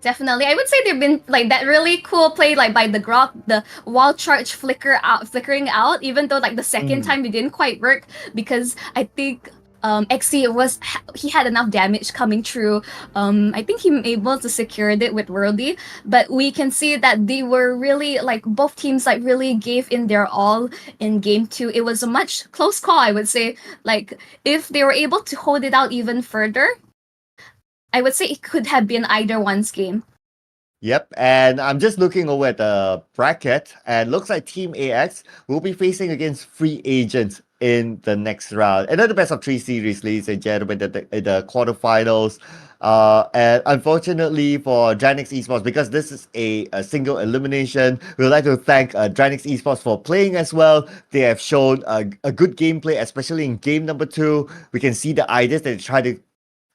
Definitely, I would say they've been like that really cool play, like by the Grok, the wild charge flickering out. Even though like the second time it didn't quite work because I think XC he had enough damage coming through. I think he was able to secure it with Worldy, but we can see that they were really like both teams like really gave in their all in game 2. It was a much close call, I would say. Like if they were able to hold it out even further, I would say it could have been either one's game. Yep, and I'm just looking over at the bracket, and looks like Team AX will be facing against free agents in the next round. Another best of three series, ladies and gentlemen, the quarterfinals. And unfortunately for Dranix Esports, because this is a single elimination, we would like to thank Dranix Esports for playing as well. They have shown a good gameplay, especially in game number 2. We can see the ideas that they try to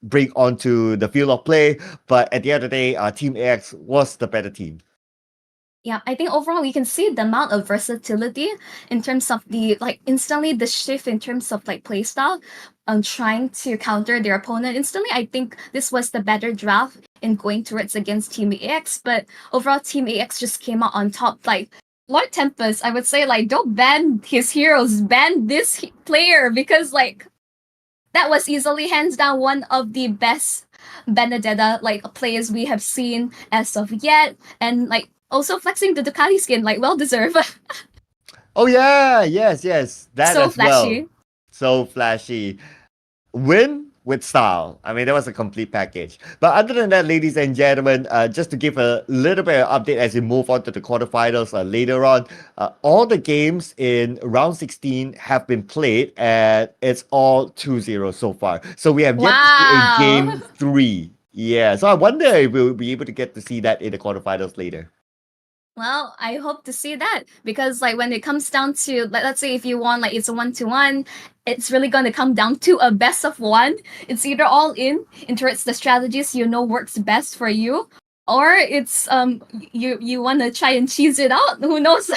bring onto the field of play, but at the end of the day, Team AX was the better team. Yeah, I think overall we can see the amount of versatility in terms of the instantly the shift in terms of playstyle trying to counter their opponent instantly. I think this was the better draft in going towards against Team AX, but overall Team AX just came out on top. Lord Tempest, I would say don't ban his heroes, ban this player, because that was easily hands down one of the best Benedetta players we have seen as of yet, and also flexing the Ducati skin, well deserved. Oh yeah, yes, that So as well. flashy. So flashy. Win with style. I mean, that was a complete package. But other than that, ladies and gentlemen, just to give a little bit of update as we move on to the quarterfinals later on, all the games in round 16 have been played, and it's all 2-0 so far. So we have yet to see a game 3. Yeah, so I wonder if we'll be able to get to see that in the quarterfinals later. Well, I hope to see that, because when it comes down to let's say if you want it's a 1-to-1, it's really going to come down to a best of 1. It's either all in towards the strategies works best for you, or it's you want to try and cheese it out. Who knows?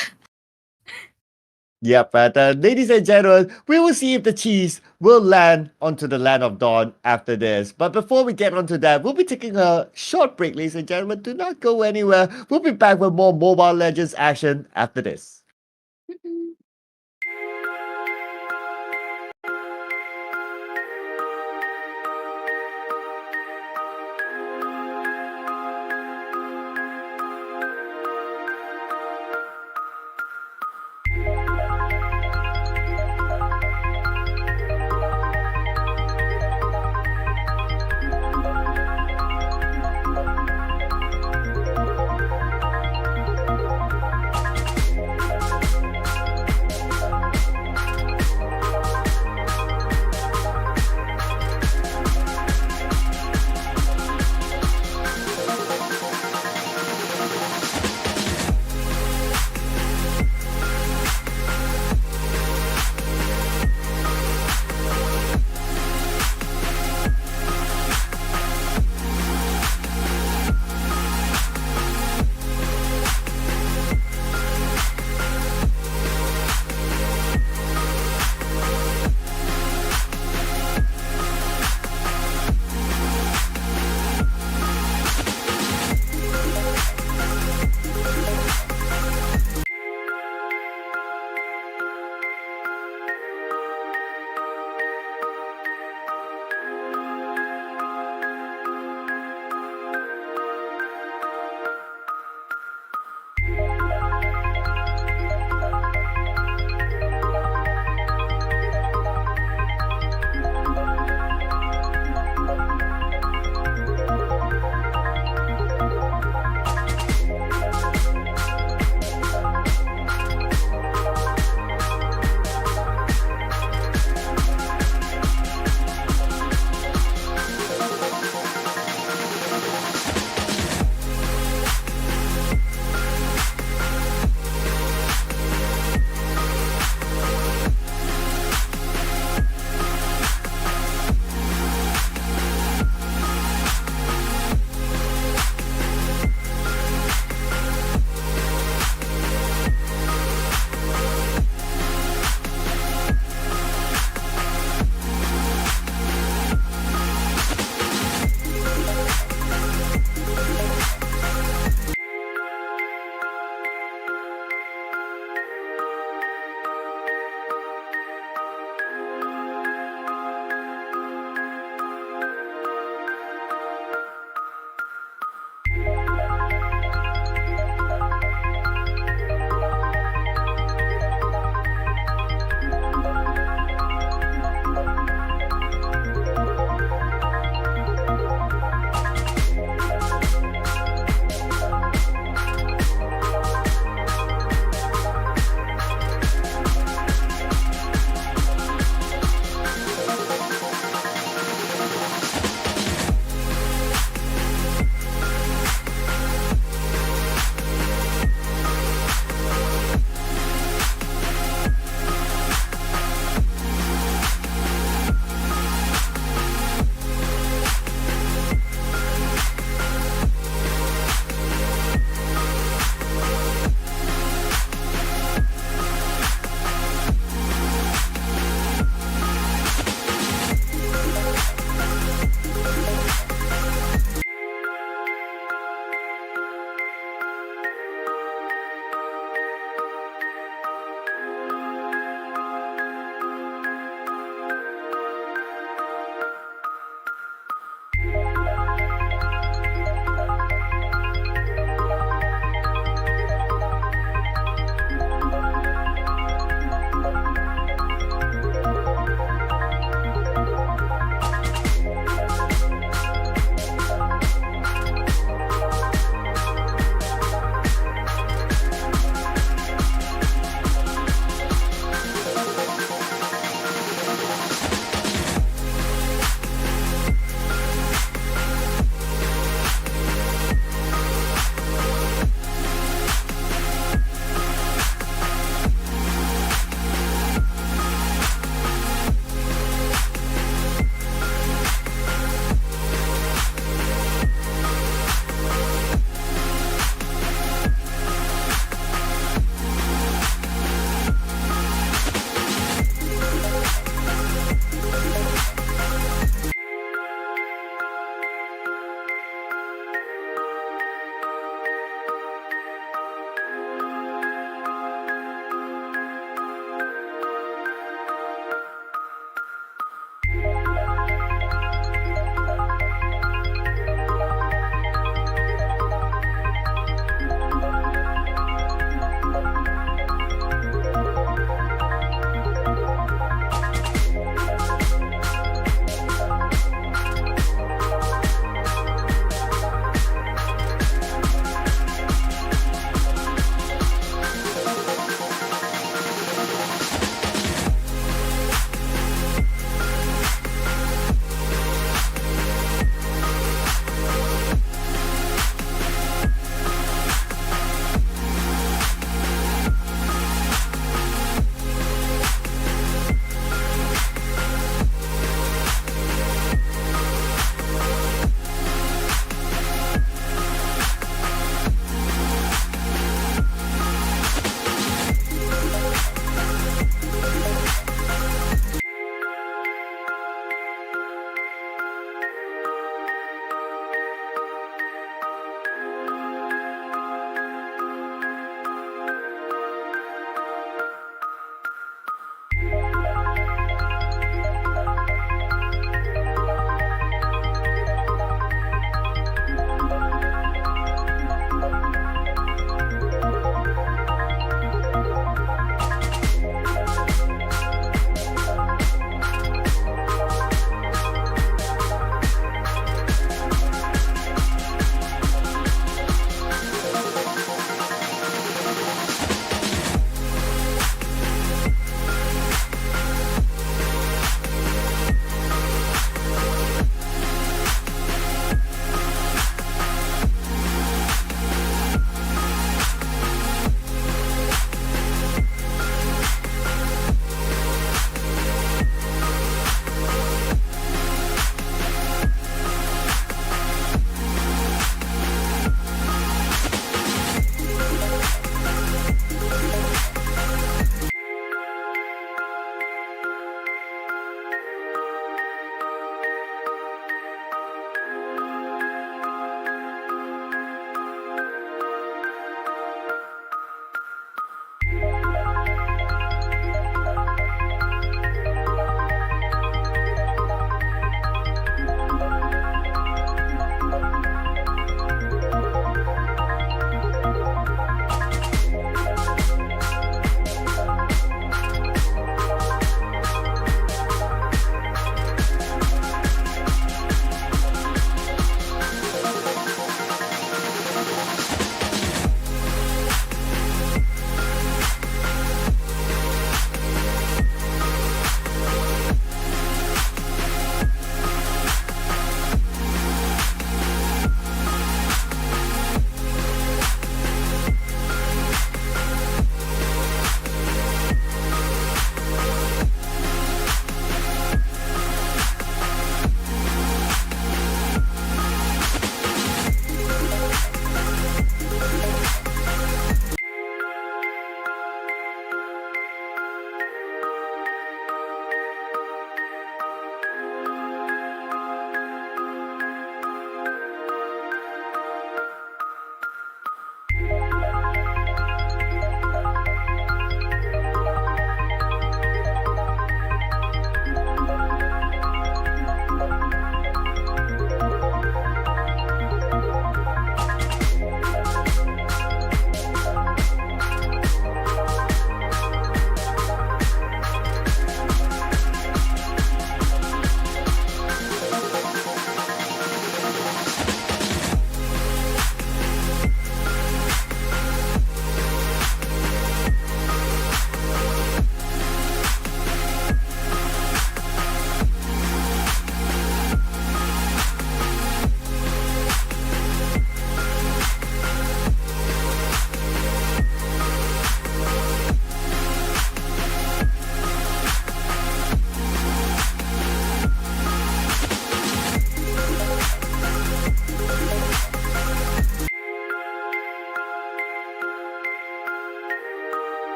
Yeah, but ladies and gentlemen, we will see if the cheese will land onto the land of dawn after this. But before we get onto that, we'll be taking a short break, ladies and gentlemen. Do not go anywhere. We'll be back with more Mobile Legends action after this.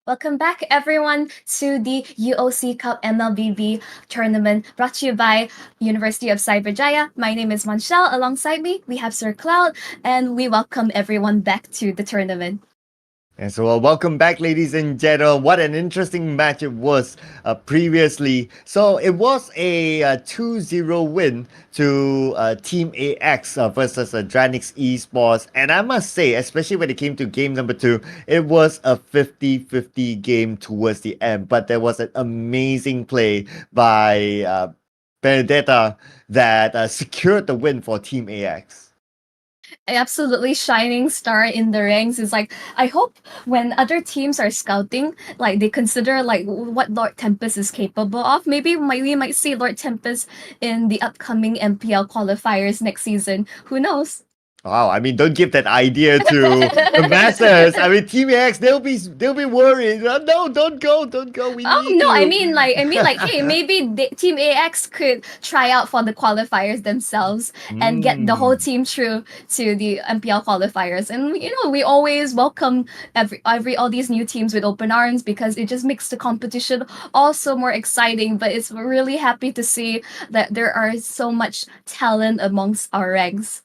Welcome back, everyone, to the UOC Cup MLBB Tournament brought to you by University of Cyberjaya. My name is Monchelle. Alongside me, we have Sir Cloud, and we welcome everyone back to the tournament. And so, welcome back, ladies and gentlemen. What an interesting match it was previously. So, it was a 2-0 win to Team AX versus Dranix Esports. And I must say, especially when it came to game number 2, it was a 50-50 game towards the end. But there was an amazing play by Benedetta that secured the win for Team AX. Absolutely shining star in the ranks. Is like, I hope when other teams are scouting, like they consider like what Lord Tempest is capable of. Maybe we might see Lord Tempest in the upcoming MPL qualifiers next season. Who knows? Wow, I mean, don't give that idea to the masses. I mean, Team X, they'll be worried. No, don't go. We Oh need no, you. I mean like, hey, maybe Team AX could try out for the qualifiers themselves and get the whole team through to the MPL qualifiers. And we always welcome every all these new teams with open arms because it just makes the competition also more exciting. But it's really happy to see that there are so much talent amongst our ranks.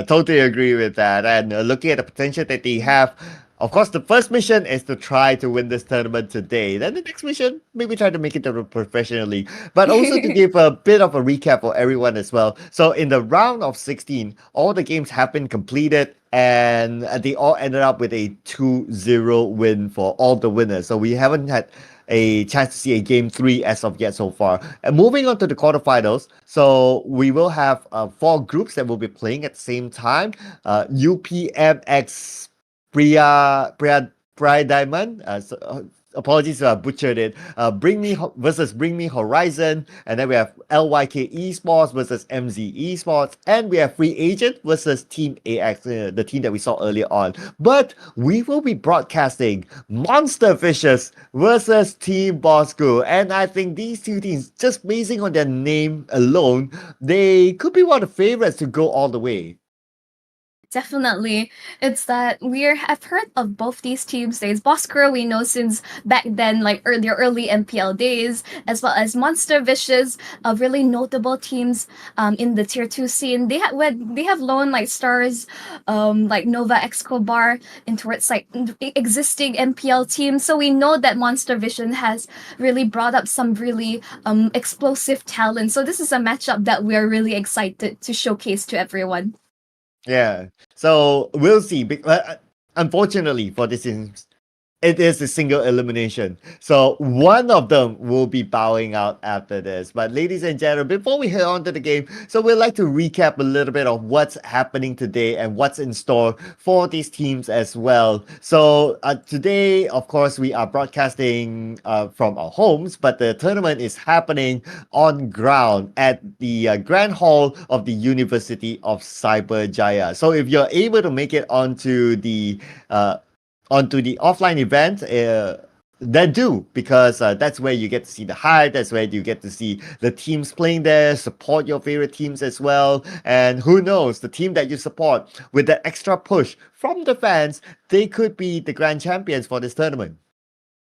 Totally agree with that. And looking at the potential that they have, of course, the first mission is to try to win this tournament today. Then the next mission, maybe try to make it to the professional league. But also to give a bit of a recap for everyone as well. So in the round of 16, all the games have been completed and they all ended up with a 2-0 win for all the winners. So we haven't had a chance to see a game 3 as of yet so far. And moving on to the quarterfinals, so we will have 4 groups that will be playing at the same time. UPM X Priaidaman. Apologies if I butchered it. Bring Me Horizon, and then we have LYK Esports versus MZ Esports, and we have Free Agent versus Team AX, the team that we saw earlier on. But we will be broadcasting Monster Fishes versus Team Boskurr, and I think these two teams, just basing on their name alone, they could be one of the favorites to go all the way. Definitely. It's that I've heard of both these teams days. Bosskurr we know since back then, like early MPL days, as well as Monster Vicious, really notable teams in the tier 2 scene. They have loaned like stars like Nova Escobar into its like existing MPL teams. So we know that Monster Vision has really brought up some really explosive talent. So this is a matchup that we're really excited to showcase to everyone. Yeah, so we'll see. Unfortunately for this it is a single elimination. So one of them will be bowing out after this. But ladies and gentlemen, before we head on to the game, so we'd like to recap a little bit of what's happening today and what's in store for these teams as well. So today, of course, we are broadcasting from our homes, but the tournament is happening on ground at the Grand Hall of the University of Cyberjaya. So if you're able to make it onto the offline event, then do, because that's where you get to see the hype, that's where you get to see the teams playing there, support your favorite teams as well, and who knows, the team that you support with that extra push from the fans, they could be the grand champions for this tournament.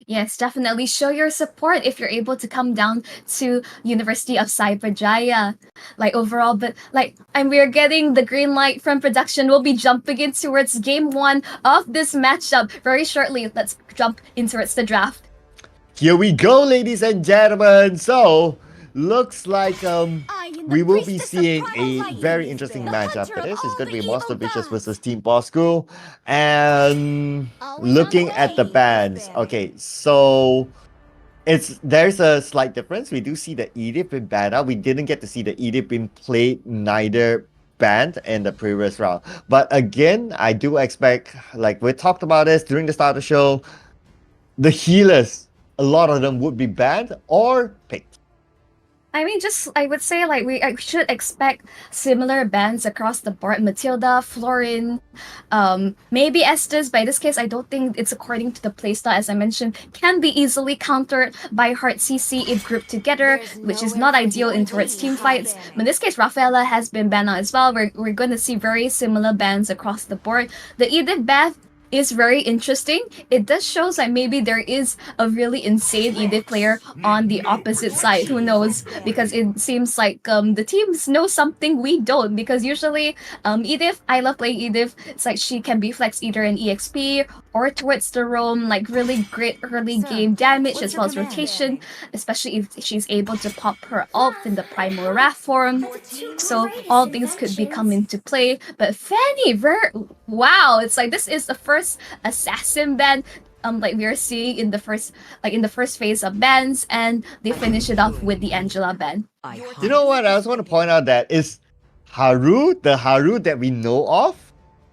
Yes, definitely show your support if you're able to come down to University of Cyberjaya. Like overall, but like, and we're getting the green light from production. We'll be jumping in towards game 1 of this matchup very shortly. Let's jump in towards the draft. Here we go, ladies and gentlemen. So looks like we will be seeing a very interesting matchup for this. It's going to be Monster Vicious versus Team Boskurr. And looking at the bands, okay, so there's a slight difference. We do see the Edith being banned out. We didn't get to see the Edith being played neither banned in the previous round. But again, I do expect, like we talked about this during the start of the show, the healers, a lot of them would be banned or picked. I mean, I would say like I should expect similar bans across the board. Matilda, Florin, maybe Estes, but in this case, I don't think it's according to the playstyle, as I mentioned, can be easily countered by Heart CC if grouped together, which is not ideal in towards team fights. But in this case, Rafaela has been banned out as well. We're going to see very similar bans across the board. The Edith is very interesting. It does shows that maybe there is a really insane EDIF player on the opposite side. Who knows? Because it seems like the teams know something we don't. Because usually EDIF, I love playing EDIF. It's like she can be flexed either in EXP or towards the roam, like really great early game damage as well as rotation, especially if she's able to pop her ult in the Primal Wrath form. So all things could be come into play. But Fanny, wow, it's like this is the first assassin ban like we are seeing in the first phase of bans, and they finish it off with the Angela ban. You know what? I just want to point out that is Haru, the Haru that we know of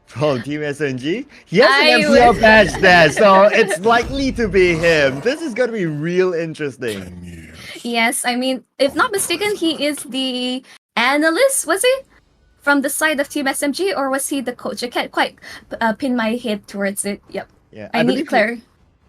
from Team SNG. He has an MCL badge there, so it's likely to be him. This is going to be real interesting. Yes, I mean, if not mistaken, he is the analyst, was he? From the side of Team SMG, or was he the coach? I can't quite pin my head towards it. Yep. Yeah, I need Claire.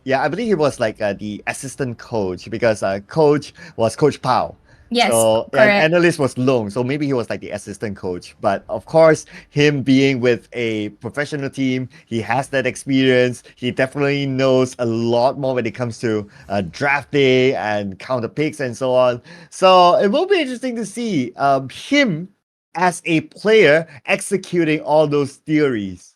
Yeah, I believe he was like the assistant coach, because coach was Coach Pao. Yes, so, correct. And analyst was Long, so maybe he was like the assistant coach. But of course, him being with a professional team, he has that experience. He definitely knows a lot more when it comes to drafting and counter picks and so on. So it will be interesting to see him as a player executing all those theories.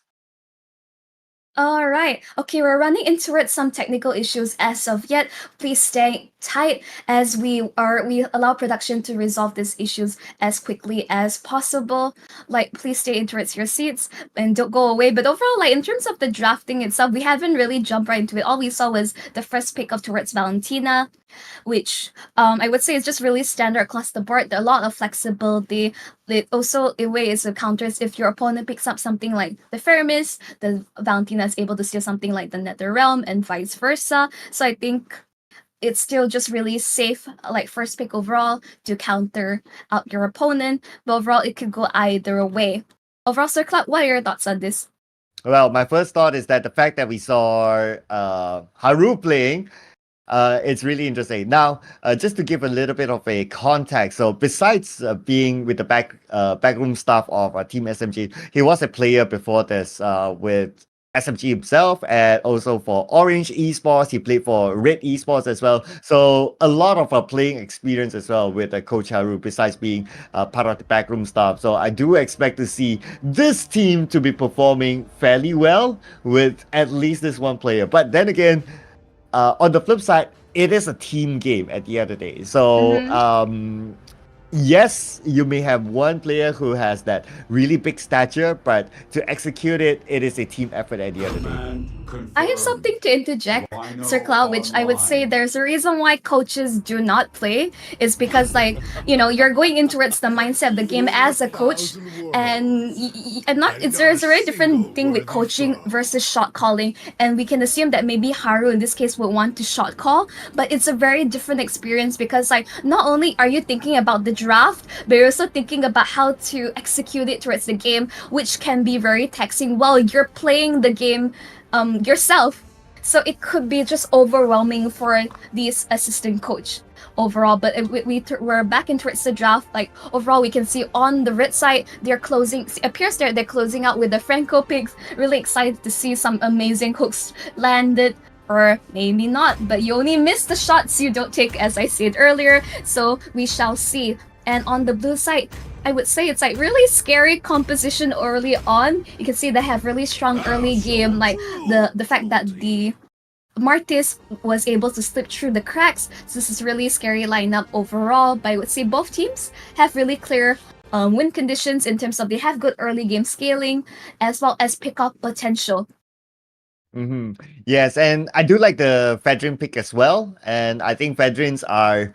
All right. Okay, we're running into some technical issues as of yet. Please stay tight as we allow production to resolve these issues as quickly as possible. Like, please stay into your seats and don't go away. But overall, like in terms of the drafting itself, we haven't really jumped right into it. All we saw was the first pick of towards Valentina, which I would say is just really standard across the board. There are a lot of flexibility. It also, in ways, it counters if your opponent picks up something like the Feramis, the Valentina is able to steal something like the Nether Realm and vice versa. So I think it's still just really safe, like first pick overall, to counter out your opponent. But overall, it could go either way. Overall, Sir Club, what are your thoughts on this? Well, my first thought is that the fact that we saw Haru playing, it's really interesting. Now, just to give a little bit of a context, so besides being with the backroom staff of Team SMG, he was a player before this with SMG himself, and also for Orange Esports. He played for Red Esports as well. So a lot of playing experience as well with Coach Haru, besides being part of the backroom staff. So I do expect to see this team to be performing fairly well with at least this one player. But then again, on the flip side, it is a team game at the end of the day. So, yes, you may have one player who has that really big stature, but to execute it, it is a team effort at the end of the day. I have something to interject, Sir Cloud, which I would say there's a reason why coaches do not play. Is because, like, you know, you're going in towards the mindset of the game as a coach, and there's a very different thing with coaching versus shot calling. And we can assume that maybe Haru in this case would want to shot call, but it's a very different experience because, like, not only are you thinking about the draft, but you're also thinking about how to execute it towards the game, which can be very taxing while you're playing the game yourself. So it could be just overwhelming for this assistant coach overall. But we're back in towards the draft. Like, overall, we can see on the red side, they're closing, it appears they're closing out with the Franco picks. Really excited to see some amazing hooks landed. Or maybe not, but you only miss the shots you don't take, as I said earlier. So we shall see. And on the blue side, I would say it's like really scary composition early on. You can see they have really strong early game, like the fact that the Martis was able to slip through the cracks. So this is really scary lineup overall. But I would say both teams have really clear win conditions in terms of they have good early game scaling as well as pick-up potential. Yes, and I do like the Fedrin pick as well. And I think Fedrins are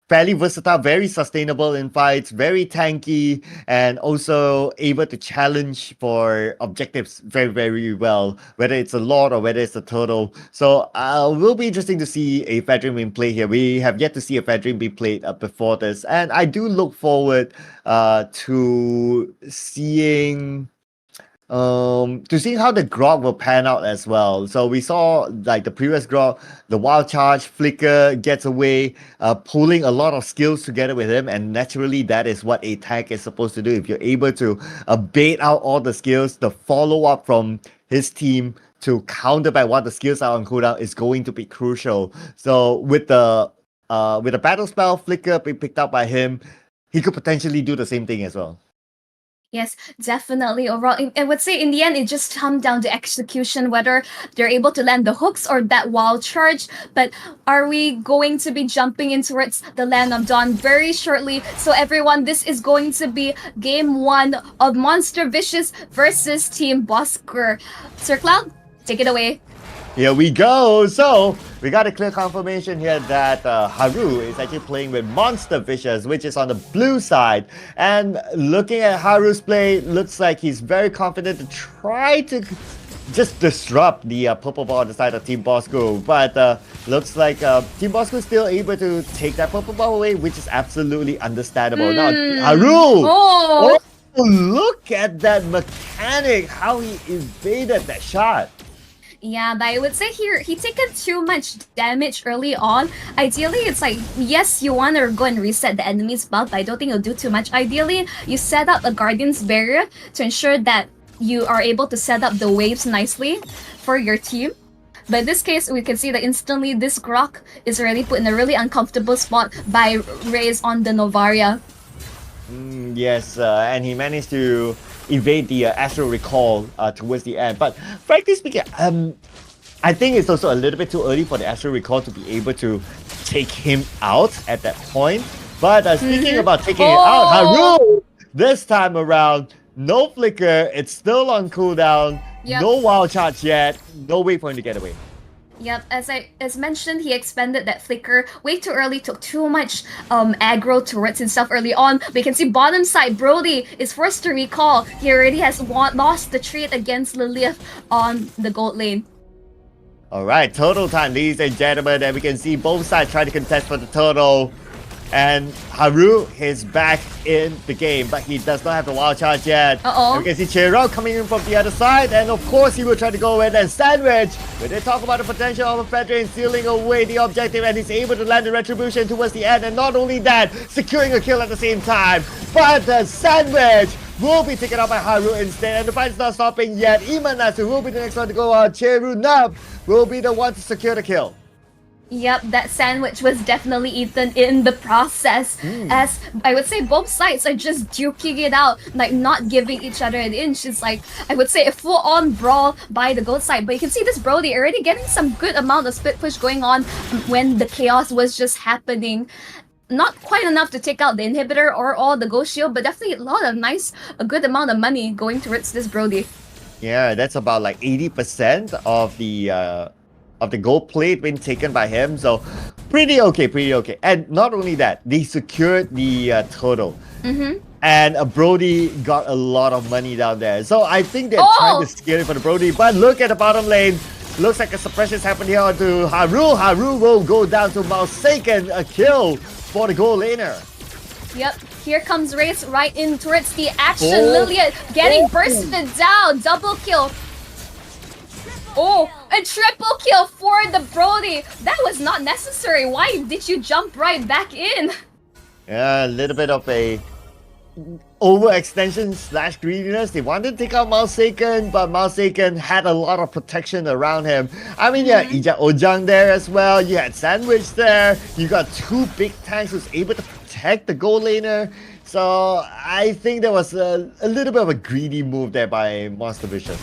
fairly versatile, very sustainable in fights, very tanky, and also able to challenge for objectives very, very well, whether it's a Lord or whether it's a Turtle. So it will be interesting to see a Fedrin being played here. We have yet to see a Fedrin be played before this, and I do look forward to seeing how the Grog will pan out as well. So we saw like the previous Grog, the Wild Charge, Flicker gets away, pulling a lot of skills together with him, and naturally that is what a tank is supposed to do. If you're able to bait out all the skills, the follow-up from his team to counter back while the skills are on cooldown is going to be crucial. So with the battle spell flicker being picked up by him, he could potentially do the same thing as well. Yes, definitely. Overall, I would say in the end, it just comes down to execution, whether they're able to land the hooks or that wild charge. But are we going to be jumping in towards the land of Dawn very shortly? So everyone, this is going to be game 1 of Monster Vicious versus Team Bosskurr. Sir Cloud, take it away. Here we go. So we got a clear confirmation here that Haru is actually playing with Monster Vicious, which is on the blue side. And looking at Haru's play, looks like he's very confident to try to just disrupt the purple ball on the side of Team Bosskurr. But looks like Team Bosskurr is still able to take that purple ball away, which is absolutely understandable. Now, Haru! Oh! Look at that mechanic, how he evaded that shot. Yeah, but I would say here, he taken too much damage early on. Ideally, it's like, yes, you want to go and reset the enemy's buff, but I don't think you'll do too much. Ideally, you set up a Guardian's Barrier to ensure that you are able to set up the waves nicely for your team. But in this case, we can see that instantly this Grok is already put in a really uncomfortable spot by Raze on the Novaria. Yes, and he managed to evade the Astral Recall towards the end. But frankly speaking, I think it's also a little bit too early for the Astral Recall to be able to take him out at that point. But speaking about taking it out, Haru, this time around, no flicker, it's still on cooldown, no wild charge yet, no way for him to get away. Yep, as mentioned, he expended that flicker way too early, took too much aggro towards himself early on. We can see bottom side, Brody is forced to recall. He already has lost the trade against Lilith on the gold lane. Alright, total time, ladies and gentlemen, and we can see both sides trying to contest for the total. And Haru is back in the game, but he does not have the wild charge yet. And we can see Chirao coming in from the other side, and of course he will try to go in and sandwich. But they talk about the potential of a Fedrin sealing away the objective, and he's able to land the retribution towards the end, and not only that, securing a kill at the same time. But the sandwich will be taken out by Haru instead, and the fight is not stopping yet. Imanatsu will be the next one to go out. Cheru Nub will be the one to secure the kill. Yep, that sandwich was definitely eaten in the process, as I would say both sides are just duking it out, like not giving each other an inch. It's like, I would say, a full-on brawl by the gold side. But you can see this Brody already getting some good amount of split push going on when the chaos was just happening. Not quite enough to take out the inhibitor or all the ghost shield, but definitely a good amount of money going towards this Brody. Yeah, that's about like 80% of the gold plate being taken by him, so pretty okay. And not only that, they secured the total. And Brody got a lot of money down there. So I think they're trying to scare it for the Brody, but look at the bottom lane. Looks like a suppression's happened here onto Haru. Haru will go down to Malsaken, a kill for the gold laner. Yep, here comes Race right in towards the action. Lilith getting bursted down, double kill. A triple kill for the Brody. That was not necessary. Why did you jump right back in? Yeah, a little bit of a overextension / greediness. They wanted to take out Malsaken, but Malsaken had a lot of protection around him. I mean, yeah, Ija Ojang there as well. You had Sandwich there. You got two big tanks who's able to protect the gold laner. So I think there was a little bit of a greedy move there by Monster Vicious.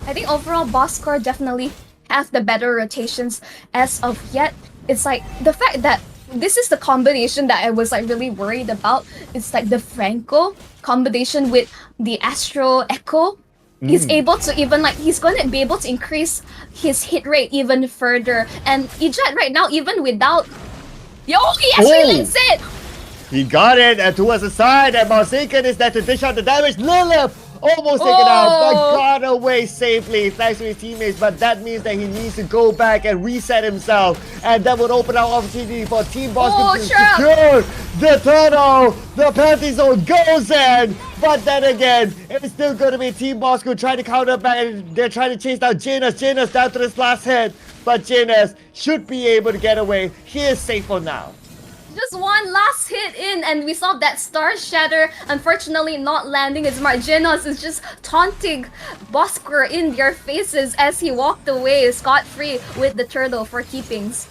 I think overall Bosskurr definitely have the better rotations as of yet. It's like the fact that this is the combination that I was like really worried about. It's like the Franco combination with the Astro Echo. He's able to even he's going to be able to increase his hit rate even further. And Ijat right now, even without he actually links it. He got it towards the side, and Malsaken is there to dish out the damage. Lilith almost taken out, but got away safely thanks to his teammates. But that means that he needs to go back and reset himself, and that would open up opportunity for Team Bosskurr to secure the turtle. The penalty zone goes in, but then again, it's still going to be Team Bosskurr trying to counter back, and they're trying to chase down Janus. Janus down to this last hit, but Janus should be able to get away. He is safe for now. Just one last hit in, and we saw that Star Shatter unfortunately not landing his mark. Genos is just taunting Bosskurr in their faces as he walked away scot-free with the turtle for keepings.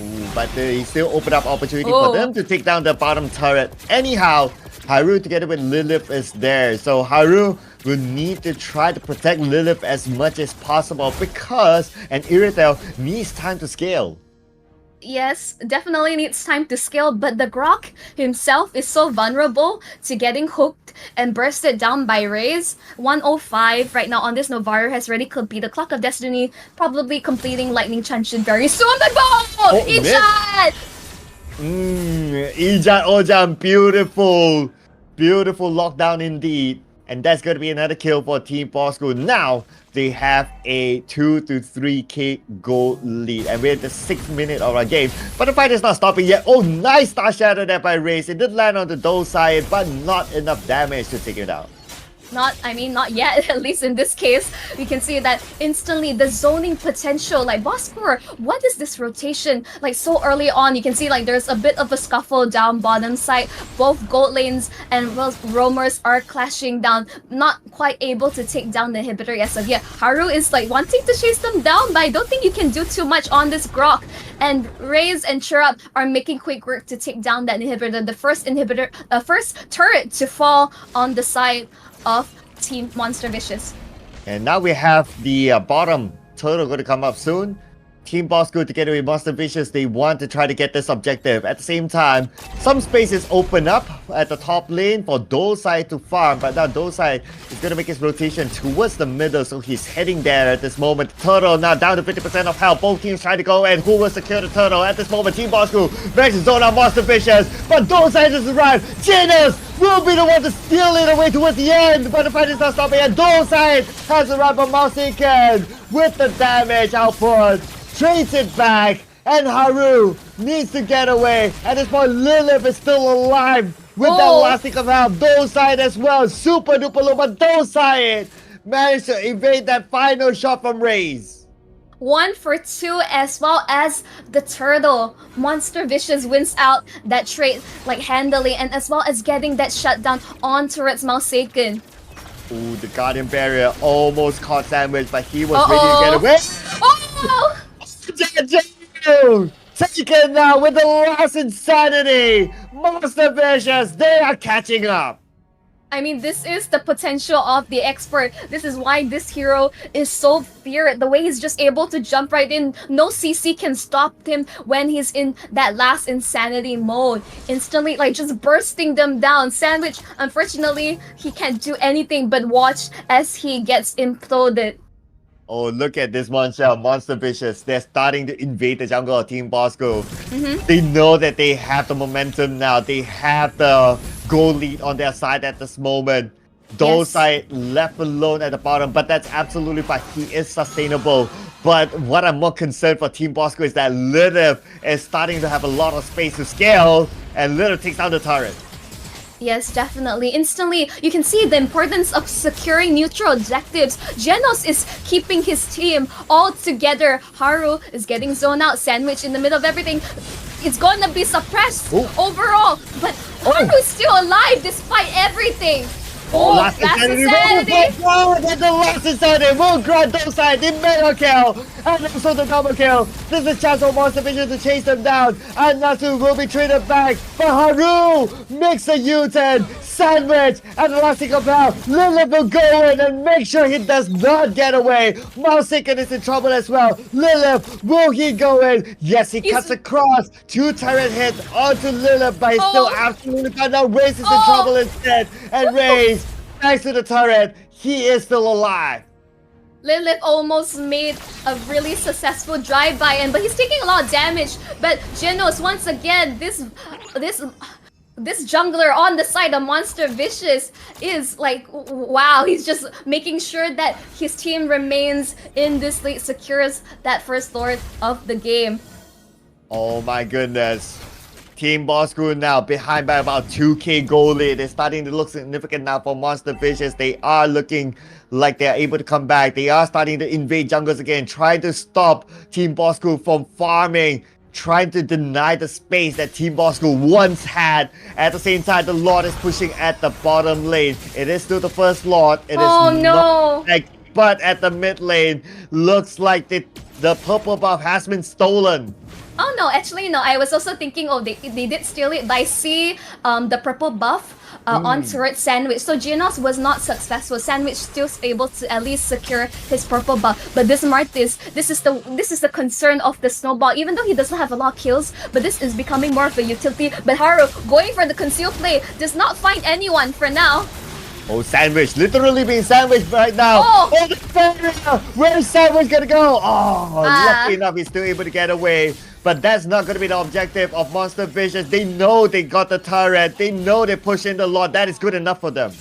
Ooh, but he still opened up opportunity for them to take down the bottom turret. Anyhow, Haru together with Lilith is there. So Haru will need to try to protect Lilith as much as possible because an Irritel needs time to scale. Yes, definitely needs time to scale, but the Grok himself is so vulnerable to getting hooked and bursted down by Raze. 105 right now on this Novaru has already completed Clock of Destiny, probably completing Lightning Chanshin very soon. But go! Ijat! Ijat Ojam, beautiful. Beautiful lockdown indeed. And that's going to be another kill for Team Bosskurr. Now, they have a 2 to 3k goal lead. And we're at the 6th minute of our game. But the fight is not stopping yet. Oh, nice Star Shadow there by Raze. It did land on the Dole side, but not enough damage to take it out. Not yet, at least in this case. We can see that instantly the zoning potential, like Bosskurr, what is this rotation? Like so early on, you can see like there's a bit of a scuffle down bottom side. Both gold lanes and roamers are clashing down, not quite able to take down the inhibitor as of yet. Haru is like wanting to chase them down, but I don't think you can do too much on this Grok. And Raze and Chirap are making quick work to take down that inhibitor. The first turret to fall on the side of Team Monster Vicious. And now we have the bottom turtle going to come up soon. Team Bosskurr together with Monster Vicious, they want to try to get this objective. At the same time, some spaces open up at the top lane for Doleside to farm, but now Doleside is going to make his rotation towards the middle, so he's heading there at this moment. Turtle now down to 50% of health. Both teams trying to go, and who will secure the turtle? At this moment, Team Bosskurr makes his zone on Monster Vicious, but Doleside has arrived. Genos will be the one to steal it away towards the end, but the fight is not stopping, and Doleside has arrived on Mousekin with the damage output. Trades it back, and Haru needs to get away. At this point, Lilith is still alive with that last tick of health. Doleside as well, super duper low, but Doleside managed to evade that final shot from Raze. 1 for 2 as well as the turtle. Monster Vicious wins out that trade like handily, and as well as getting that shutdown on turret's Mousekin. Ooh, the Guardian Barrier almost caught Sandwich, but he was ready to get away. Oh! Taken now with the last insanity. Monster Vicious, they are catching up. I mean, this is the potential of the expert. This is why this hero is so feared. The way he's just able to jump right in. No CC can stop him when he's in that last insanity mode. Instantly, like, just bursting them down. Sandwich, unfortunately, he can't do anything but watch as he gets imploded. Oh, look at this Monchelle, Monster Vicious. They're starting to invade the jungle of Team Bosskurr. They know that they have the momentum now. They have the goal lead on their side at this moment. Doleside left alone at the bottom, but that's absolutely fine. He is sustainable. But what I'm more concerned for Team Bosskurr is that Lilith is starting to have a lot of space to scale, and Lilith takes down the turret. Yes, definitely. Instantly, you can see the importance of securing neutral objectives. Genos is keeping his team all together. Haru is getting zoned out. Sandwich in the middle of everything. It's gonna be suppressed overall. But Haru is still alive despite everything. Last insanity! That's the last insanity! Will grant Doleside the mega kill! And also the double kill! This is a chance for Monster Vicious to chase them down! And Natsu will be traded back! But Haru makes a U-turn! Sandwich! And the last thing about Lilith will go in and make sure he does not get away! Mousekin is in trouble as well! Lilith, will he go in? Yes, he cuts across! 2 turret hits onto Lilith, but he's still absolutely fine. Now Raze is in trouble instead! And Raze, thanks to the turret, he is still alive. Lilith almost made a really successful drive-by, but he's taking a lot of damage. But Genos, once again, this jungler on the side of Monster Vicious is like, wow, he's just making sure that his team remains in this lead, secures that first lord of the game. Oh my goodness. Team Bosskurr now behind by about 2k goal lead. It's starting to look significant now for Monster Vicious. They are looking like they are able to come back. They are starting to invade jungles again, trying to stop Team Bosskurr from farming trying to deny the space that Team Bosskurr once had. At the same time, the Lord is pushing at the bottom lane. It is still the first Lord. It is Oh, not no. but at the mid lane, looks like the purple buff has been stolen. Oh no, actually no. I was also thinking, oh, they did steal it, but I see the purple buff on turret Sandwich. So Genos was not successful. Sandwich still able to at least secure his purple buff. But this Martis, this is the concern of the Snowball. Even though he doesn't have a lot of kills, but this is becoming more of a utility. But Haru going for the conceal play does not find anyone for now. Oh, Sandwich, literally being sandwiched right now. Oh. The barrier! Where's Sandwich gonna go? Oh, lucky enough, he's still able to get away. But that's not going to be the objective of Monster Vicious. They know they got the turret. They know they push in the Lord. That is good enough for them.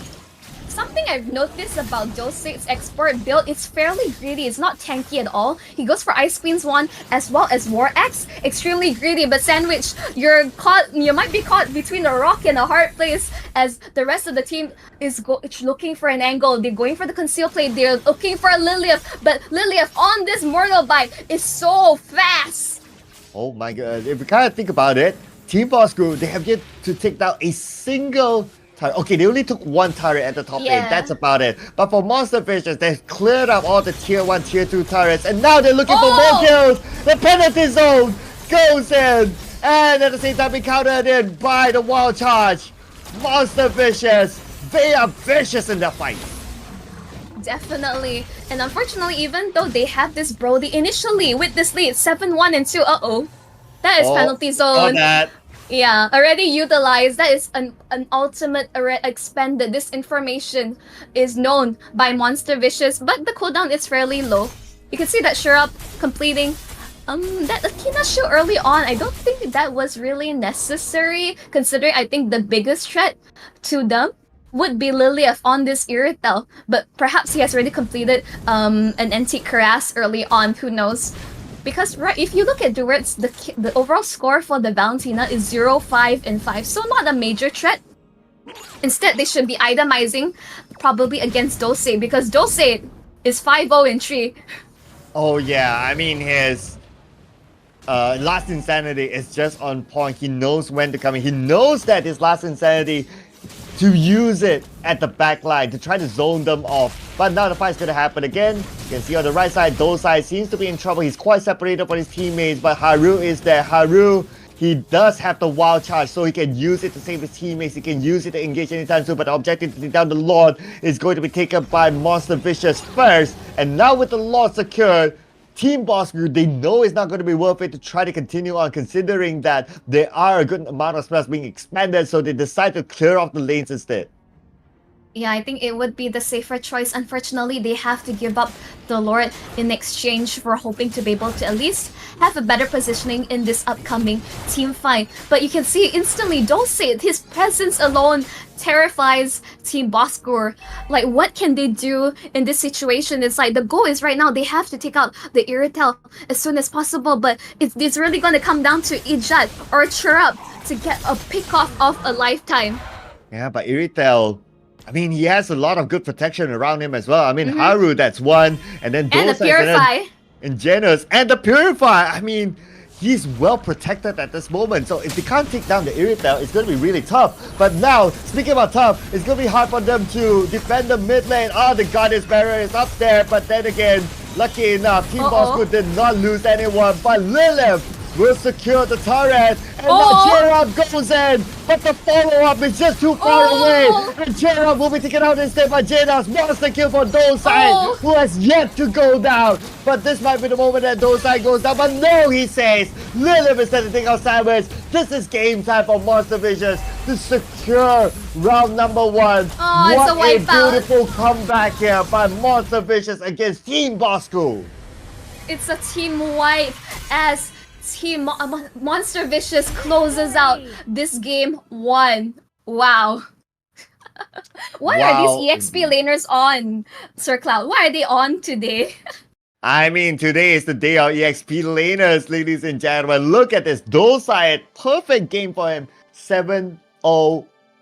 Something I've noticed about Dose's expert build, it's fairly greedy. It's not tanky at all. He goes for Ice Queen Swan as well as War Axe. Extremely greedy, but Sandwich, you might be caught between a rock and a hard place as the rest of the team is looking for an angle. They're going for the conceal play. They're looking for Lilith, but Lilith on this Mortal Bite is so fast. Oh my god, if you kind of think about it, Team Bosskurr, they have yet to take down a single turret. Okay, they only took one turret at the top lane, that's about it. But for Monster Vicious, they've cleared up all the tier 1, tier 2 turrets, and now they're looking for more kills! The penalty zone goes in! And at the same time, be countered in by the wild charge. Monster Vicious, they are vicious in their fight. Definitely. And unfortunately, even though they have this Brody initially with this lead, 7-1 and 2, that is penalty zone. Yeah, already utilized. That is an ultimate expended. This information is known by Monster Vicious, but the cooldown is fairly low. You can see that Shurap completing that Akina show early on. I don't think that was really necessary, considering I think the biggest threat to them would be Lilith on this Irritel, but perhaps he has already completed an Antique Cuirass early on, who knows. Because if you look at Duets, the overall score for the Valentina is 0, 5, and 5, so not a major threat. Instead, they should be itemizing probably against Dose, because Dose is 5-0 and 3. Oh yeah, I mean his Last Insanity is just on point. He knows when to come in. He knows that his Last Insanity to use it at the back line to try to zone them off. But now the fight's gonna happen again. You can see on the right side, Dosai seems to be in trouble. He's quite separated from his teammates, but Haru is there. Haru, he does have the wild charge, so he can use it to save his teammates. He can use it to engage anytime soon, but the objective to take down the Lord is going to be taken by Monster Vicious first. And now with the Lord secured, Team Bosskurr, they know it's not going to be worth it to try to continue on, considering that there are a good amount of spells being expanded, so they decide to clear off the lanes instead. Yeah, I think it would be the safer choice. Unfortunately, they have to give up the Lord in exchange for hoping to be able to at least have a better positioning in this upcoming team fight. But you can see instantly, Dose, his presence alone terrifies Team Bosskurr. Like, what can they do in this situation? It's like the goal is right now they have to take out the Irritel as soon as possible, but it's really going to come down to Ijat or Churup to get a pick off of a lifetime. Yeah, but Irritel, I mean, he has a lot of good protection around him as well. I mean, Haru, that's one, and then And the Dosai, Purify. and Genos, and the Purify. I mean, he's well protected at this moment. So if they can't take down the Irritel, it's going to be really tough. But now, speaking about tough, it's going to be hard for them to defend the mid lane. Oh, the Goddess Barrier is up there. But then again, lucky enough, Team Bosskurr did not lose anyone. But Lilith will secure the turret. And now Gerard goes in. But the follow-up is just too far away. And Gerard will be taken out instead by Genos. Monster kill for Dosai, who has yet to go down. But this might be the moment that Dosai goes down. But no, he says, Lilith is taking out Sandwich. This is game time for Monster Vicious to secure round number 1. What a beautiful comeback here by Monster Vicious against Team Bosskurr. It's a team wipe as Team Monster Vicious closes out this game 1. Wow. What are these EXP laners on, Sir Cloud? Why are they on today? I mean, today is the day of EXP laners, ladies and gentlemen. Look at this. Dosai, perfect game for him. 7-0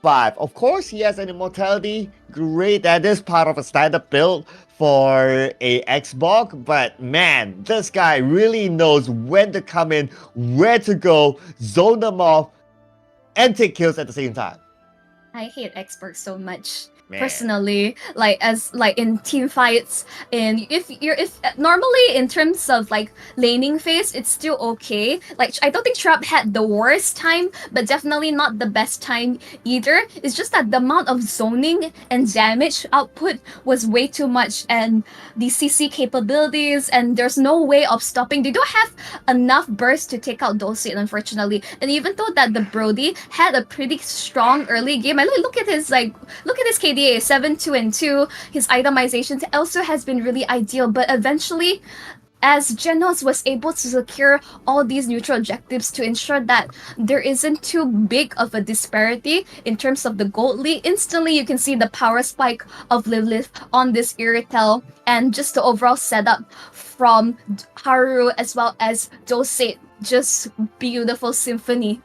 5. Of course, he has an immortality. Great, that is part of a standard build for a Xbox. But man, this guy really knows when to come in, where to go, zone them off, and take kills at the same time. I hate experts so much. Man. Personally, like as like in team fights, and if normally in terms of like laning phase, it's still okay. Like I don't think Trap had the worst time, but definitely not the best time either. It's just that the amount of zoning and damage output was way too much, and the CC capabilities, and there's no way of stopping. They don't have enough burst to take out Dulcet, unfortunately. And even though that the Brody had a pretty strong early game, I look at his KDA 7-2-2. His itemization also has been really ideal, but eventually, as Genos was able to secure all these neutral objectives to ensure that there isn't too big of a disparity in terms of the gold lead, instantly you can see the power spike of Lilith on this Iritel, and just the overall setup from Haru as well as Dulcet. Just beautiful symphony.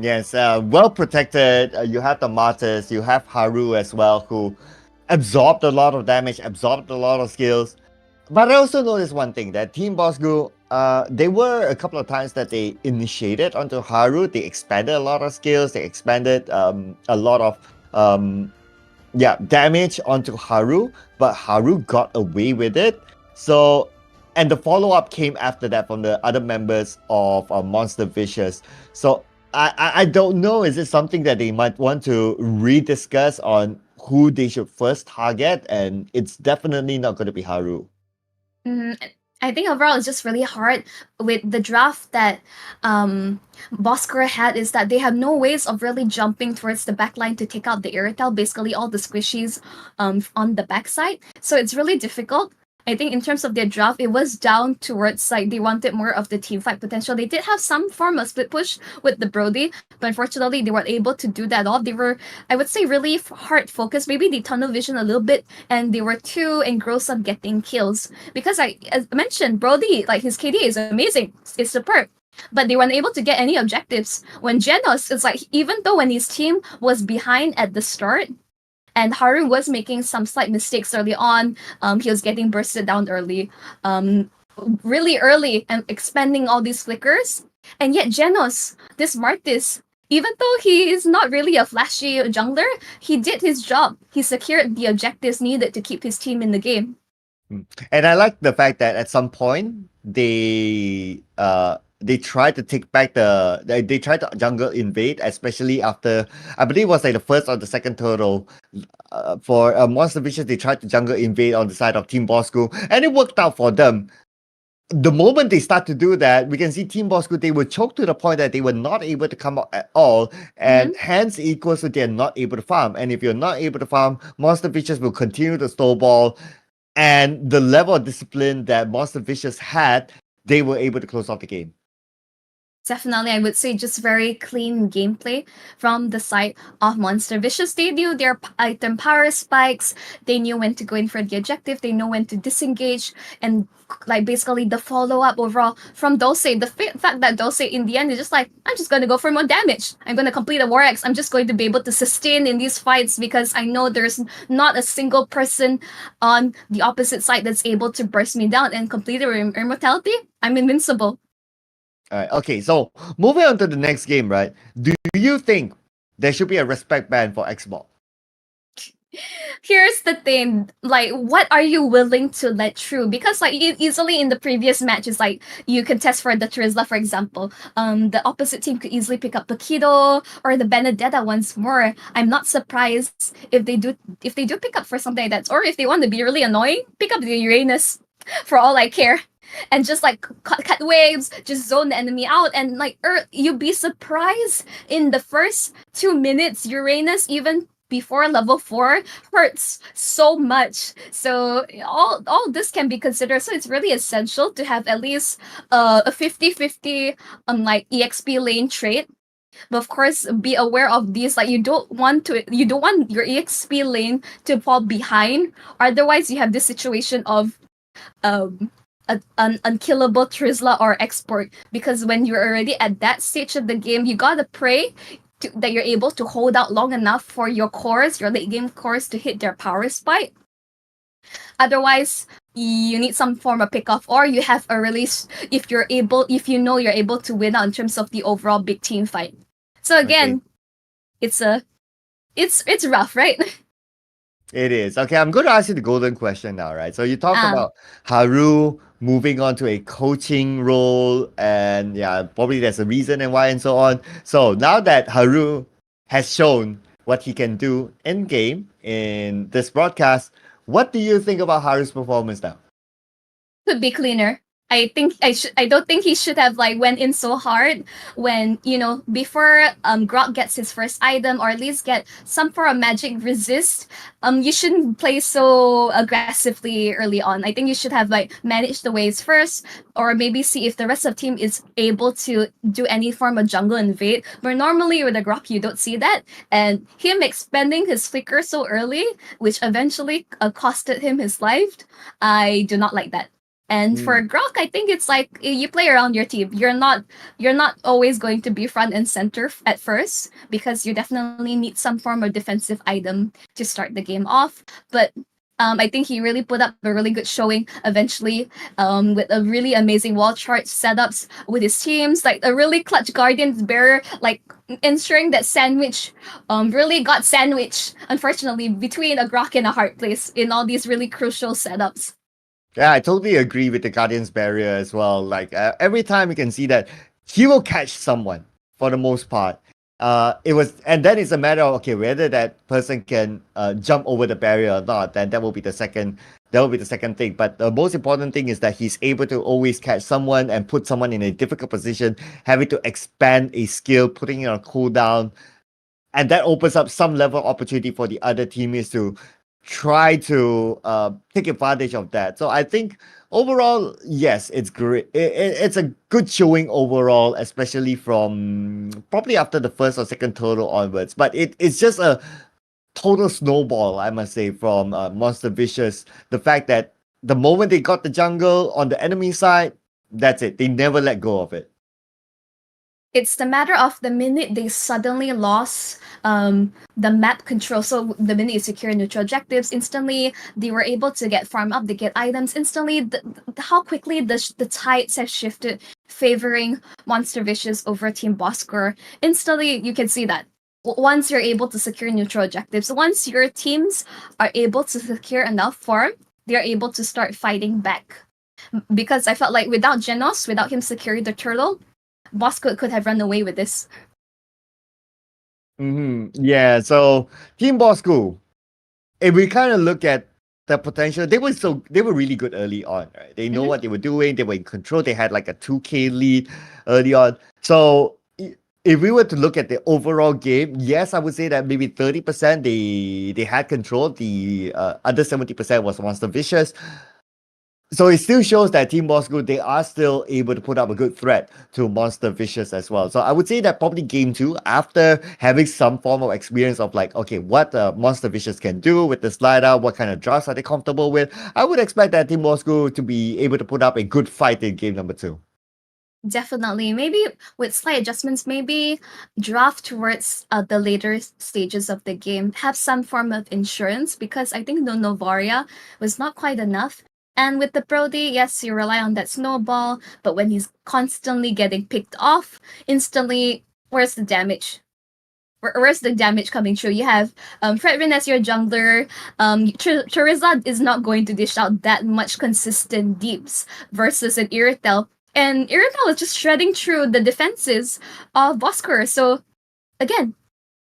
Yes, well protected. You have the Martyrs, you have Haru as well, who absorbed a lot of damage, absorbed a lot of skills. But I also noticed one thing, that Team Boskurr, they were a couple of times that they initiated onto Haru. They expanded a lot of skills, they expanded a lot of damage onto Haru, but Haru got away with it. So, and the follow-up came after that from the other members of Monster Vicous. So I don't know, is it something that they might want to rediscuss on who they should first target? And it's definitely not going to be Haru. I think overall it's just really hard with the draft that Bosskurr had, is that they have no ways of really jumping towards the backline to take out the Iritel, basically all the squishies on the backside. So it's really difficult. I think in terms of their draft, it was down towards like they wanted more of the team fight potential. They did have some form of split push with the Brody, but unfortunately they weren't able to do that off. They were, I would say, really hard focused. Maybe they tunnel vision a little bit, and they were too engrossed on getting kills. Because as I mentioned, Brody, like his KD is amazing, it's superb. But they weren't able to get any objectives. When Genos, it's like, even though when his team was behind at the start, and Haru was making some slight mistakes early on. He was getting bursted down early, really early, and expending all these flickers. And yet Genos, this Martis, even though he is not really a flashy jungler, he did his job. He secured the objectives needed to keep his team in the game. And I like the fact that at some point they tried to take back they tried to jungle invade, especially after, I believe it was like the first or the second turtle for Monster Vicous. They tried to jungle invade on the side of Team Boskurr, and it worked out for them. The moment they start to do that, we can see Team Boskurr, they were choked to the point that they were not able to come out at all, and hence equals to they're not able to farm. And if you're not able to farm, Monster Vicous will continue to snowball, and the level of discipline that Monster Vicous had, they were able to close off the game. Definitely, I would say just very clean gameplay from the side of Monster Vicous. They knew their item power spikes, they knew when to go in for the objective, they know when to disengage, and like basically the follow-up overall from Dulcet. The fact that Dulcet in the end is just like, I'm just going to go for more damage. I'm going to complete a War X. I'm just going to be able to sustain in these fights because I know there's not a single person on the opposite side that's able to burst me down and complete a immortality. I'm invincible. All right, okay, so moving on to the next game, right? Do you think there should be a respect ban for Xbox? Here's the thing, like, what are you willing to let through? Because like easily in the previous matches, like you could test for the Trizla, for example. The opposite team could easily pick up the Kido or the Benedetta once more. I'm not surprised if they do pick up for something like that, or if they want to be really annoying, pick up the Uranus. For all I care. And just like cut waves, just zone the enemy out, and like you'd be surprised in the first 2 minutes, Uranus, even before level 4, hurts so much. So all this can be considered. So it's really essential to have at least a 50-50 like EXP lane trait. But of course, be aware of these. Like you don't want your EXP lane to fall behind. Otherwise, you have this situation of an unkillable Trizla or export, because when you're already at that stage of the game, you gotta pray that you're able to hold out long enough for your cores, your late game cores, to hit their power spike. Otherwise, you need some form of pickoff, or you have a release if you know you're able to win out in terms of the overall big team fight. So again, it's rough, right? It is. Okay, I'm going to ask you the golden question now, right? So you talked about Haru moving on to a coaching role, and yeah, probably there's a reason and why and so on. So now that Haru has shown what he can do in game in this broadcast, what do you think about Haru's performance now? Could be cleaner. I don't think he should have went in so hard when, before Grok gets his first item, or at least get some form of magic resist. You shouldn't play so aggressively early on. I think you should have managed the waves first, or maybe see if the rest of the team is able to do any form of jungle invade. But normally with the Grok you don't see that, and him expending his flicker so early, which eventually costed him his life. I do not like that. And for Grok, I think it's you play around your team. You're not always going to be front and center at first, because you definitely need some form of defensive item to start the game off. But I think he really put up a really good showing eventually, with a really amazing wall charge setups with his teams, a really clutch Guardian's Bearer, ensuring that sandwich really got sandwiched, unfortunately, between a Grok and a Heart Place in all these really crucial setups. Yeah, I totally agree with the Guardian's Barrier as well. Every time you can see that he will catch someone for the most part. And then it's a matter of whether that person can jump over the barrier or not. Then that will be the second thing. But the most important thing is that he's able to always catch someone and put someone in a difficult position, having to expand a skill, putting it on cooldown, and that opens up some level of opportunity for the other teammates to try to take advantage of that. So I think overall, yes, it's great. It's a good showing overall, especially from probably after the first or second total onwards. But it's just a total snowball, I must say, from Monster Vicious. The fact that the moment they got the jungle on the enemy side, that's it. They never let go of it. It's the matter of the minute they suddenly lost the map control. So the minute you secure neutral objectives, instantly they were able to get farm up, they get items instantly. How quickly the tides have shifted, favoring Monster Vicious over Team Bosskurr. Instantly, you can see that. Once you're able to secure neutral objectives, once your teams are able to secure enough farm, they're able to start fighting back. Because I felt like without Genos, without him securing the turtle, Bosskurr could have run away with this. Yeah, so Team Bosskurr, if we kind of look at the potential, they were really good early on, right? They know what they were doing, they were in control, they had a 2K lead early on. So if we were to look at the overall game, yes, I would say that maybe 30% they had control, the other 70% was Monster Vicious. So it still shows that Team Bosskurr, they are still able to put up a good threat to Monster Vicious as well. So I would say that probably game 2, after having some form of experience of what Monster Vicious can do with the slider, what kind of drafts are they comfortable with, I would expect that Team Bosskurr to be able to put up a good fight in game number 2. Definitely. Maybe with slight adjustments, maybe draft towards the later stages of the game, have some form of insurance, because I think the Novaria was not quite enough. And with the Brody, yes, you rely on that snowball, but when he's constantly getting picked off, instantly, where's the damage? Where's the damage coming through? You have Fredrin as your jungler. Charizard is not going to dish out that much consistent deeps versus an Irritel. And Irritel is just shredding through the defenses of Bosskurr. So, again,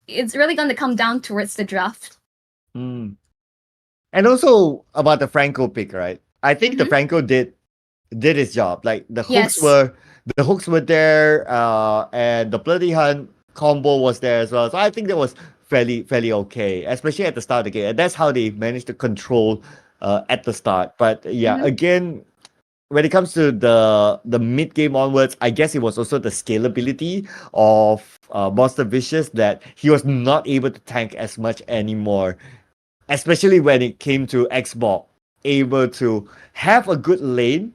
it's really going to come down towards the draft. And also about the Franco pick, right? I think the Franco did his job. The hooks were there, and the Bloody Hunt combo was there as well. So I think that was fairly okay, especially at the start of the game. And that's how they managed to control at the start. But yeah, again, when it comes to the mid game onwards, I guess it was also the scalability of Monster Vicious that he was not able to tank as much anymore. Especially when it came to Xbox, able to have a good lane.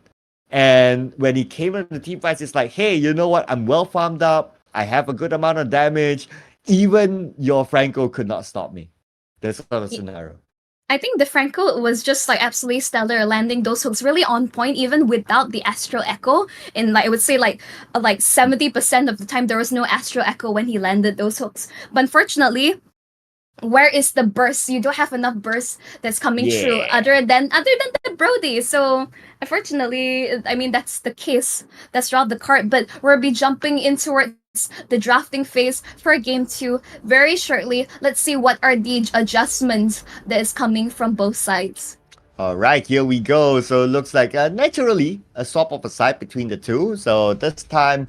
And when he came into the team fights, it's hey, you know what? I'm well farmed up. I have a good amount of damage. even your Franco could not stop me. That's sort of scenario. I think the Franco was just like absolutely stellar, landing those hooks really on point, even without the Astral Echo. And like I would say, like 70% of the time there was no Astral Echo when he landed those hooks. But unfortunately, where is the burst? You don't have enough burst that's coming through other than the Brody. So unfortunately, I mean that's the case. That's around the card. But we'll be jumping in towards the drafting phase for game 2 very shortly. Let's see what are the adjustments that is coming from both sides. All right, here we go. So it looks like naturally a swap of a side between the two. So this time,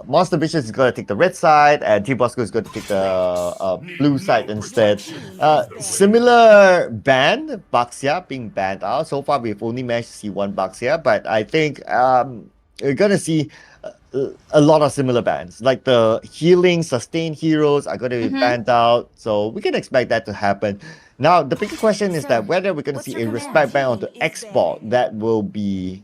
Monster Vicious is going to take the red side, and Team Bosskurr is going to take the blue side instead. Similar ban, Baxia being banned out. So far, we've only managed to see one Baxia, but I think we're going to see a lot of similar bans. Like the healing, sustain heroes are going to be banned out. So we can expect that to happen. Now, the bigger question is that whether we're going to see a respect ban onto export, that will be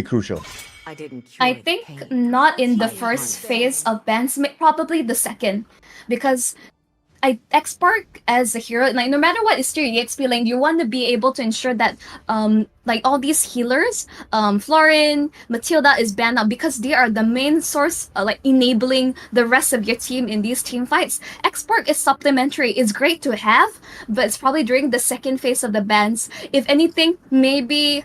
crucial. I think not in the first phase of bans, probably the second, because X-Spark as a hero, like no matter what is your EXP lane, you want to be able to ensure that like all these healers, Florin, Matilda is banned out because they are the main source, like enabling the rest of your team in these team fights. X-Spark is supplementary. It's great to have, but it's probably during the second phase of the bans. If anything, maybe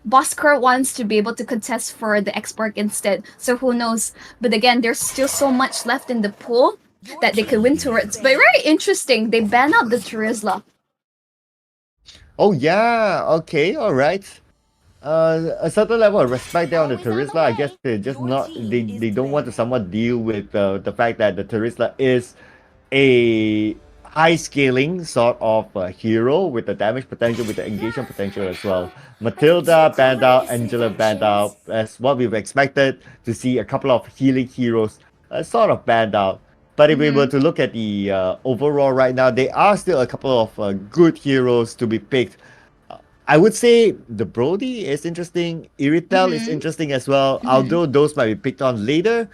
Bosskurr wants to be able to contest for the X-Spark instead, so who knows. But again, there's still so much left in the pool that they could win towards. But very interesting, they ban out the Turizla. Oh yeah, okay, all right. A certain level of respect there on the Turizla. I guess they just not they don't want to somewhat deal with the fact that the Turizla is a high scaling sort of hero with the damage potential, with the engagement potential as well. Matilda banned out, Angela banned out. That's what we've expected to see. A couple of healing heroes sort of banned out. But if we were to look at the overall right now, there are still a couple of good heroes to be picked. I would say the Brody is interesting. Iritel is interesting as well, although those might be picked on later.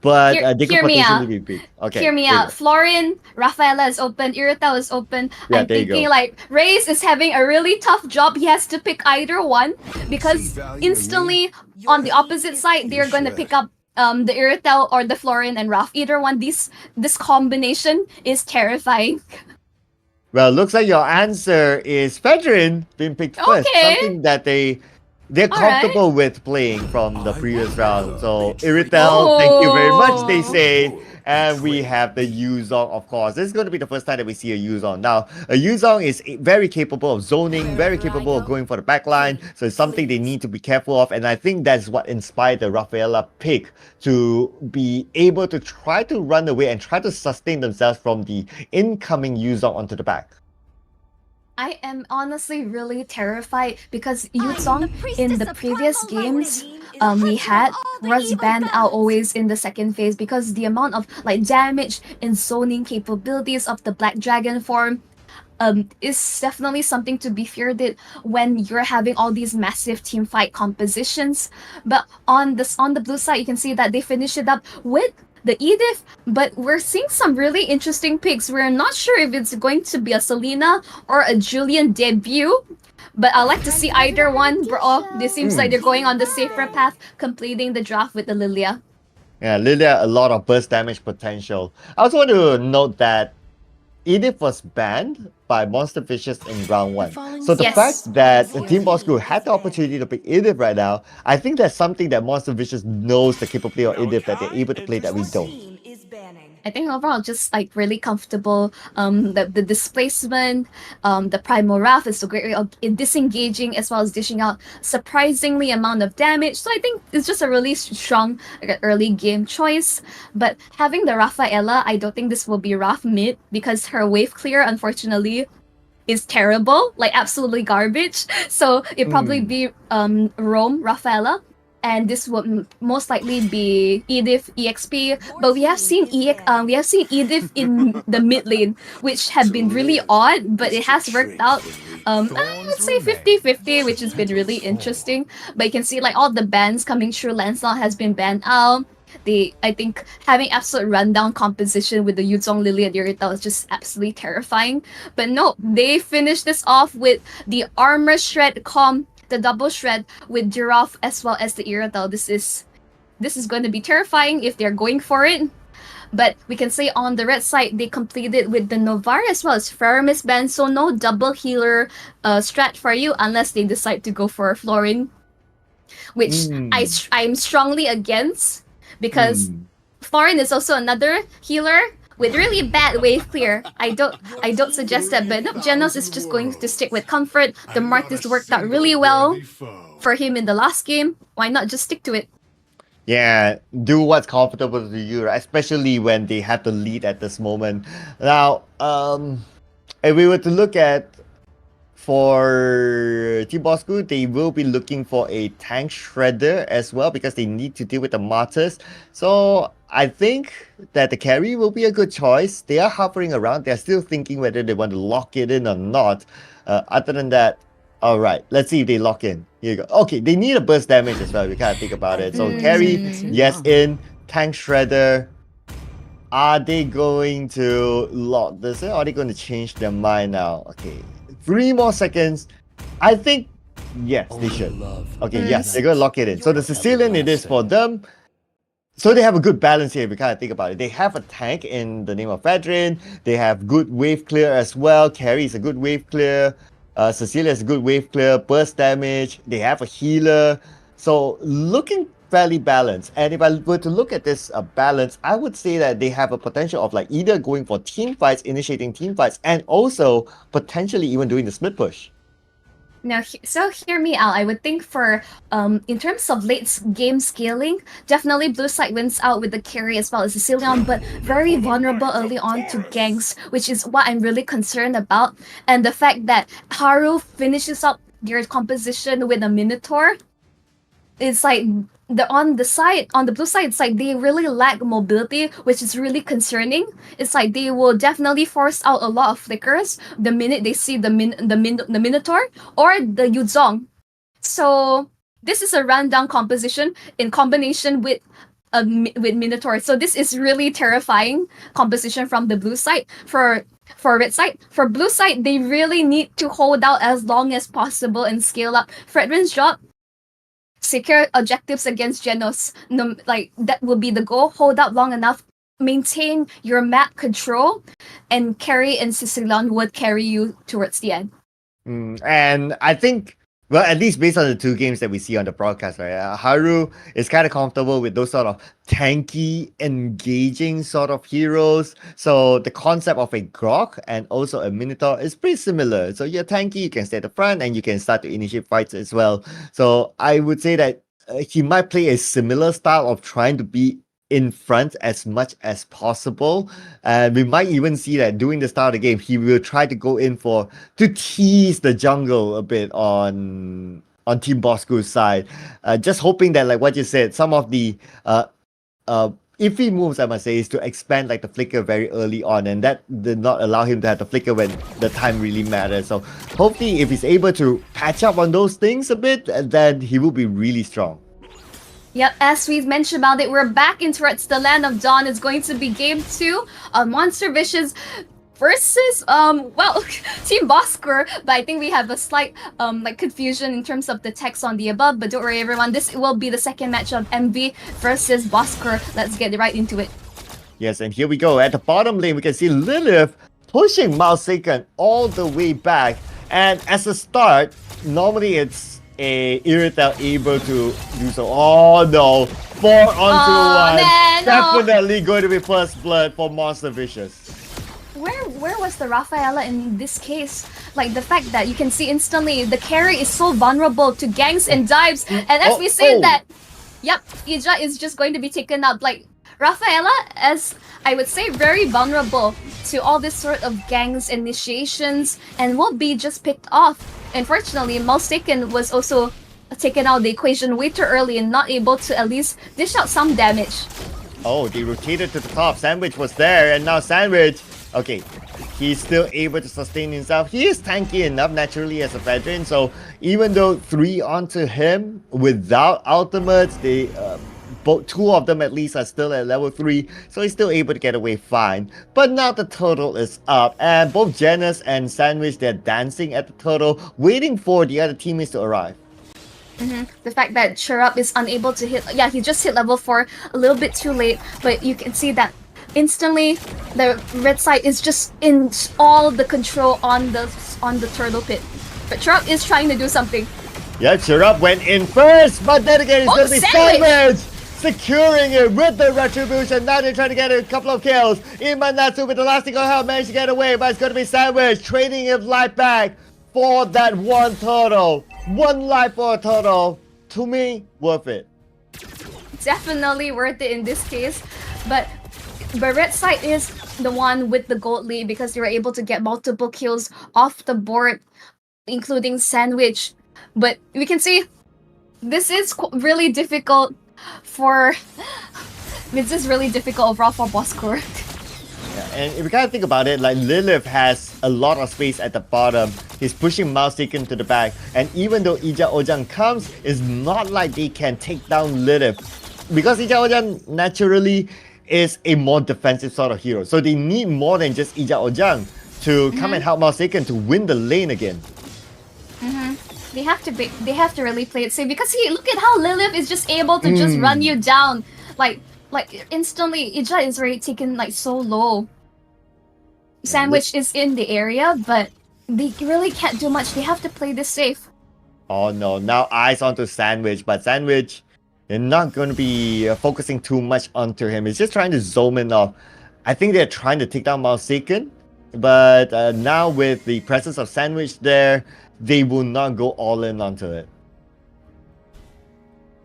But they could potentially be picked. Okay, hear me out. Florin, Rafaela is open, Iritel is open. Yeah, I'm thinking like Reyes is having a really tough job. He has to pick either one because instantly on the opposite side, they're going to pick up the Iritel or the Florin and Raf. Either one, this combination is terrifying. Well, looks like your answer is Fedrin being picked first. Something that they're comfortable with playing from the previous round. So Iritel, thank you very much, they say. And we have the Yuzong, of course. This is going to be the first time that we see a Yuzong. Now, a Yuzong is very capable of zoning, very capable of going for the backline. So it's something they need to be careful of. And I think that's what inspired the Rafaela pick to be able to try to run away and try to sustain themselves from the incoming Yuzong onto the back. I am honestly really terrified because Yuzong in the previous games we had was banned out always in the second phase because the amount of like damage and zoning capabilities of the Black Dragon form is definitely something to be feared when you're having all these massive team fight compositions. But on the blue side, you can see that they finish it up with the Edith, but we're seeing some really interesting picks. We're not sure if it's going to be a Selena or a Julian debut, but I like to see either one. This seems like they're going on the safer path, completing the draft with the Lilia. Yeah, Lilia, a lot of burst damage potential. I also want to note that Edith was banned by Monster Vicious in round 1. So the fact that Team Bosskurr had the opportunity to pick Edith right now, I think that's something that Monster Vicious knows the capability of Edith that they're able to play that we don't. I think overall just like really comfortable. The displacement, the Primal Wrath is so great in disengaging as well as dishing out surprisingly amount of damage. So I think it's just a really strong early game choice. But having the Rafaela, I don't think this will be Raf mid because her wave clear unfortunately is terrible, like absolutely garbage. So it probably be Rome, Rafaela. And this would most likely be Edith EXP, but we have seen Edith in the mid lane, which have been really odd, but it has worked out. I would say 50-50, which has been really interesting. But you can see like all the bans coming through. Lancelot has been banned out. I think having absolute rundown composition with the Yuzong, Lily, and Irrital is just absolutely terrifying. But no, they finished this off with the armor shred the double shred with Giraffe as well as the Irrital. This is going to be terrifying if they're going for it. But we can say on the red side, they completed with the Novar as well as Feramis Band, so no double healer strat for you unless they decide to go for a Florin, which I'm strongly against, because Florin is also another healer with really bad wave clear. I don't suggest that, but nope, Genos is just going to stick with comfort. The Martis worked out really well for him in the last game. Why not just stick to it? Yeah, do what's comfortable to you, right? Especially when they have the lead at this moment. Now, if we were to look at for Team Bosskurr, they will be looking for a tank shredder as well because they need to deal with the martyrs. So I think that the carry will be a good choice. They are hovering around. They're still thinking whether they want to lock it in or not. Other than that, all right, let's see if they lock in. Here you go. Okay, they need a burst damage as well. We can't think about it. So carry, yes, in. Tank shredder. Are they going to lock this in? Or are they going to change their mind now? Okay, 3 more seconds. I think, yes, they should. Okay, yes, they're going to lock it in. So the Sicilian, it is for them. So they have a good balance here if we kind of think about it. They have a tank in the name of Fedrin. They have good wave clear as well. Carry is a good wave clear. Cecilia has a good wave clear, burst damage. They have a healer. So looking fairly balanced. And if I were to look at this balance, I would say that they have a potential of like either going for team fights, initiating team fights, and also potentially even doing the split push. Now, so hear me out. I would think for in terms of late game scaling, definitely blue side wins out with the carry as well as Sicilian, but very vulnerable early on to ganks, which is what I'm really concerned about. And the fact that Haru finishes up their composition with a Minotaur, it's like on the blue side, it's like they really lack mobility, which is really concerning. It's like they will definitely force out a lot of flickers the minute they see the Minotaur or the Yuzong. So this is a rundown composition in combination with Minotaur. So this is really terrifying composition from the blue side. For red side, for blue side, they really need to hold out as long as possible and scale up. Fredrin's job, secure objectives against Genos. No, like that will be the goal. Hold out long enough, maintain your map control, and carry and Sicilian would carry you towards the end. And I think, well, at least based on the 2 games that we see on the broadcast, right? Haru is kind of comfortable with those sort of tanky, engaging sort of heroes. So the concept of a Grok and also a Minotaur is pretty similar. So you're tanky, you can stay at the front, and you can start to initiate fights as well. So I would say that he might play a similar style of trying to be in front as much as possible. And we might even see that during the start of the game, he will try to go in to tease the jungle a bit on Team Boskur's side. Just hoping that, like what you said, some of the iffy moves, I must say, is to expand like the flicker very early on, and that did not allow him to have the flicker when the time really matters. So hopefully if he's able to patch up on those things a bit, then he will be really strong. Yep, as we've mentioned about it, we're back in towards the Land of Dawn. It's going to be game 2 on Monster Vicious versus Team Bosskurr, but I think we have a slight confusion in terms of the text on the above. But don't worry, everyone, this will be the second match of MV versus Bosskurr. Let's get right into it. Yes, and here we go. At the bottom lane, we can see Lilith pushing Malsaken all the way back. And as a start, normally it's a Irrital able to do so. Oh no, 4 on 2 1. Man, Definitely going to be first blood for Monster Vicious. Where was the Rafaela in this case? Like the fact that you can see instantly the carry is so vulnerable to ganks and dives, and as we say that, yep, Ija is just going to be taken out. Like Rafaela, as I would say, very vulnerable to all this sort of ganks initiations and will be just picked off. Unfortunately, Malsaken was also taken out of the equation way too early and not able to at least dish out some damage. Oh, they rotated to the top. Sandwich was there, and now Sandwich, okay, he's still able to sustain himself. He is tanky enough naturally as a veteran, so even though 3 onto him without ultimates, they Both two of them at least are still at level 3, so he's still able to get away fine. But now the turtle is up, and both Janus and Sandwich, they're dancing at the turtle, waiting for the other teammates to arrive. The fact that Chirrup is unable to hit, yeah, he just hit level 4 a little bit too late, but you can see that instantly the red side is just in all the control on the turtle pit. But Chirrup is trying to do something. Yeah, Chirrup went in first, but then again it's going to be Sandwich securing it with the retribution. Now they're trying to get a couple of kills. Imanatsu with the last thing on help managed to get away, but it's going to be Sandwich trading his life back for that one turtle. One life for a turtle. To me, worth it. Definitely worth it in this case, but red side is the one with the gold lead because they were able to get multiple kills off the board, including Sandwich. But we can see this is really difficult for overall for Bosskurr. Yeah, and if you kind of think about it, like Lilith has a lot of space at the bottom. He's pushing Mousekin to the back, and even though Ija Ojang comes, it's not like they can take down Lilith because Ija Ojang naturally is a more defensive sort of hero. So they need more than just Ija Ojang to come and help Mousekin to win the lane again. They have to really play it safe because look at how Lilith is just able to just run you down like instantly. Ija is already taken like so low. Sandwich is in the area, but they really can't do much. They have to play this safe. Oh no, now eyes onto Sandwich, but Sandwich, they're not going to be focusing too much onto him. He's just trying to zoom in off. I think they're trying to take down Mousekin, but now with the presence of Sandwich there, they will not go all in onto it.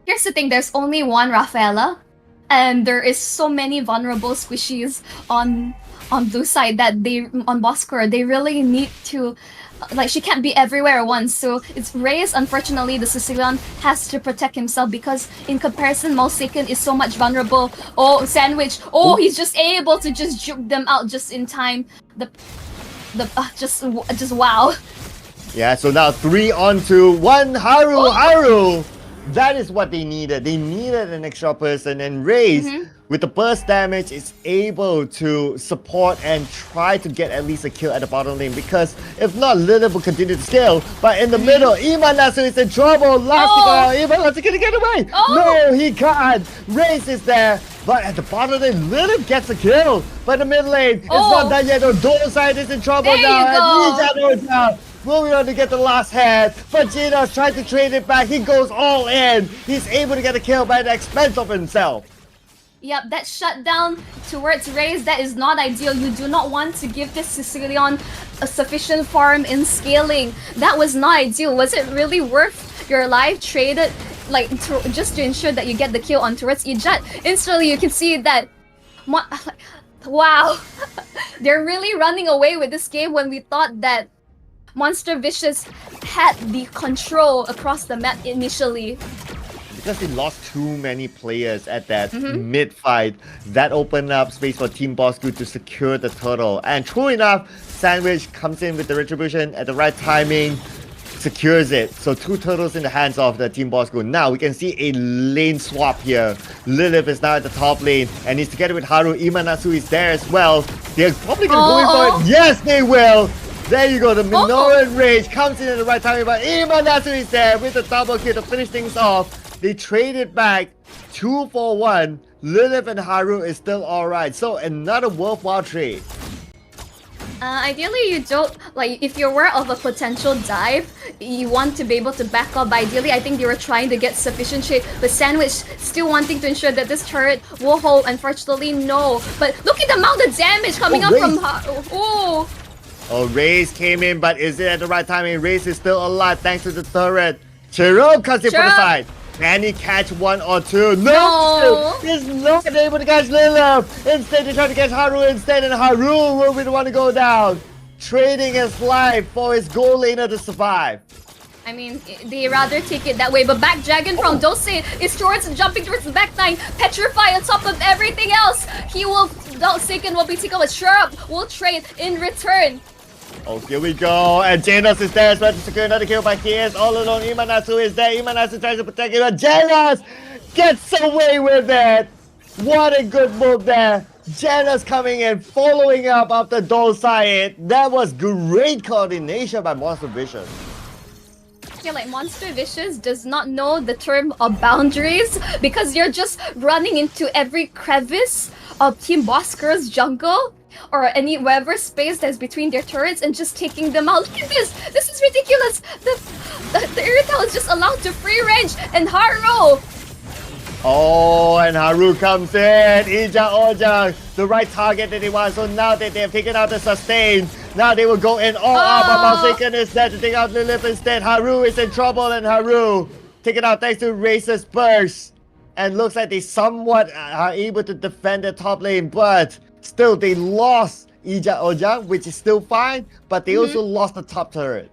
Here's the thing, there's only one Rafaela, and there is so many vulnerable squishies on blue side that on Bosskurr, they really need to, like, she can't be everywhere at once. So it's Reyes, unfortunately, the Sicilian has to protect himself because in comparison, Mousekin is so much vulnerable. Oh, Sandwich, he's just able to just juke them out just in time. Just wow. Yeah, so now 3 onto 1 Haru. That is what they needed. They needed an extra person, and Reyes, with the burst damage, is able to support and try to get at least a kill at the bottom lane, because if not, Lilith will continue to scale. But in the middle, Imanatsu is in trouble. Imanatsu gonna get away. No, he can't. Reyes is there, but at the bottom lane, Lilith gets a kill. But the mid lane, it's not done yet. Dole side is in trouble now. And now. Moving on to get the last head, but Gino's trying to trade it back. He goes all in. He's able to get a kill by the expense of himself. Yep, that shutdown towards Reyes, that is not ideal. You do not want to give this Sicilian a sufficient farm in scaling. That was not ideal. Was it really worth your life traded, like, just to ensure that you get the kill on towards Ijat? Instantly, you can see that. Wow, they're really running away with this game when we thought that Monster Vicious had the control across the map initially. Because they lost too many players at that mid-fight, that opened up space for Team Bosskurr to secure the turtle. And true enough, Sandwich comes in with the retribution at the right timing, secures it. So 2 turtles in the hands of the Team Bosskurr. Now we can see a lane swap here. Lilith is now at the top lane, and he's together with Haru. Imanatsu is there as well. They're probably going to go in for it. Yes, they will! There you go, the Minoran Rage comes in at the right time, but Imanatsu is there with the double kill to finish things off. They trade it back 2 for 1. Lilith and Haru is still alright, so another worthwhile trade. Ideally, you don't, like, if you're aware of a potential dive, you want to be able to back up. But ideally, I think they were trying to get sufficient trade, but Sandwich still wanting to ensure that this turret will hold. Unfortunately, no. But look at the amount of damage coming up from Haru. Oh, Reyes came in, but is it at the right timing? Reyes is still alive thanks to the turret. Chirrup comes in from the side. Can he catch 1 or 2? No! He's not able to catch Lilith. Instead, they try to catch Haru instead, and Haru will be the one to go down. Trading his life for his goal laner to survive. I mean, they rather take it that way, but back dragon from Dose is jumping towards the back line. Petrify on top of everything else. Dose will be taken with Chirrup. Will trade in return. Oh, here we go. And Janus is there as well to secure another kill, but he is all alone. Imanatsu is there. Imanatsu tries to protect him, but Janus gets away with it. What a good move there. Genos coming in, following up after Dolside. That was great coordination by Monster Vicious. Yeah, like Monster Vicious does not know the term of boundaries because you're just running into every crevice of Team Boskur's jungle or any wherever space that's between their turrets and just taking them out. Look at this! This is ridiculous! The Irrital is just allowed to free range and Haru! Oh, and Haru comes in. Ija Ojang, the right target that he wants. So now that they have taken out the sustain, now they will go in all out. But Malsekin is there to take out Lilith instead. Haru is in trouble, and Haru taken out thanks to Razor's burst. And looks like they somewhat are able to defend the top lane, but still they lost Ija Ojang, which is still fine, but they also lost the top turret.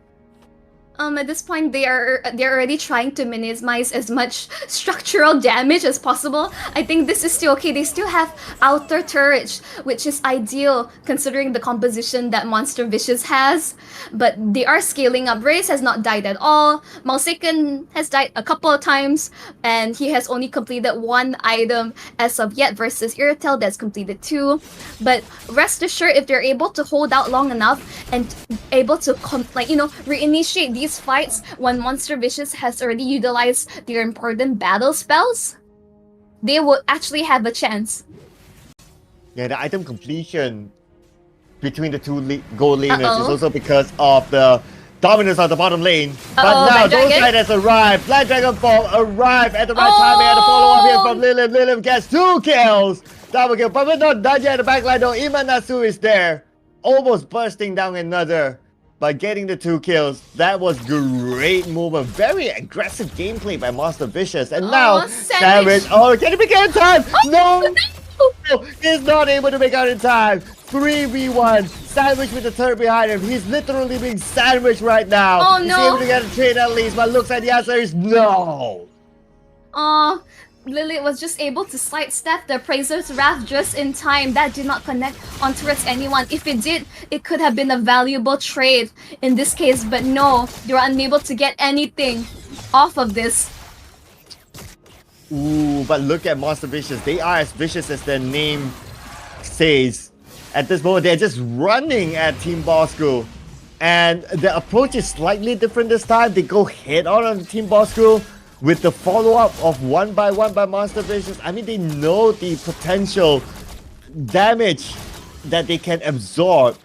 At this point, they're already trying to minimize as much structural damage as possible. I think this is still okay. They still have outer turret, which is ideal considering the composition that Monster Vicious has. But they are scaling up. Raze has not died at all. Malsekin has died a couple of times, and he has only completed one item as of yet versus Irritel that's completed 2. But rest assured, if they're able to hold out long enough and able to reinitiate these fights when Monster Vicious has already utilized their important battle spells, they will actually have a chance. Yeah, the item completion between the two gold laners is also because of the dominance of the bottom lane. But now Dolside has arrived. Black Dragon Fall arrived at the right time. They had a follow-up here from Lilith. Lilith gets 2 kills. Double kill. But we're not done yet at the backline though. Imanasu is there. Almost bursting down another. But getting the 2 kills, that was great movement. Very aggressive gameplay by Monster Vicious. And now, Savage. Oh, can he make out in time? No! He's not able to make out in time. 3v1. Sandwich with the turret behind him. He's literally being sandwiched right now. Oh, He's no. able to get a trade at least, but looks like the answer is no. Lily was just able to sidestep the Appraiser's Wrath just in time. That did not connect on towards anyone. If it did, it could have been a valuable trade in this case, but no, they were unable to get anything off of this. Ooh, but look at Monster Vicious. They are as vicious as their name says. At this moment, they're just running at Team Bosskurr. And the approach is slightly different this time. They go head-on on Team Bosskurr with the follow-up of 1 by 1 by Monster Vicious. I mean, they know the potential damage that they can absorb.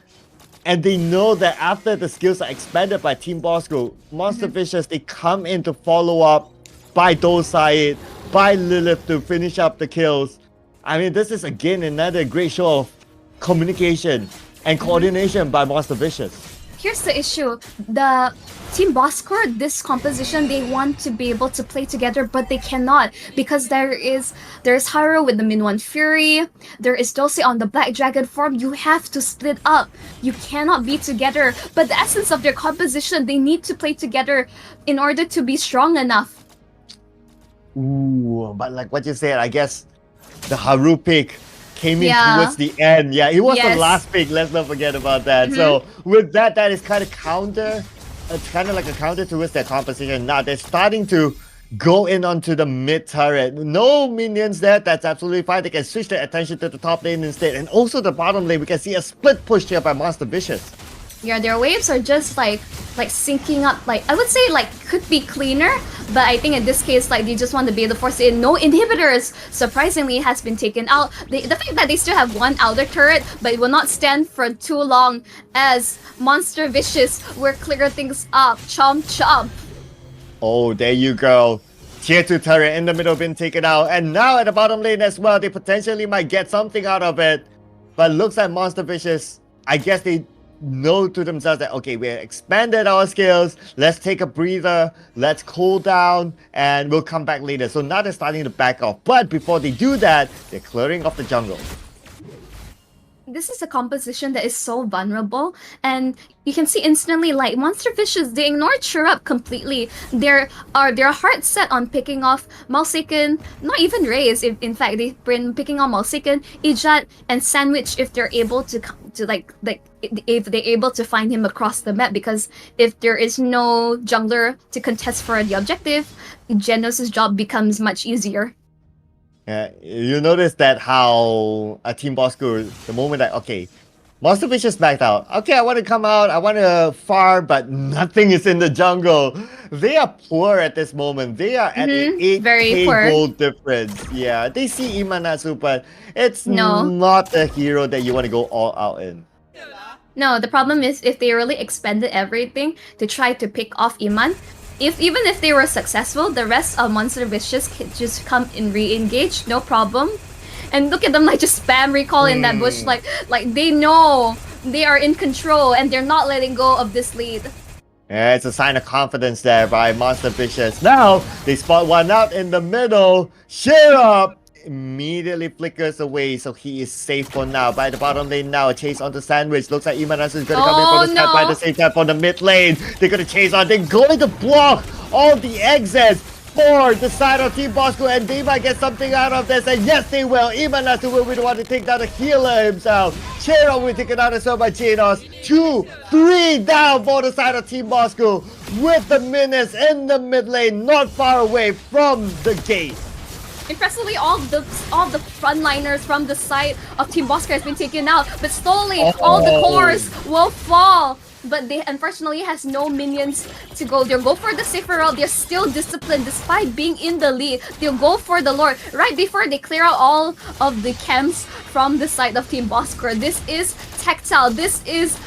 And they know that after the skills are expanded by Team Bosskurr, Monster Vicious, they come in to follow up by Dolside, by Lilith to finish up the kills. I mean, this is again another great show of communication and coordination by Monster Vicious. Here's the issue. The Team Bosskurr, this composition, they want to be able to play together, but they cannot because there's Haru with the Min 1 Fury, there is Dulce on the Black Dragon form. You have to split up. You cannot be together. But the essence of their composition, they need to play together in order to be strong enough. Ooh, but like what you said, I guess the Haru pick came in towards the end. Yeah, it was the last pick. Let's not forget about that. So with that, that is kind of counter. It's kind of like a counter towards their composition. Now they're starting to go in onto the mid turret. No minions there. That's absolutely fine. They can switch their attention to the top lane instead. And also the bottom lane. We can see a split push here by Monster Vicious. Yeah, their waves are just like syncing up. Like I would say could be cleaner, but I think in this case they just want to be able to force in. No inhibitors surprisingly has been taken out. The fact that they still have 1 outer turret, but it will not stand for too long as Monster Vicious will clear things up. Chomp chomp. Oh, there you go. Tier 2 turret in the middle been taken out, and now at the bottom lane as well, they potentially might get something out of it. But looks like Monster Vicious, I guess they know to themselves that, okay, we expanded our skills, let's take a breather, let's cool down, and we'll come back later. So now they're starting to back off. But before they do that, they're clearing off the jungle. This is a composition that is so vulnerable, and you can see instantly Monster Vicious, they ignore Chirrup completely. They're heart set on picking off Malsekin, not even Raze. In fact, they've been picking on Malsekin, Ijat, and Sandwich if they're able to if they're able to find him across the map, because if there is no jungler to contest for the objective, Genos' job becomes much easier. You notice that how a Team Bosskurr, the moment that, okay, Monster Fish is backed out. Okay, I want to come out, I want to farm, but nothing is in the jungle. They are poor at this moment. They are at a Very 8k poor. gold difference. Yeah, they see Imanatsu, but it's No. not a hero that you want to go all out in. No, the problem is if they really expended everything to try to pick off Iman, even if they were successful, the rest of Monster Vicious could just come and re-engage, no problem. And look at them like just spam recall in that bush, like they know they are in control and they're not letting go of this lead. Yeah, it's a sign of confidence there by Monster Vicious. Now, they spot one out in the middle. Share up! Immediately flickers away, so he is safe for now. By the bottom lane now, a chase onto Sandwich. Looks like Imanatsu is going to come in for the step by the same time for the mid lane. They're going to chase on. They're going to block all the exits for the side of Team Bosskurr, and they might get something out of this, and yes they will. Imanatsu will be the one to take down the healer himself. Chero will take it out as well by Genos. 2, 3 down for the side of Team Bosskurr with the Menace in the mid lane, not far away from the gate. Impressively, all the frontliners from the side of Team Bosskurr has been taken out, but slowly all the cores will fall. But they unfortunately has no minions to go. They'll go for the safer route. They're still disciplined despite being in the lead. They'll go for the Lord right before they clear out all of the camps from the side of Team Bosskurr. This is tactile. This is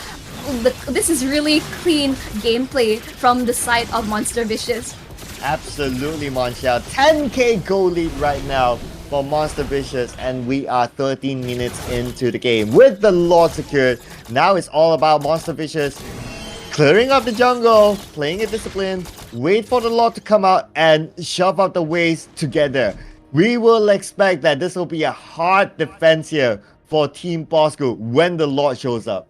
really clean gameplay from the side of Monster Vicious. Absolutely, Monchelle. 10k goal lead right now for Monster Vicious, and we are 13 minutes into the game with the Lord secured. Now it's all about Monster Vicious clearing up the jungle, playing it disciplined, wait for the Lord to come out and shove out the waves together. We will expect that this will be a hard defense here for Team Bosskurr when the Lord shows up.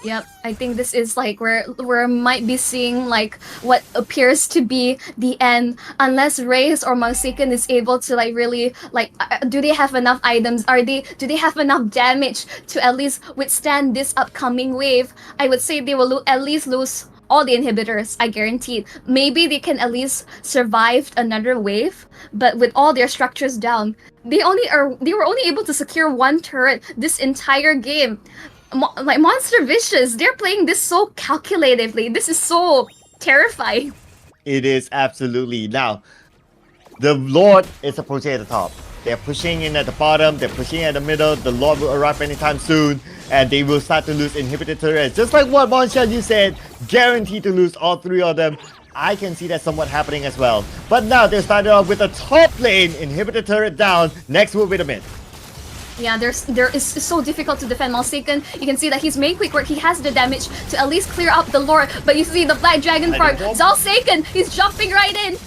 Yep, I think this is like where might be seeing like what appears to be the end, unless Raze or Mangsiken is able to like really like do they have enough items? Do they have enough damage to at least withstand this upcoming wave? I would say they will at least lose all the inhibitors, I guarantee. Maybe they can at least survive another wave, but with all their structures down, they were only able to secure one turret this entire game. Like Monster Vicious, they're playing this so calculatively. This is so terrifying. It is absolutely. Now, the Lord is approaching at the top. They're pushing in at the bottom, they're pushing at the middle. The Lord will arrive anytime soon, and they will start to lose inhibited turrets. Just like what Monchelle you said, guaranteed to lose all three of them. I can see that somewhat happening as well. But now they're starting off with the top lane, inhibited turret down. Next will be the mid. Yeah, it's so difficult to defend Mangsiken. You can see that he's made quick work. He has the damage to at least clear up the Lord. But you see the Black Dragon part. Zalsaken, he's jumping right in.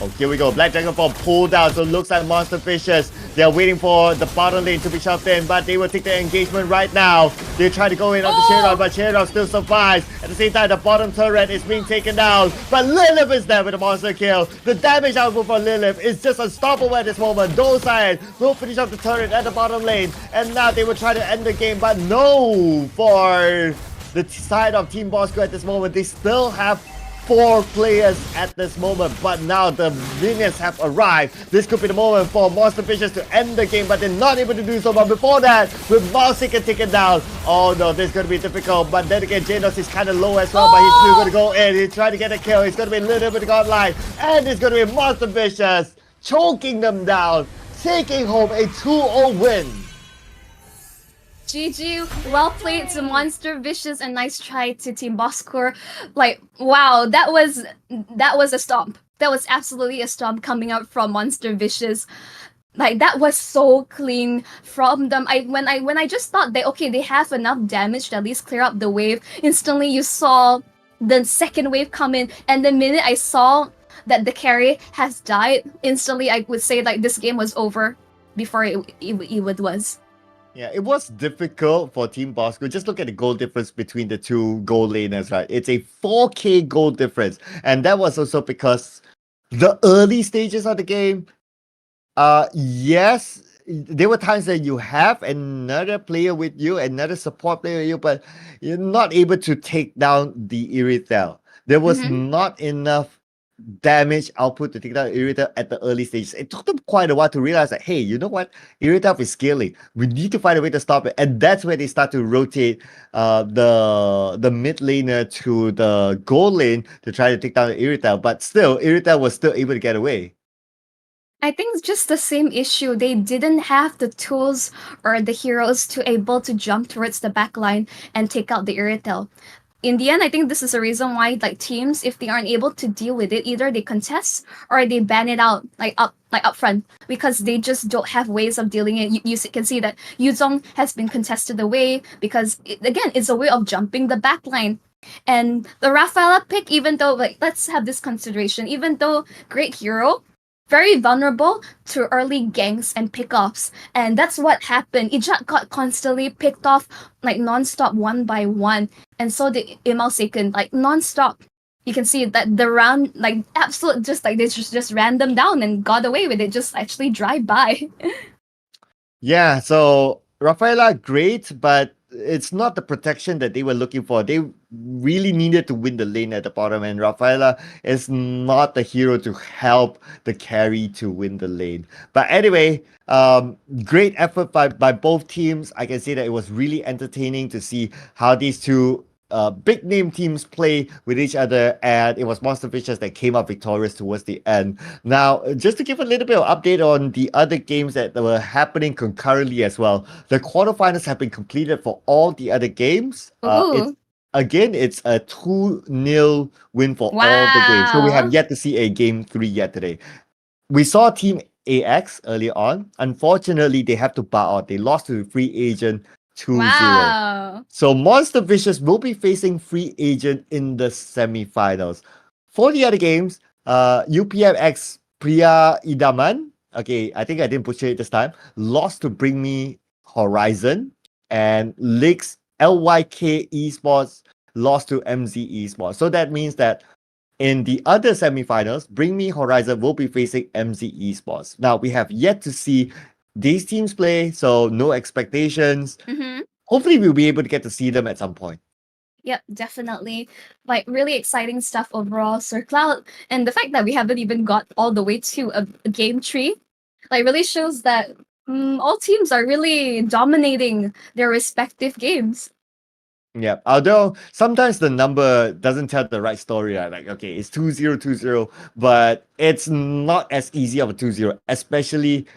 Oh, here we go. Black Dragon Form pulled down, so it looks like Monster Vicious. They're waiting for the bottom lane to be shoved in, but they will take the engagement right now. They're trying to go in on the Shinobi, but Shinobi still survives. At the same time, the bottom turret is being taken down, but Lilith is there with a monster kill. The damage output for Lilith is just unstoppable at this moment. Dolside will finish off the turret at the bottom lane, and now they will try to end the game, but no, for the side of Team Bosskurr at this moment, they still have 4 players at this moment, but now the minions have arrived. This could be the moment for Monster Vicious to end the game, but they're not able to do so. But before that, with Mangsiken taken down, oh no, this is going to be difficult. But then again, Genos is kind of low as well, but he's still going to go in. He's trying to get a kill. He's going to be a little bit godlike, and it's going to be Monster Vicious choking them down, taking home a 2-0 win. GG, well played to Monster Vicious, and nice try to Team Bosskurr. Like, wow, that was a stomp. That was absolutely a stomp coming out from Monster Vicious. Like, that was so clean from them. When I just thought that okay, they have enough damage to at least clear up the wave, instantly you saw the second wave come in, and the minute I saw that the carry has died, instantly I would say like this game was over before it was. Yeah, it was difficult for Team Bosskurr. Just look at the goal difference between the two goal laners, right? It's a 4k goal difference. And that was also because the early stages of the game, yes, there were times that you have another player with you, another support player with you, but you're not able to take down the Irithel. There was not enough damage output to take down Irritav at the early stages. It took them quite a while to realize that, hey, you know what? Irritav is scaling. We need to find a way to stop it. And that's where they start to rotate the mid laner to the gold lane to try to take down the Irritav. But still, Irritav was still able to get away. I think it's just the same issue. They didn't have the tools or the heroes to able to jump towards the back line and take out the Irritel. In the end, I think this is the reason why like teams, if they aren't able to deal with it, either they contest or they ban it out up front because they just don't have ways of dealing it. You can see that Yuzong has been contested away because again, it's a way of jumping the back line. And the Rafaela pick, even though let's have this consideration, even though great hero, very vulnerable to early ganks and pickoffs. And that's what happened. Ijat got constantly picked off non-stop one by one. And so did Imal Seiken, non-stop. You can see that the round, absolute, they just ran them down and got away with it, just actually drive by. Yeah, so Rafaela, great, but it's not the protection that they were looking for. They really needed to win the lane at the bottom, and Rafaela is not the hero to help the carry to win the lane. But anyway, great effort by both teams. I can say that it was really entertaining to see how these two big name teams play with each other, and it was Monster Fishes that came up victorious towards the end. Now, just to give a little bit of update on the other games that were happening concurrently as well, the quarterfinals have been completed for all the other games. It's a 2-0 win for all the games. So we have yet to see a game 3 yet today. We saw Team AX earlier on. Unfortunately, they have to bow out. They lost to the free agent 2-0. Wow. So Monster Vicious will be facing free agent in the semifinals. For the other games, UPM X Priaidaman, okay, I think I didn't butcher it this time, lost to Bring Me Horizon, and LYK Esports lost to MZ Esports. So that means that in the other semifinals, Bring Me Horizon will be facing MZ Esports. Now, we have yet to see these teams play, so no expectations. Hopefully, we'll be able to get to see them at some point. Yep, definitely. Really exciting stuff overall. Sir Cloud, and the fact that we haven't even got all the way to a game tree, really shows that all teams are really dominating their respective games. Yeah, although sometimes the number doesn't tell the right story. Okay, it's 2-0, 2-0, but it's not as easy of a 2-0, especially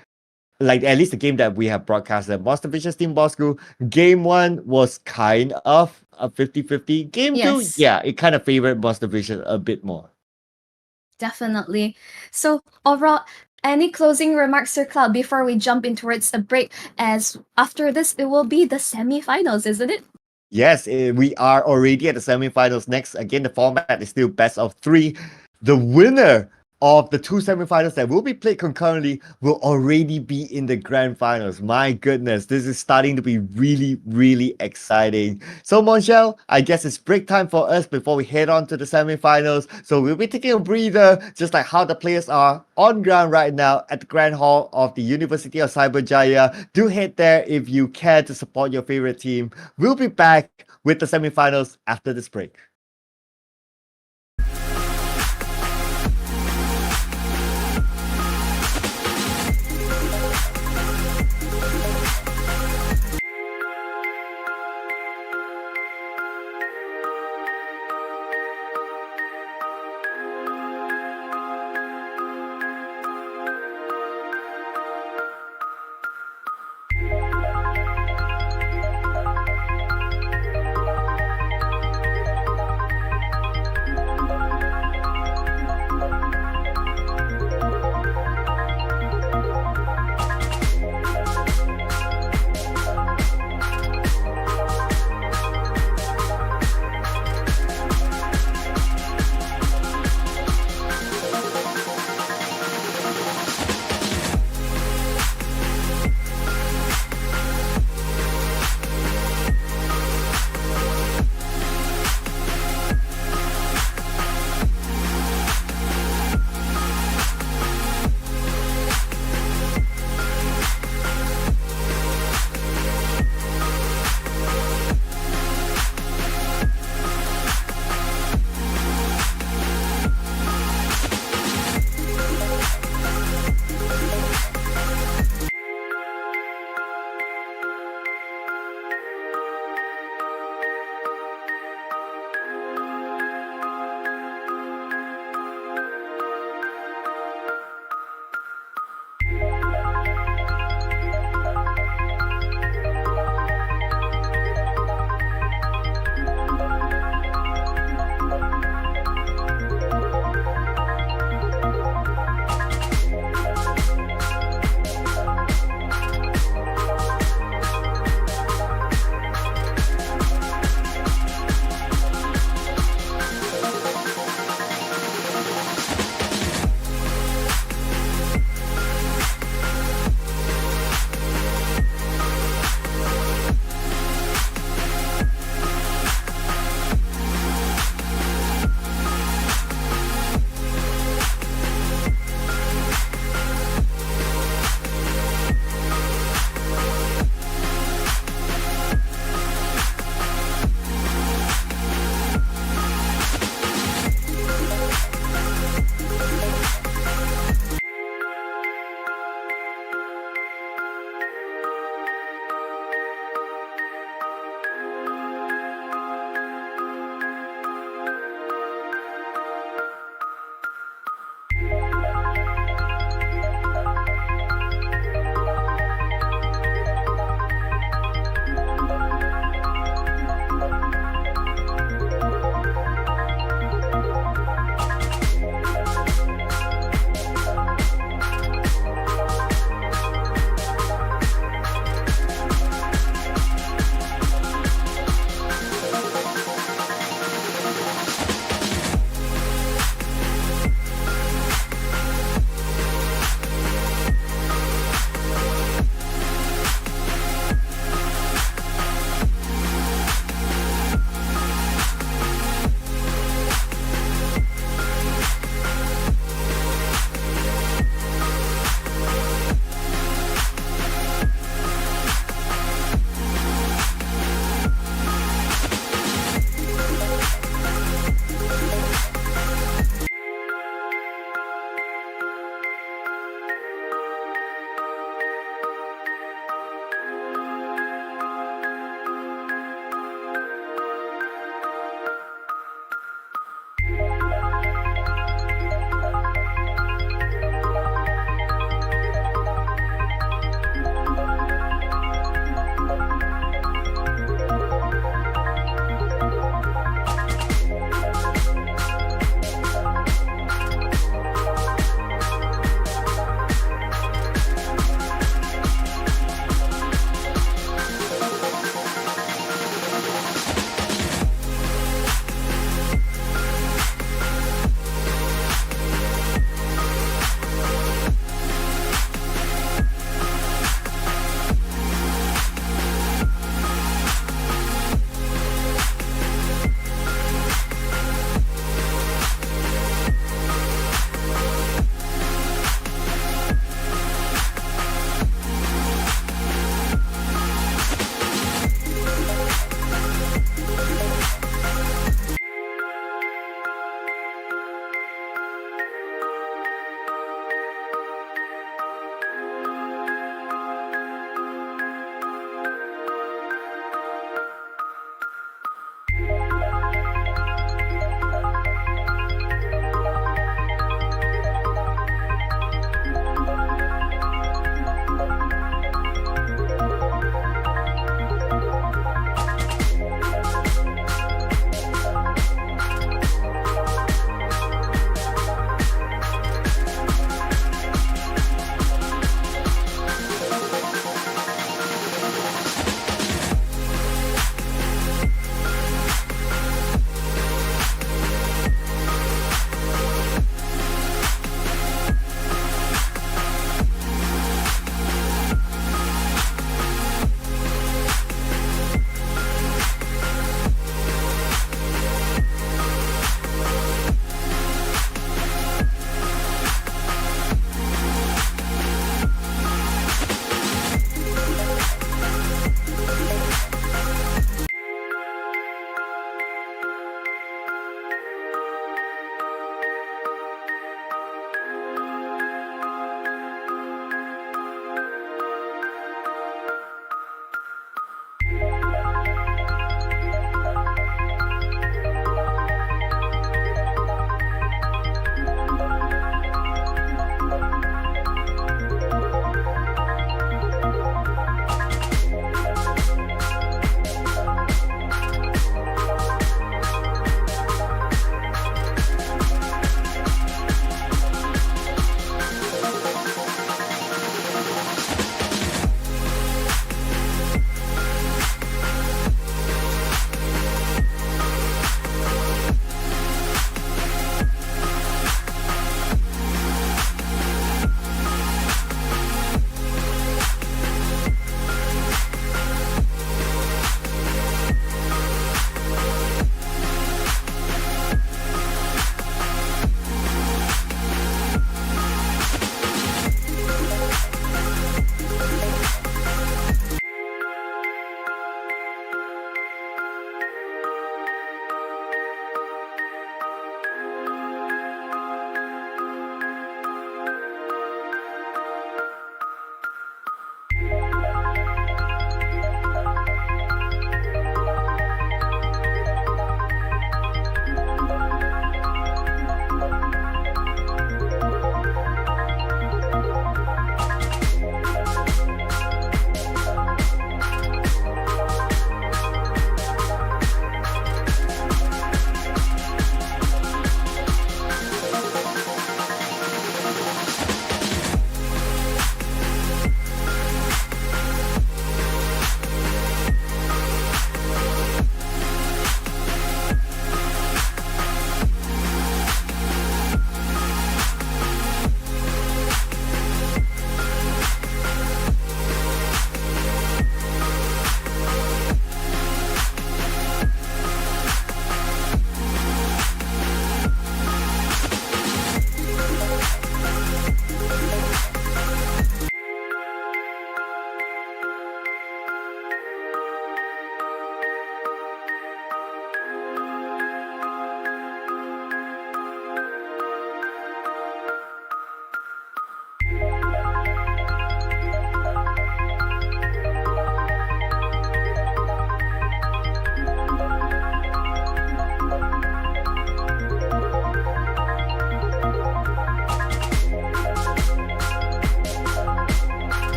at least the game that we have broadcasted, Monster Vicious Team Boskurr, game 1 was kind of a 50-50. Game 2, yeah, it kind of favored Monster Vicious a bit more. Definitely. So overall, any closing remarks, Sir Cloud, before we jump in towards a break? As after this, it will be the semifinals, isn't it? Yes, we are already at the semifinals. Next, again, the format is still best of 3. The winner of the 2 semifinals that will be played concurrently will already be in the grand finals. My goodness, this is starting to be really, really exciting. So, Monchelle, I guess it's break time for us before we head on to the semifinals. So we'll be taking a breather, just like how the players are on ground right now at the Grand Hall of the University of Cyberjaya. Do head there if you can to support your favorite team. We'll be back with the semifinals after this break.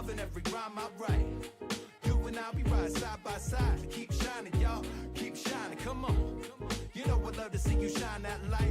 loving every rhyme I write. You and I'll be right side by side. Keep shining, y'all. Keep shining. Come on. You know I love to see you shine that light.